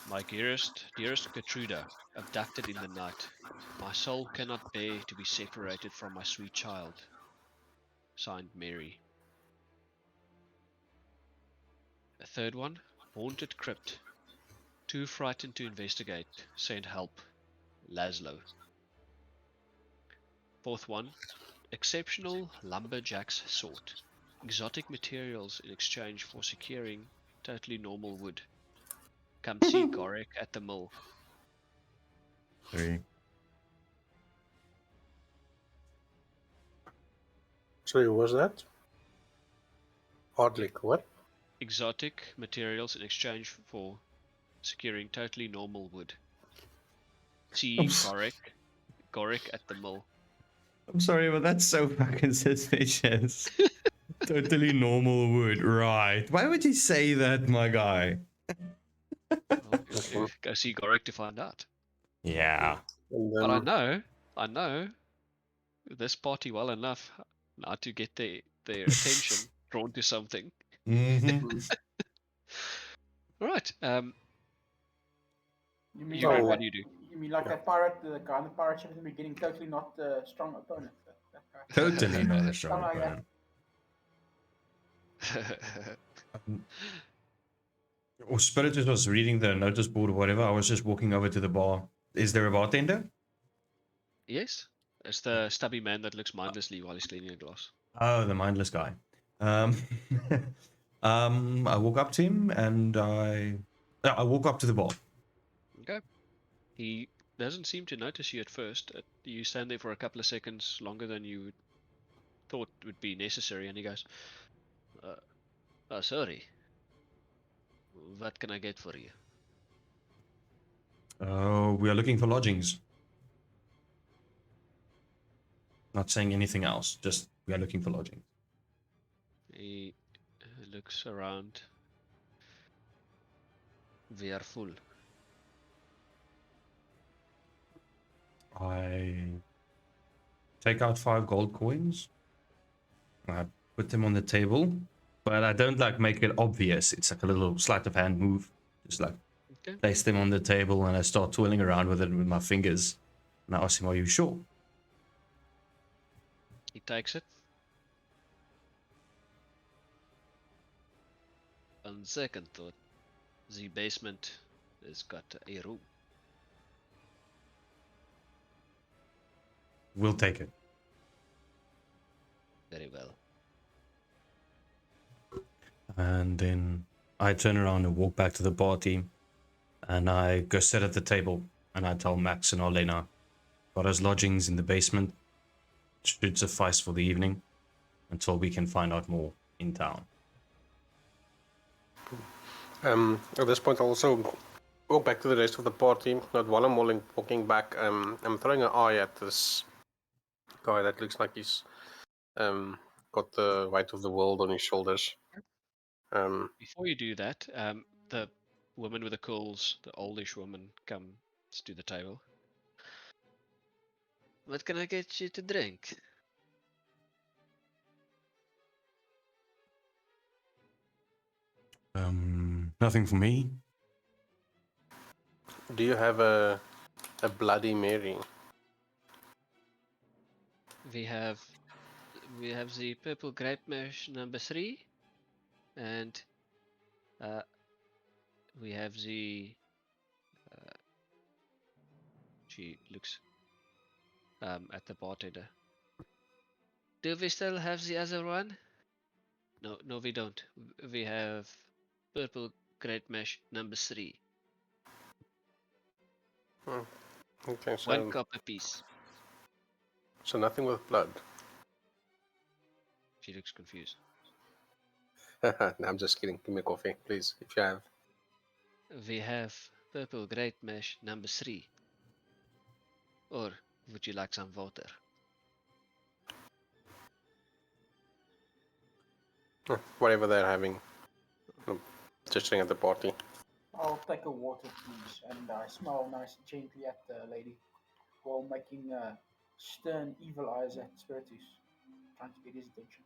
My dearest Gertruda, abducted in the night. My soul cannot bear to be separated from my sweet child. Signed, Mary. A third one, haunted crypt. Too frightened to investigate. Send help. Laszlo. Fourth one, exceptional lumberjack's sought. Exotic materials in exchange for securing totally normal wood. Come see Gorek at the mill. 3. Sorry, was that? Hardlick, what? Exotic materials in exchange for securing totally normal wood. See Gorek at the mill. I'm sorry, but that's so fucking suspicious. Totally normal wood, right? Why would you say that, my guy? Well, Okay. go see Gorek to find out. Yeah. And But I know this party well enough now to get their attention drawn to something. Mm-hmm. Right. You mean You like go. What that? do you do? You mean like that pirate, the guy on the pirate ship in the beginning, totally not a strong opponent. That guy. Totally not a strong Something like that. opponent. Or Spiritus was reading the notice board or whatever. I was just walking over to the bar. Is there a bartender? Yes, it's the stubby man that looks mindlessly while he's cleaning a glass. Oh, the mindless guy. Um, I walk up to him and I walk up to the bar. Okay. He doesn't seem to notice you at first. You stand there for a couple of seconds longer than you thought would be necessary, and he goes, "Oh, sorry. What can I get for you?" We are looking for lodgings. Not saying anything else. Just we are looking for lodgings. He looks around. We are full. I take out 5 gold coins. I put them on the table, but I don't like make it obvious. It's like a little sleight of hand move. Just like Okay. place them on the table and I start twirling around with it with my fingers. And I ask him, "Are you sure?" He takes it. On second thought, the basement has got a room. We'll take it. Very well. And then I turn around and walk back to the party. And I go sit at the table. And I tell Max and Olena, got us lodgings in the basement. Should suffice for the evening until we can find out more in town. At this point, I'll also walk back to the rest of the party. But while I'm walking back, I'm throwing an eye at this guy that looks like he's got the weight of the world on his shoulders. Before you do that, the woman with the curls, the oldish woman, comes to the table. What can I get you to drink? Nothing for me. Do you have a Bloody Mary? We have the purple grape mash number 3, and we have the. She looks at the bartender. Do we still have the other one? No, we don't. We have purple grape mash number 3. Okay, so 1 cup apiece. so nothing with blood. She looks confused. No, I'm just kidding. Give me a coffee, please, if you have. We have purple grape mash number 3. Or would you like some water? Whatever they're having. I'm gesturing at the party. I'll take a water, please, and I smile nice and gently at the lady while making stern, evil eyes at Spiritus, trying to get his attention.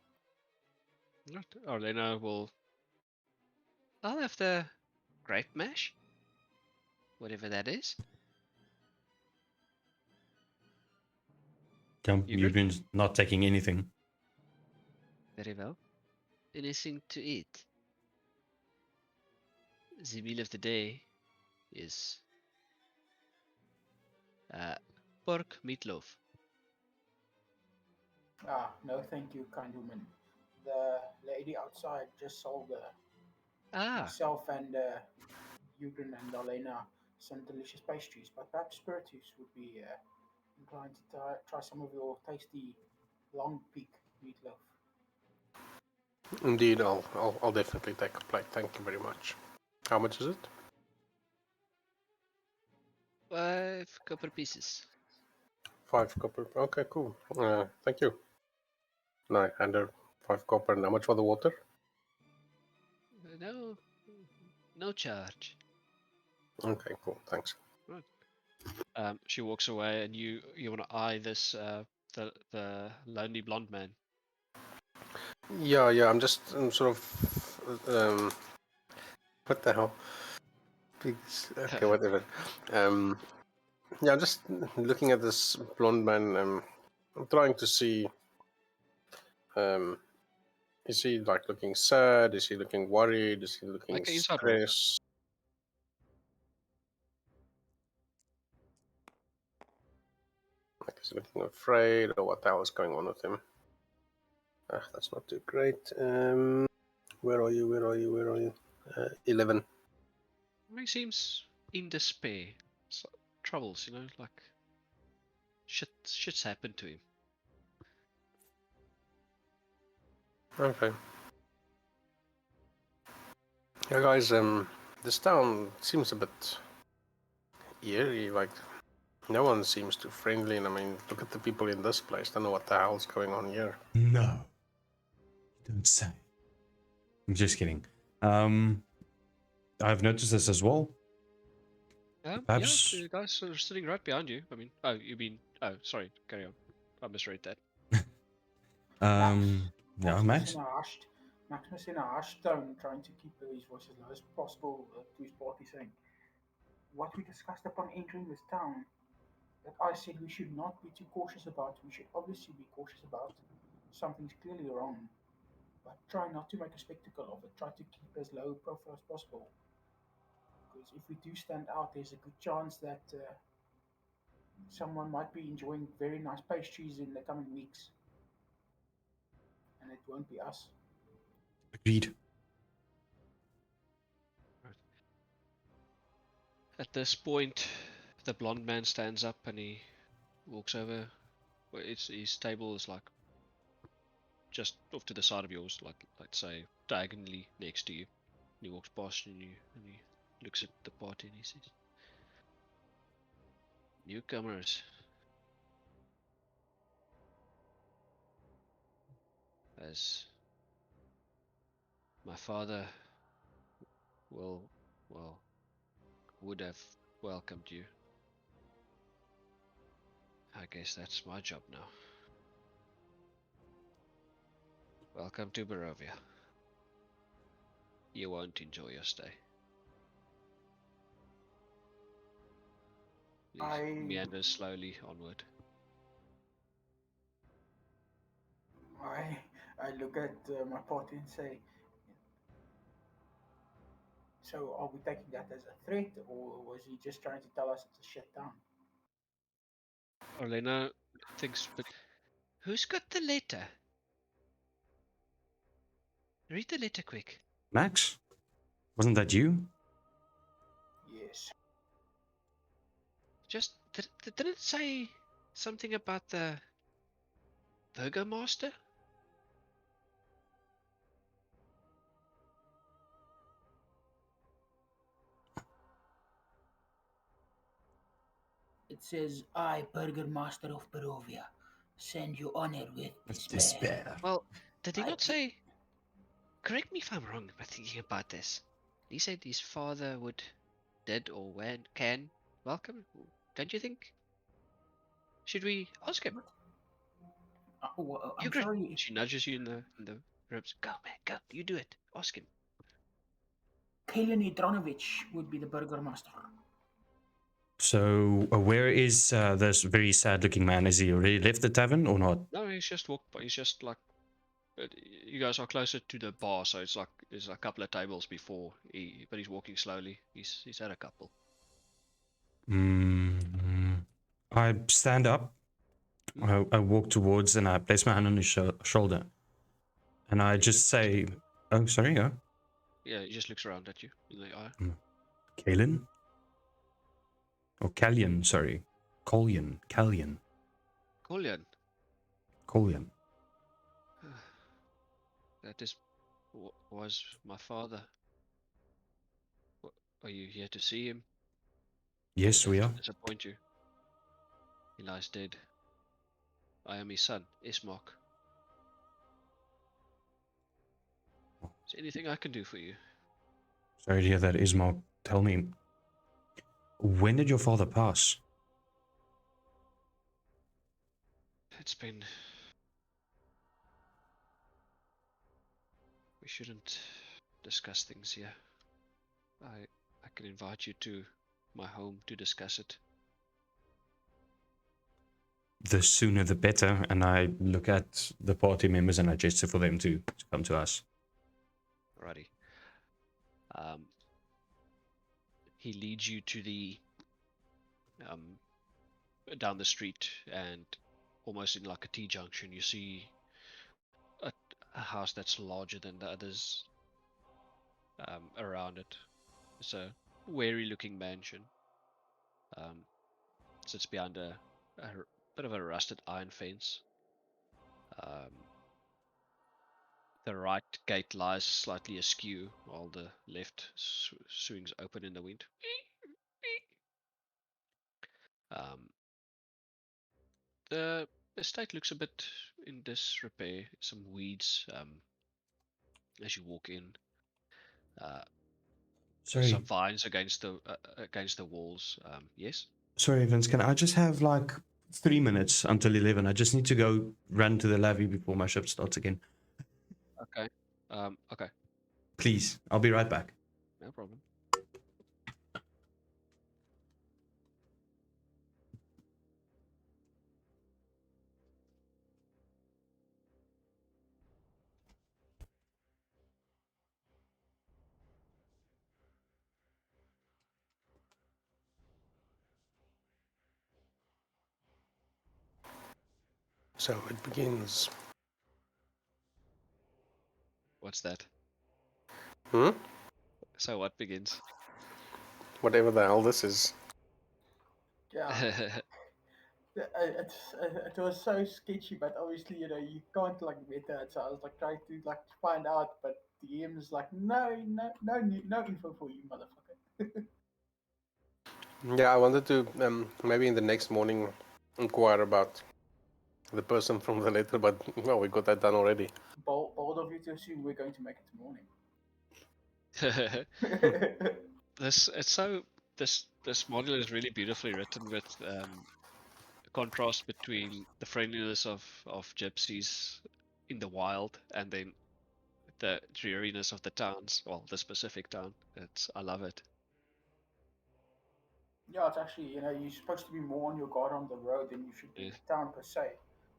Right. Arlena will. I'll have the grape mash. Whatever that is. You've been not taking anything. Very well. Anything to eat? the meal of the day is pork meatloaf. No, thank you, kind woman. The lady outside just sold Ah, myself and Eugen and Darlena some delicious pastries, but perhaps Spiritus would be inclined to try some of your tasty long peak meatloaf. Indeed, I'll definitely take a plate. Thank you very much. How much is it? 5 copper pieces. 5 copper. Okay, cool. Thank you. No, and 5 copper. And how much for the water? No, no charge. Okay, cool. Thanks. Right. She walks away, and you want to eye this the lonely blonde man. Yeah, I'm sort of what the hell? Pigs. Okay, whatever. Yeah, I'm just looking at this blonde man. I'm trying to see. Is he like looking sad? Is he looking worried? Is he looking Make an insight roll. stressed? Like is he looking afraid, or what the hell is going on with him? That's not too great. Where are you? Where are you? Where are you? 11. He seems in despair. So, troubles, like shit's happened to him. Okay. Yeah, guys. This town seems a bit eerie. Like no one seems too friendly. And I mean, look at the people in this place. Don't know what the hell's going on here. No. Don't say. I'm just kidding. I've noticed this as well. Yeah, Perhaps. the guys are sitting right behind you. I mean, oh, you mean? Oh, sorry. Carry on. I misread that. Yeah, Max. Maximus in a hushed tone, trying to keep his voice as low as possible to his party, saying, "What we discussed upon entering this town, that I said we should not be too cautious about. We should obviously be cautious about. Something's clearly wrong, but try not to make a spectacle of it. Try to keep as low profile as possible. Because if we do stand out, there's a good chance that someone might be enjoying very nice pastries in the coming weeks, and it won't be us." Agreed. Right. At this point, the blonde man stands up and he walks over. Well, his table is like just off to the side of yours, like let's say diagonally next to you. And he walks past you and he looks at the party and he says, "Newcomers, as my father will, well, would have welcomed you. I guess that's my job now. Welcome to Barovia. You won't enjoy your stay." He meanders slowly onward. I I look at my party and say, "So are we taking that as a threat, or was he just trying to tell us it's a shut down?" Orlena thinks, but who's got the letter? Read the letter quick. Max? Wasn't that you? Yes. Just did it say something about the Burgomaster? It says, "I, Burgermaster of Barovia, send you honor with despair." Despair. Well, did he I not say? Correct me if I'm wrong by thinking about this. He said his father would, did or when can welcome. Don't you think? Should we ask him? I'm Ugrin. sorry. She nudges you in the ribs. Go, man, go. You do it. Ask him. Kalen Idranovich would be the Burgermaster. So, where is this very sad looking man? Has he already left the tavern or not? No, he's just walked by. He's just like But you guys are closer to the bar, so it's like there's a couple of tables before. But he's walking slowly. He's had a couple. I stand up. I walk towards and I place my hand on his shoulder. And I just say, oh, sorry, yeah. Yeah, he just looks around at you in the eye. Kalen? Or Callian, sorry. Callian. Kolyan, Callian. that was my father. Are you here to see him? I Yes, would we have to are. disappoint you. He lies dead. I am his son, Ismark. Is there anything I can do for you? Sorry to hear that, Ismail. Tell me, when did your father pass? It's been. We shouldn't discuss things here. I can invite you to my home to discuss it. The sooner the better. And I look at the party members and I gesture for them to come to us. Alrighty. He leads you to the down the street, and almost in like a T-junction, you see a house that's larger than the others around it. It's a wary-looking mansion. Sits behind a bit of a rusted iron fence. The right gate lies slightly askew, while the left swings open in the wind. The estate looks a bit in disrepair. Some weeds as you walk in. Sorry, Some vines against the walls. Yes. sorry, Vince. Can I just have like 3 minutes until 11? I just need to go run to the levy before my shift starts again. Okay. Okay. Please, I'll be right back. No problem. So it begins. What's that? Hmm? So what begins? Whatever the hell this is. Yeah, it was so sketchy, but obviously you can't like better it. So I was like trying to like find out, but the DM is like no info for you, motherfucker. Yeah, I wanted to maybe in the next morning inquire about the person from the letter, but well, we got that done already. Bold of you to assume we're going to make it tomorrow. This module is really beautifully written with contrast between the friendliness of gypsies in the wild and then the dreariness of the towns. Well, the specific town. I love it. Yeah, it's actually you're supposed to be more on your guard on the road than you should be Yeah, in the town per se.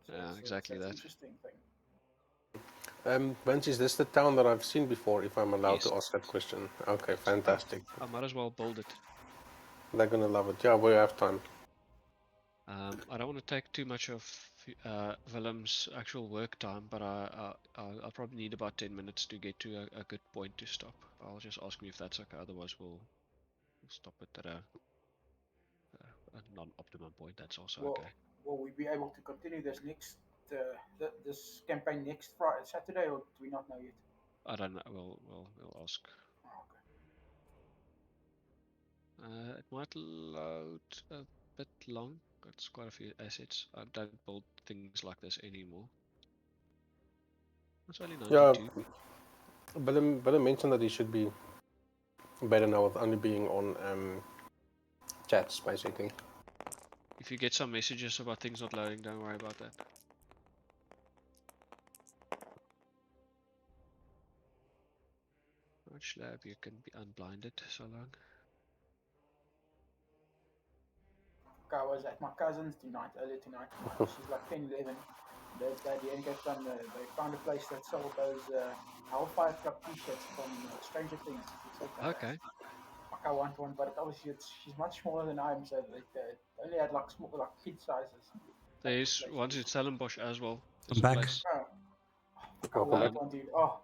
So yeah, exactly that's that. interesting thing. Vince, is this the town that I've seen before, if I'm allowed Yes, to ask that question? Okay, yes. fantastic. I might as well build it. They're gonna love it. Yeah, we have time. I don't want to take too much of Willem's actual work time, but I'll probably need about 10 minutes to get to a good point to stop. I'll just ask me if that's okay. Otherwise, we'll stop it at a non-optimum point. That's also okay. Will we be able to continue this next this campaign next Friday, Saturday, or do we not know yet? I don't know. We'll ask. Oh, It might load a bit long. It's quite a few assets. I don't build things like this anymore. It's only Yeah, 92. Willem mentioned that he should be better now with only being on chats, basically. If you get some messages about things not loading, don't worry about that. Which lab you can be unblinded so long. I was at my cousin's tonight, earlier tonight. She's like 10, 11. The English done. They found a place that sold those Hellfire Club T-shirts from Stranger Things. It's like Okay. fuck, I want one, but obviously she's much smaller than I am, so it only had like small, like kid sizes. There's ones in Stellenbosch as well. There's I'm a back. place. Oh, fuck, I Welcome want back. one, dude. Oh,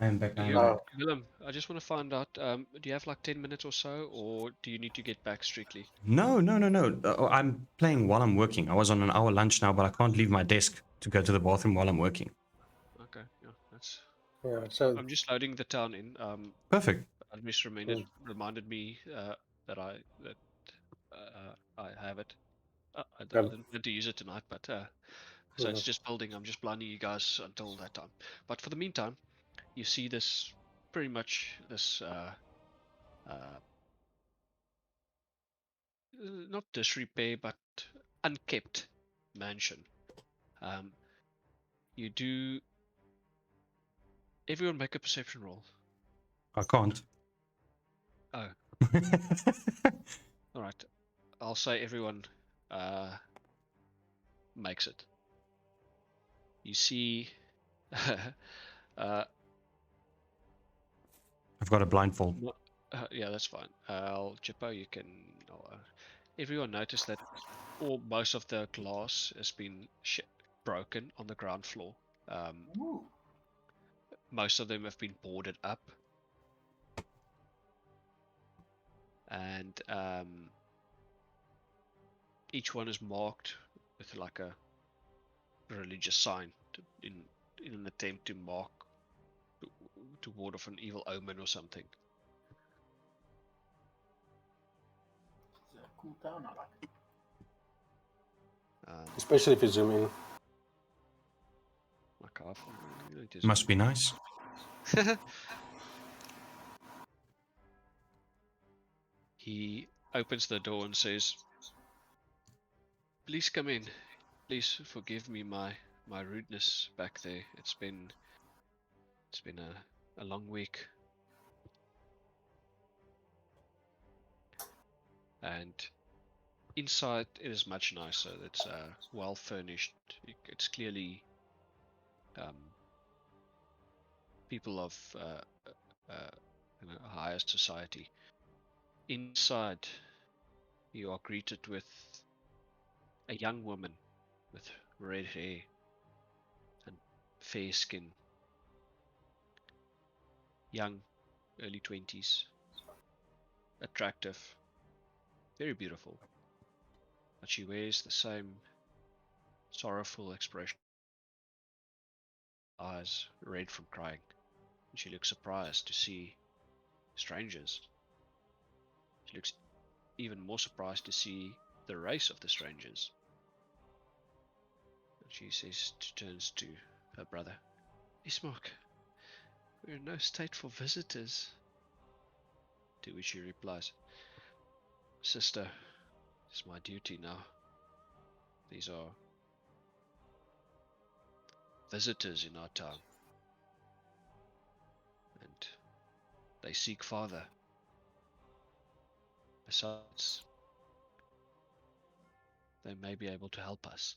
I'm back. I'm You, back. Willem, I just want to find out, do you have like 10 minutes or so, or do you need to get back strictly? No, no, no, no. I'm playing while I'm working. I was on an hour lunch now, but I can't leave my desk to go to the bathroom while I'm working. Okay, yeah, that's. Yeah, so I'm just loading the town in. Perfect. Admis reminded me that I have it. I um, didn't plan to use it tonight, but so it's mhm. just building. I'm just blinding you guys until that time. But for the meantime, you see this pretty much this uh, not disrepair but unkept mansion. Um, you do. Everyone make a perception roll. I can't. Oh, all right. I'll say everyone makes it. You see, uh, I've got a blindfold. yeah, that's fine. Jippo, you can. Everyone noticed that most of the glass has been broken on the ground floor. ooh. Most of them have been boarded up, and each one is marked with like a religious sign in an attempt to mark to ward off an evil omen or something. It's a cool town. I like it. especially if you zoom in. Like Must be nice. He opens the door and says, "Please come in. Please forgive me my rudeness back there. It's been a long week." And inside it is much nicer. It's well furnished. It's clearly people of uh, higher society. Inside, you are greeted with a young woman with red hair and fair skin. Young, early 20s, attractive, very beautiful. But she wears the same sorrowful expression, eyes red from crying. And she looks surprised to see strangers. She looks even more surprised to see the race of the strangers. And turns to her brother, "Ismark, we're in no state for visitors." To which he replies, "Sister, it's my duty now. These are visitors in our town, and they seek father. Besides, they may be able to help us."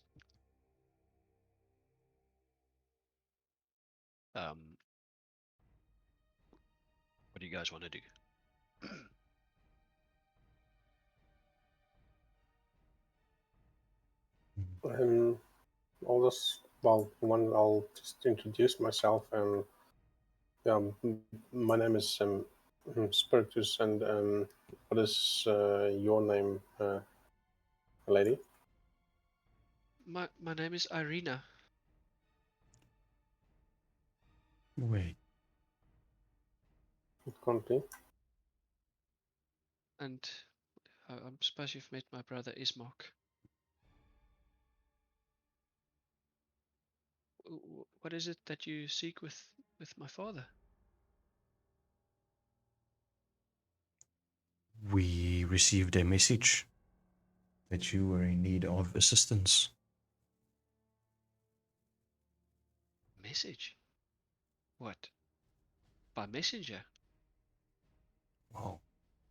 What do you guys want to do? I'll just I'll just introduce myself. Yeah, my name is Spiritus, and what is your name, lady? My name is Irina. Wait. Continue. And I suppose you've met my brother Ismark. What is it that you seek with my father? We received a message that you were in need of assistance. Message? What? By messenger? Well,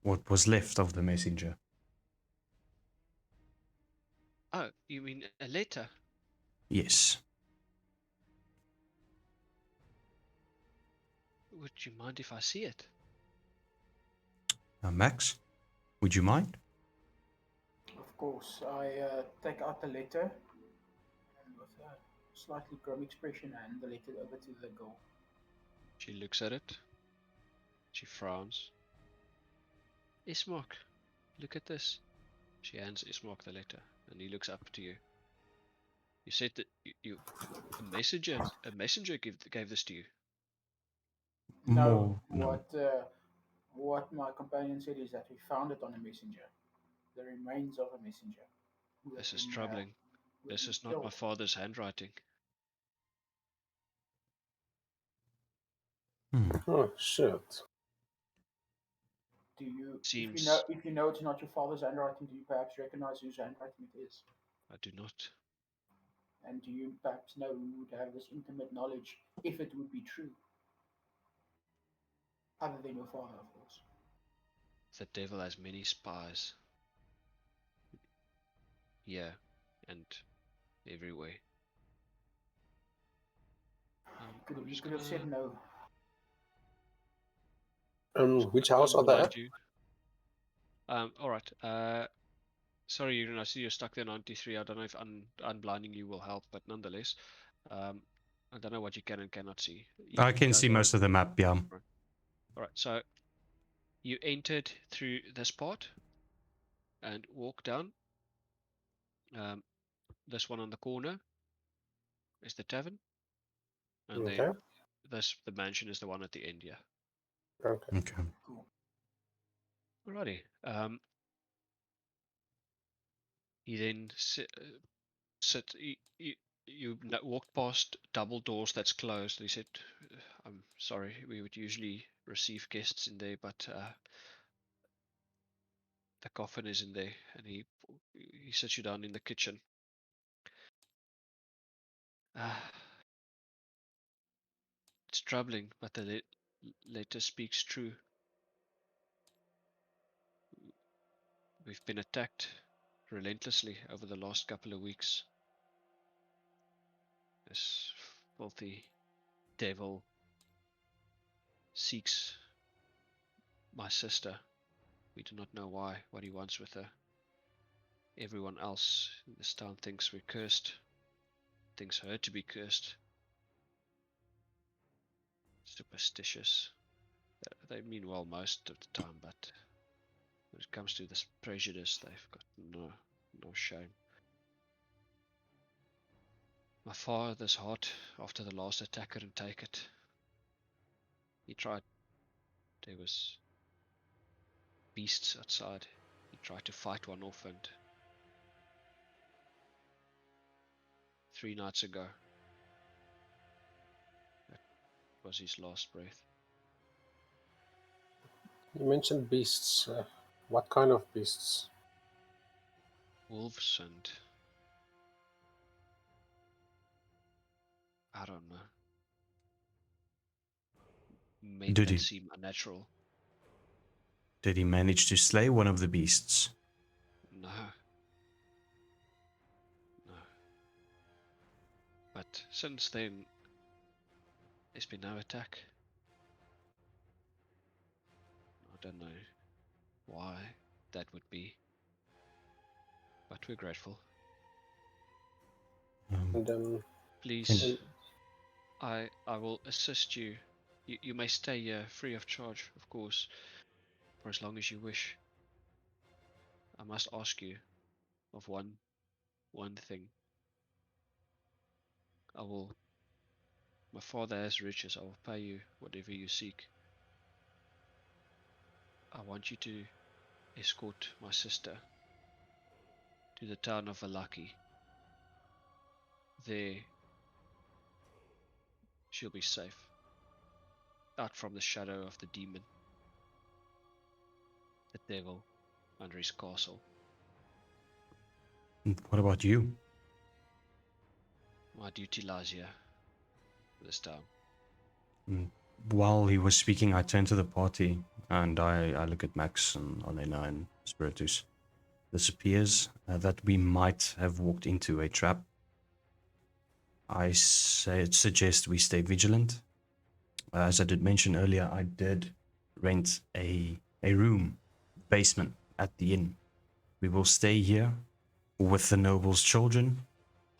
what was left of the messenger? Oh, you mean a letter? Yes. Would you mind if I see it? Max, would you mind? Of course, I take out the letter and with a slightly grim expression hand the letter over to the girl. She looks at it. She frowns. Ismark, look at this. She hands Ismark the letter, and he looks up to you. You said that a messenger gave this to you. No, No. what my companion said is that we found it on a messenger, the remains of a messenger who had This is been troubling. who had This been is not my killed. father's handwriting. Oh shit. Do you, Seems if you know it's not your father's handwriting, do you perhaps recognize whose handwriting it is? I do not. And do you perhaps know who would have this intimate knowledge if it would be true, other than your father, of course? The devil has many spies. Here and everywhere. I'm You just could have said gonna no. Which house are they unblind at? you. Alright. Sorry, I see you're stuck there 93. I don't know if unblinding you will help, but nonetheless, um, I don't know what you can and cannot see. I You can guys see are most of the map, yeah. alright. So you entered through this part and walk down. This one on the corner is the tavern, and Okay. then the mansion is the one at the end. Yeah. Okay. Okay. Cool. Alrighty. You then sit. You walked past double doors that's closed. And he said, "I'm sorry. We would usually receive guests in there, but the coffin is in there." And he sits you down in the kitchen. Uh, it's troubling, but the letter speaks true. We've been attacked relentlessly over the last couple of weeks. This filthy devil seeks my sister. We do not know why, what he wants with her. Everyone else in this town thinks we're cursed, thinks her to be cursed. Superstitious. They mean well most of the time, but when it comes to this prejudice, they've got no shame. My father's heart after the last attack couldn't take it. He tried. There was beasts outside. He tried to fight one off, and 3 nights ago, that was his last breath. You mentioned beasts. What kind of beasts? Wolves and I don't know. Men Did that he seem unnatural. did he manage to slay one of the beasts? No. No. But since then, there's been no attack. I don't know why that would be, but we're grateful. And Please, and I will assist you. You may stay here free of charge, of course, for as long as you wish. I must ask you of one thing. My father has riches. I will pay you whatever you seek. I want you to escort my sister to the town of Valaki. There, she'll be safe, out from the shadow of the demon, the devil, under his castle. What about you? My duty lies here, this town. While he was speaking, I turned to the party and I look at Max and Elena and Spiritus. This appears that we might have walked into a trap. I suggest we stay vigilant. As I did mention earlier, I did rent a room, basement at the inn. We will stay here with the noble's children.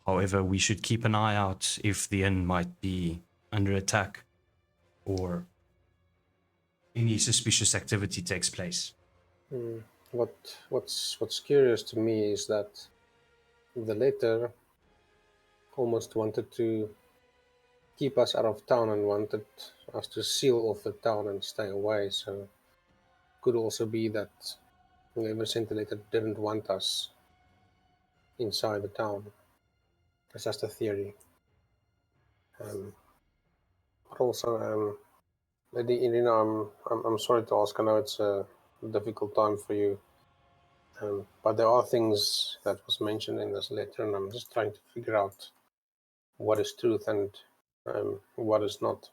However, we should keep an eye out if the inn might be under attack or any suspicious activity takes place. Hmm. What's curious to me is that the letter almost wanted to keep us out of town and wanted us to seal off the town and stay away. So could also be that whoever sent the letter didn't want us inside the town. That's just a theory. Um, but also, Lady Irina, I'm sorry to ask. I know it's a difficult time for you, but there are things that was mentioned in this letter, and I'm just trying to figure out what is truth and what is not.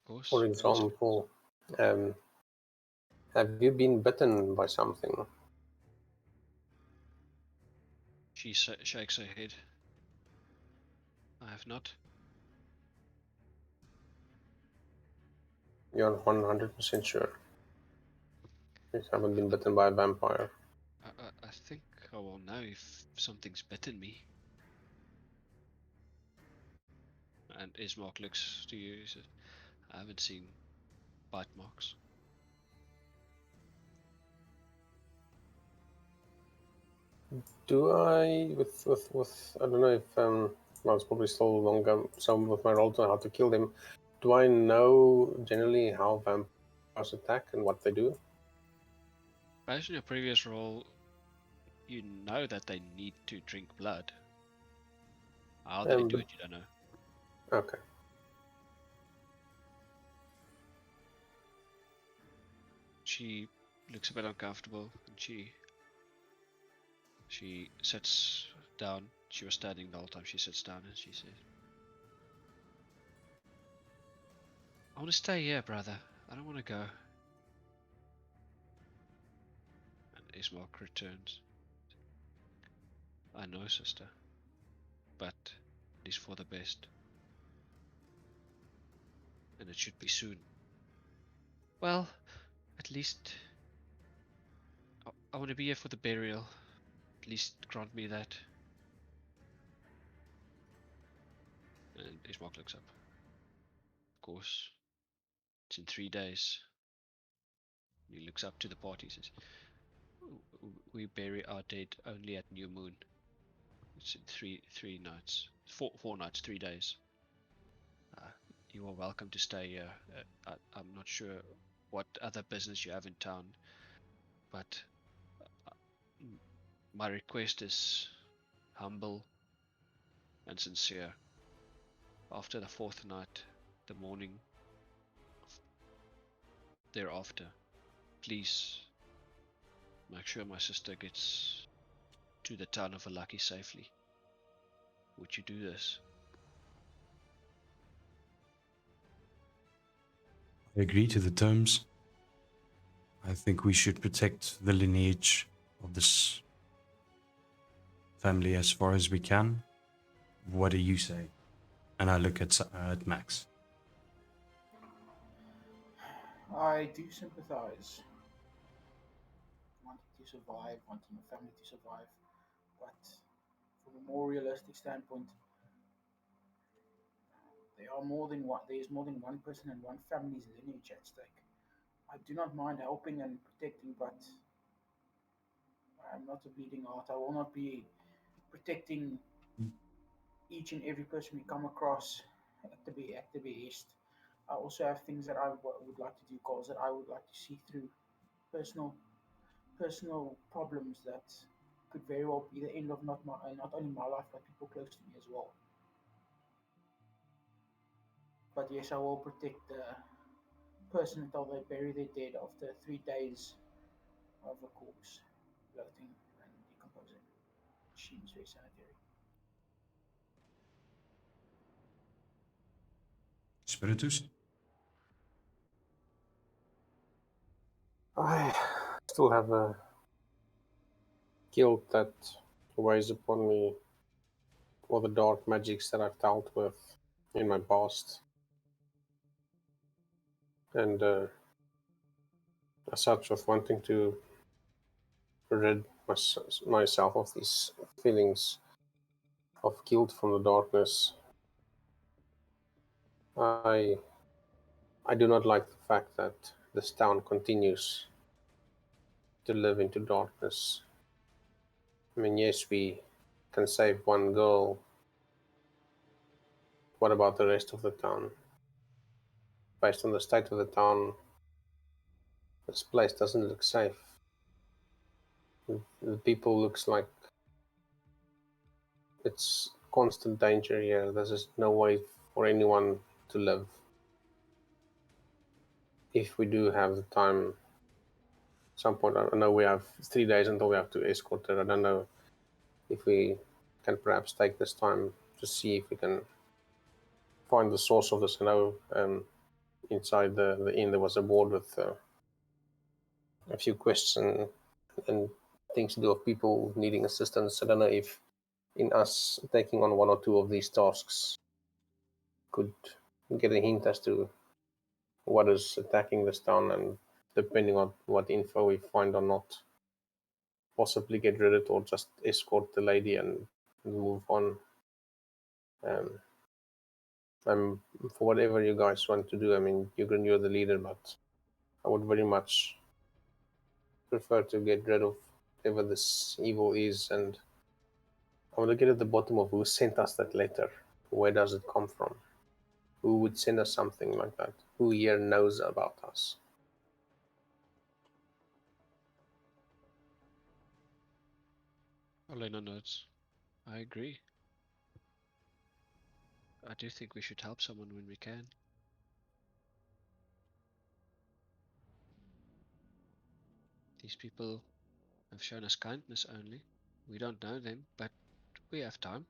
Of course. For What is it? example, um, have you been bitten by something? She shakes her head. I have not. You're 100% sure you haven't been bitten by a vampire. I think I will know if something's bitten me. And Ismark looks to you. He says, I haven't seen bite marks. Do I, with I don't know if, well, it's probably still longer, some of my roles on how to kill them. Do I know generally how vampires attack and what they do? Based on your previous role, you know that they need to drink blood. How they do But, it, you don't know. okay. She looks a bit uncomfortable and she sits down. She was standing the whole time. She sits down and she says, I want to stay here, brother. I don't want to go. And Ismark returns. I know, sister, but it is for the best. And it should be soon. Well, at least I want to be here for the burial. At least grant me that. And Ismark looks up. Of course, it's in 3 days. He looks up to the party and says, we bury our dead only at new moon. It's in three nights. Four nights, 3 days. You are welcome to stay here. I'm not sure what other business you have in town, but my request is humble and sincere. After the 4th night, the morning thereafter, please make sure my sister gets to the town of Alaki safely. Would you do this? I agree to the terms. I think we should protect the lineage of this family as far as we can. What do you say? And I look at Max. I do sympathize. Wanting to survive, wanting a family to survive, but from a more realistic standpoint, there is more than one person and one family's lineage at stake. I do not mind helping and protecting, but I'm not a bleeding heart. I will not be protecting each and every person we come across at the behest. I also have things that would like to do, goals that I would like to see through, personal personal problems that could very well be the end of not only my life but people close to me as well. But yes, I will protect the person until they bury their dead after 3 days of a corpse floating and decomposing. Seems very sanitary. Spiritus? I still have a guilt that weighs upon me or the dark magics that I've dealt with in my past. And as such, of wanting to rid myself of these feelings of guilt from the darkness, I do not like the fact that this town continues to live into darkness. I mean, yes, we can save one girl. What about the rest of the town? Based on the state of the town, this place doesn't look safe. The people looks like it's constant danger here. There's just no way for anyone to live. If we do have the time, some point, I know we have 3 days until we have to escort her. I don't know if we can perhaps take this time to see if we can find the source of this. I know inside the inn there was a board with a few questions and things to do with people needing assistance. I don't know if in us taking on one or two of these tasks could get a hint as to what is attacking this town, and depending on what info we find or not, possibly get rid of it or just escort the lady and move on. Um, I'm for whatever you guys want to do. I mean, you're the leader, but I would very much prefer to get rid of whatever this evil is, and I want to get at the bottom of who sent us that letter. Where does it come from? Who would send us something like that? Who here knows about us? Elena notes. I agree. I do think we should help someone when we can. These people have shown us kindness only. We don't know them, but we have time.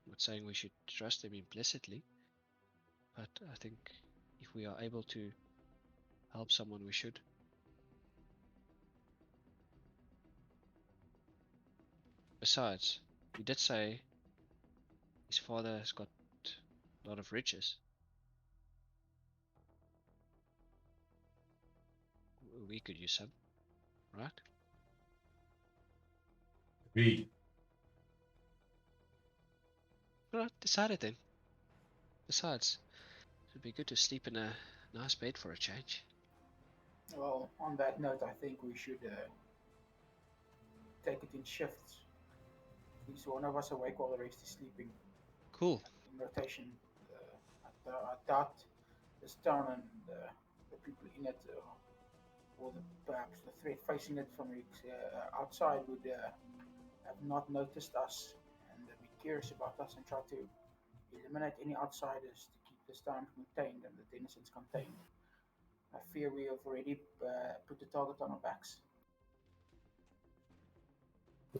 I'm not saying we should trust them implicitly, but I think if we are able to help someone, we should. Besides, he did say his father has got a lot of riches. We could use some, right? Agreed. Alright, decided then. Besides, it would be good to sleep in a nice bed for a change. Well, on that note, I think we should take it in shifts. At least one of us awake while the rest is sleeping Cool. in rotation. I doubt this town and the people in it, or perhaps the threat facing it from outside, would have not noticed us and be curious about us and try to eliminate any outsiders to keep this town contained and the denizens contained. I fear we have already put the target on our backs.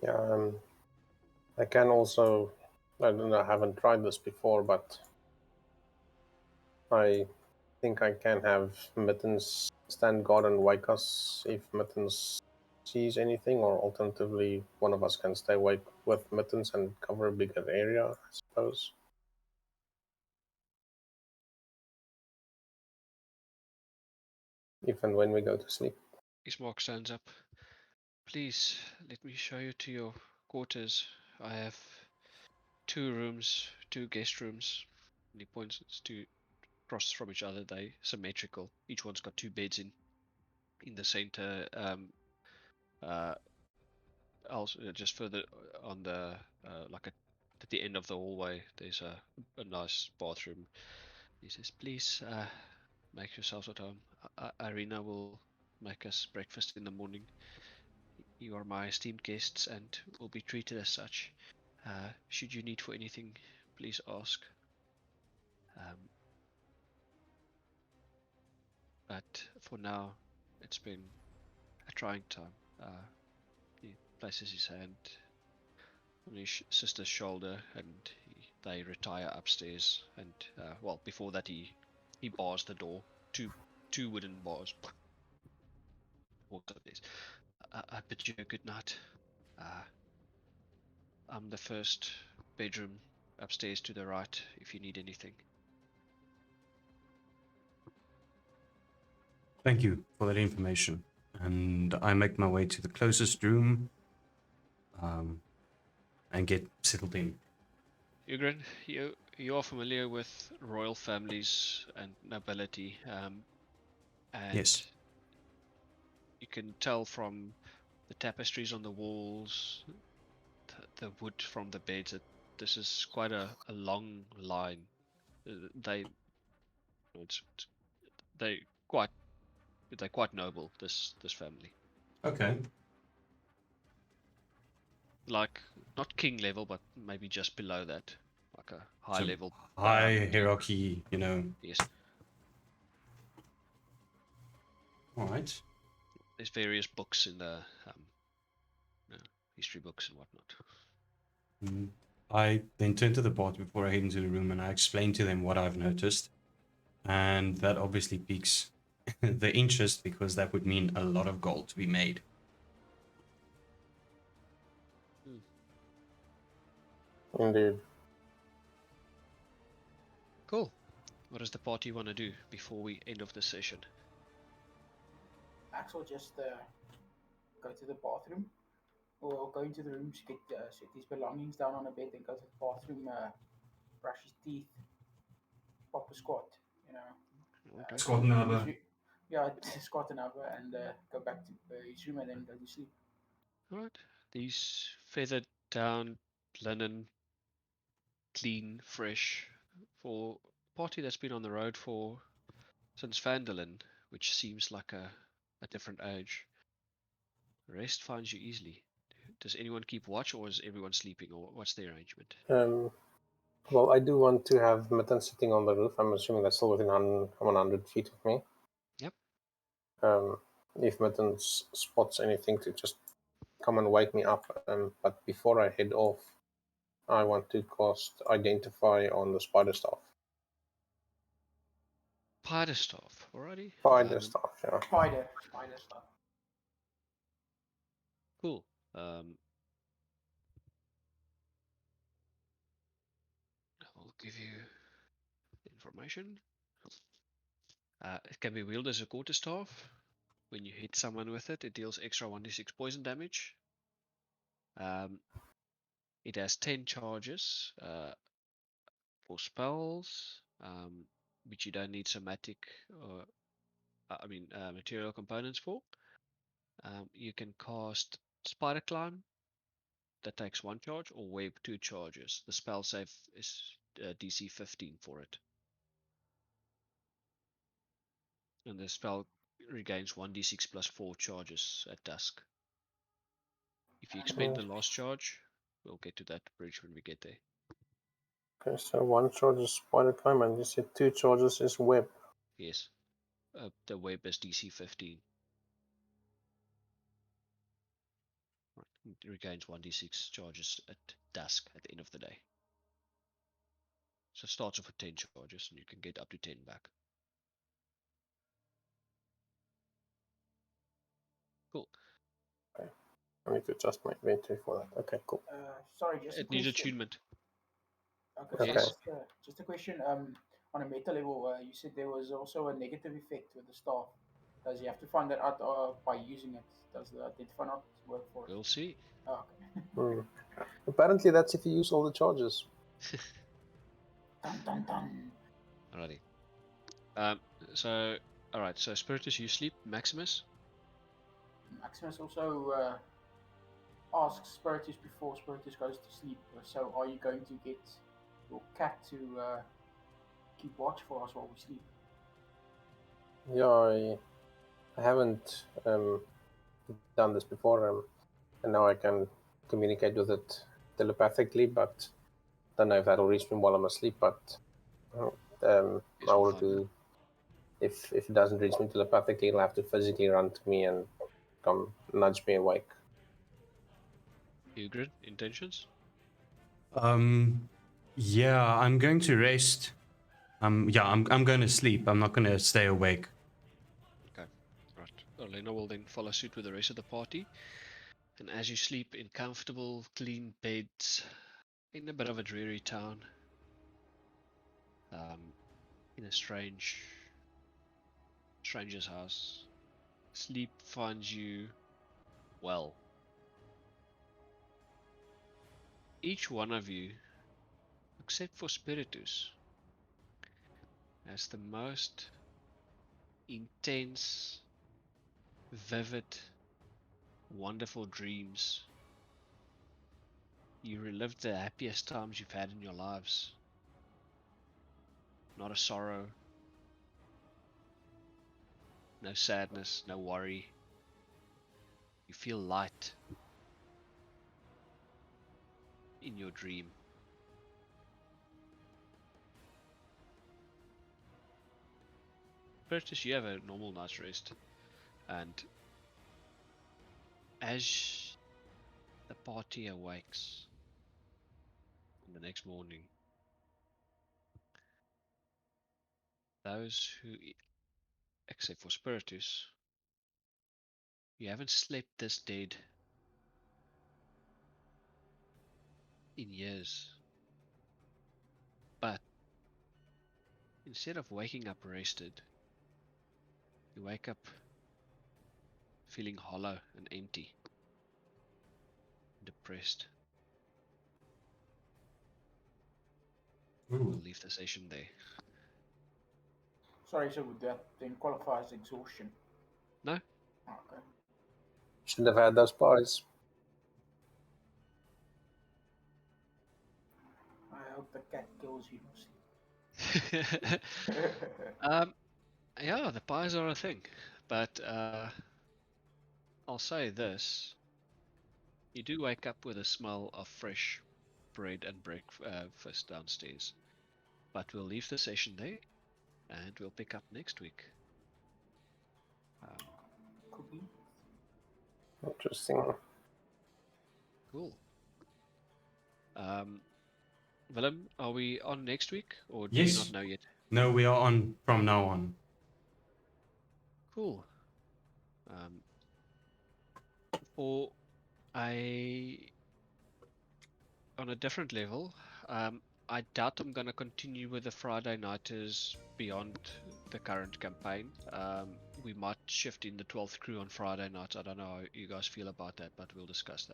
Yeah, I can also. I don't know. I haven't tried this before, but I think I can have Mittens stand guard and wake us if Mittens sees anything, or alternatively, one of us can stay awake with Mittens and cover a bigger area, I suppose. If and when we go to sleep. Ismark stands up. Please, let me show you to your quarters. I have 2 rooms, 2 guest rooms. And he points to across from each other. They symmetrical. Each one's got 2 beds in the center. Also, just further on the at the end of the hallway, there's a nice bathroom. He says, "Please make yourselves at home. Irina will make us breakfast in the morning. You are my esteemed guests and will be treated as such. Should you need for anything, please ask. Um, but for now, it's been a trying time." He places his hand on his sister's shoulder, and they retire upstairs. And well, before that, he bars the door. Two wooden bars. Walks upstairs. I bid you a good night. I'm the first bedroom upstairs to the right if you need anything. Thank you for that information. And I make my way to the closest room and get settled in. Ugrin, you are familiar with royal families and nobility, and Yes. you can tell from the tapestries on the walls, the wood from the beds, that this is quite a long line. They it's, they quite they're quite noble. This family, Okay. like not king level, but maybe just below that, like a high So level. high hierarchy, you know. Yes, All right. there's various books in the history books and whatnot. Mm. I then turn to the bot before I head into the room and I explain to them what I've noticed. And that obviously piques the interest because that would mean a lot of gold to be made. Indeed. Cool. What does the party want to do before we end off the session? Max will just go to the bathroom or go into the room to get set his belongings down on a bed, and go to the bathroom, brush his teeth, pop a squat, you know, Okay. Squat go to another. his yeah, squat another, and go back to his room and then go to sleep. Alright. These feathered down linen, clean, fresh, for a party that's been on the road for since Vandalin, which seems like a different age. Rest finds you easily. Does anyone keep watch, or is everyone sleeping, or what's the arrangement? Well, I do want to have Mitten sitting on the roof. I'm assuming that's still within 100 feet of me. Yep. If Mitten spots anything, to just come and wake me up. But before I head off, I want to cast Identify on the spider staff. Spider staff, alrighty. Spider staff, yeah. Spider stuff. Cool. I'll give you information. It can be wielded as a quarterstaff. When you hit someone with it, it deals extra 1d6 poison damage. It has 10 charges for spells, which you don't need somatic or material components for. You can cast Spider Climb, that takes 1 charge, or Web 2 charges. The spell save is DC 15 for it. And the spell regains 1d6 plus 4 charges at dusk. If you expend the last charge, we'll get to that bridge when we get there. Okay, so 1 charge is Spider Climb, and you said 2 charges is Web. Yes. The web is DC 15. Right. It regains 1d6 charges at dusk at the end of the day. So it starts off with 10 charges and you can get up to 10 back. Cool. Okay. I need to adjust my inventory for that. Okay, cool. Sorry, just a It needs question. attunement. Okay, Yes. so just a question. On a meta level, you said there was also a negative effect with the staff. Does he have to find that out by using it? Does the identify not work for it? We'll see. Oh, okay. Apparently, that's if you use all the charges. Dun dun dun. Alrighty. Alright, so Spiritus, you sleep. Maximus? Maximus also asks Spiritus before Spiritus goes to sleep. So, are you going to get your cat to keep watch for us while we sleep? Yeah, I haven't done this before, and now I can communicate with it telepathically, but I don't know if that'll reach me while I'm asleep. But I will do. If it doesn't reach me telepathically, it'll have to physically run to me and come nudge me awake. Ugrin, intentions? Yeah, I'm going to rest. I'm going to sleep. I'm not going to stay awake. Okay. Right. Olena will then follow suit with the rest of the party. And as you sleep in comfortable, clean beds, in a bit of a dreary town, in a stranger's house. Sleep finds you well. Each one of you, except for Spiritus, has the most intense, vivid, wonderful dreams. You relive the happiest times you've had in your lives. Not a sorrow, no sadness, no worry. You feel light in your dream. Spiritus, you have a normal night's rest, and as the party awakes the next morning, those who, except for Spiritus, you haven't slept this dead in years. But instead of waking up rested, you wake up feeling hollow and empty, depressed. We'll leave the session there. Sorry, so would that then qualify as exhaustion? No? Okay. Shouldn't have had those pies. I hope the cat kills you. Yeah, the pies are a thing, but I'll say this: you do wake up with a smell of fresh bread and breakfast downstairs. But we'll leave the session there, and we'll pick up next week. Cookie. Interesting. Cool. Willem, are we on next week, or do you Yes. not know yet? No, we are on from now on. Cool. For on a different level, I doubt I'm gonna continue with the Friday nighters beyond the current campaign. We might shift in the 12th crew on Friday nights. I don't know how you guys feel about that, but we'll discuss that.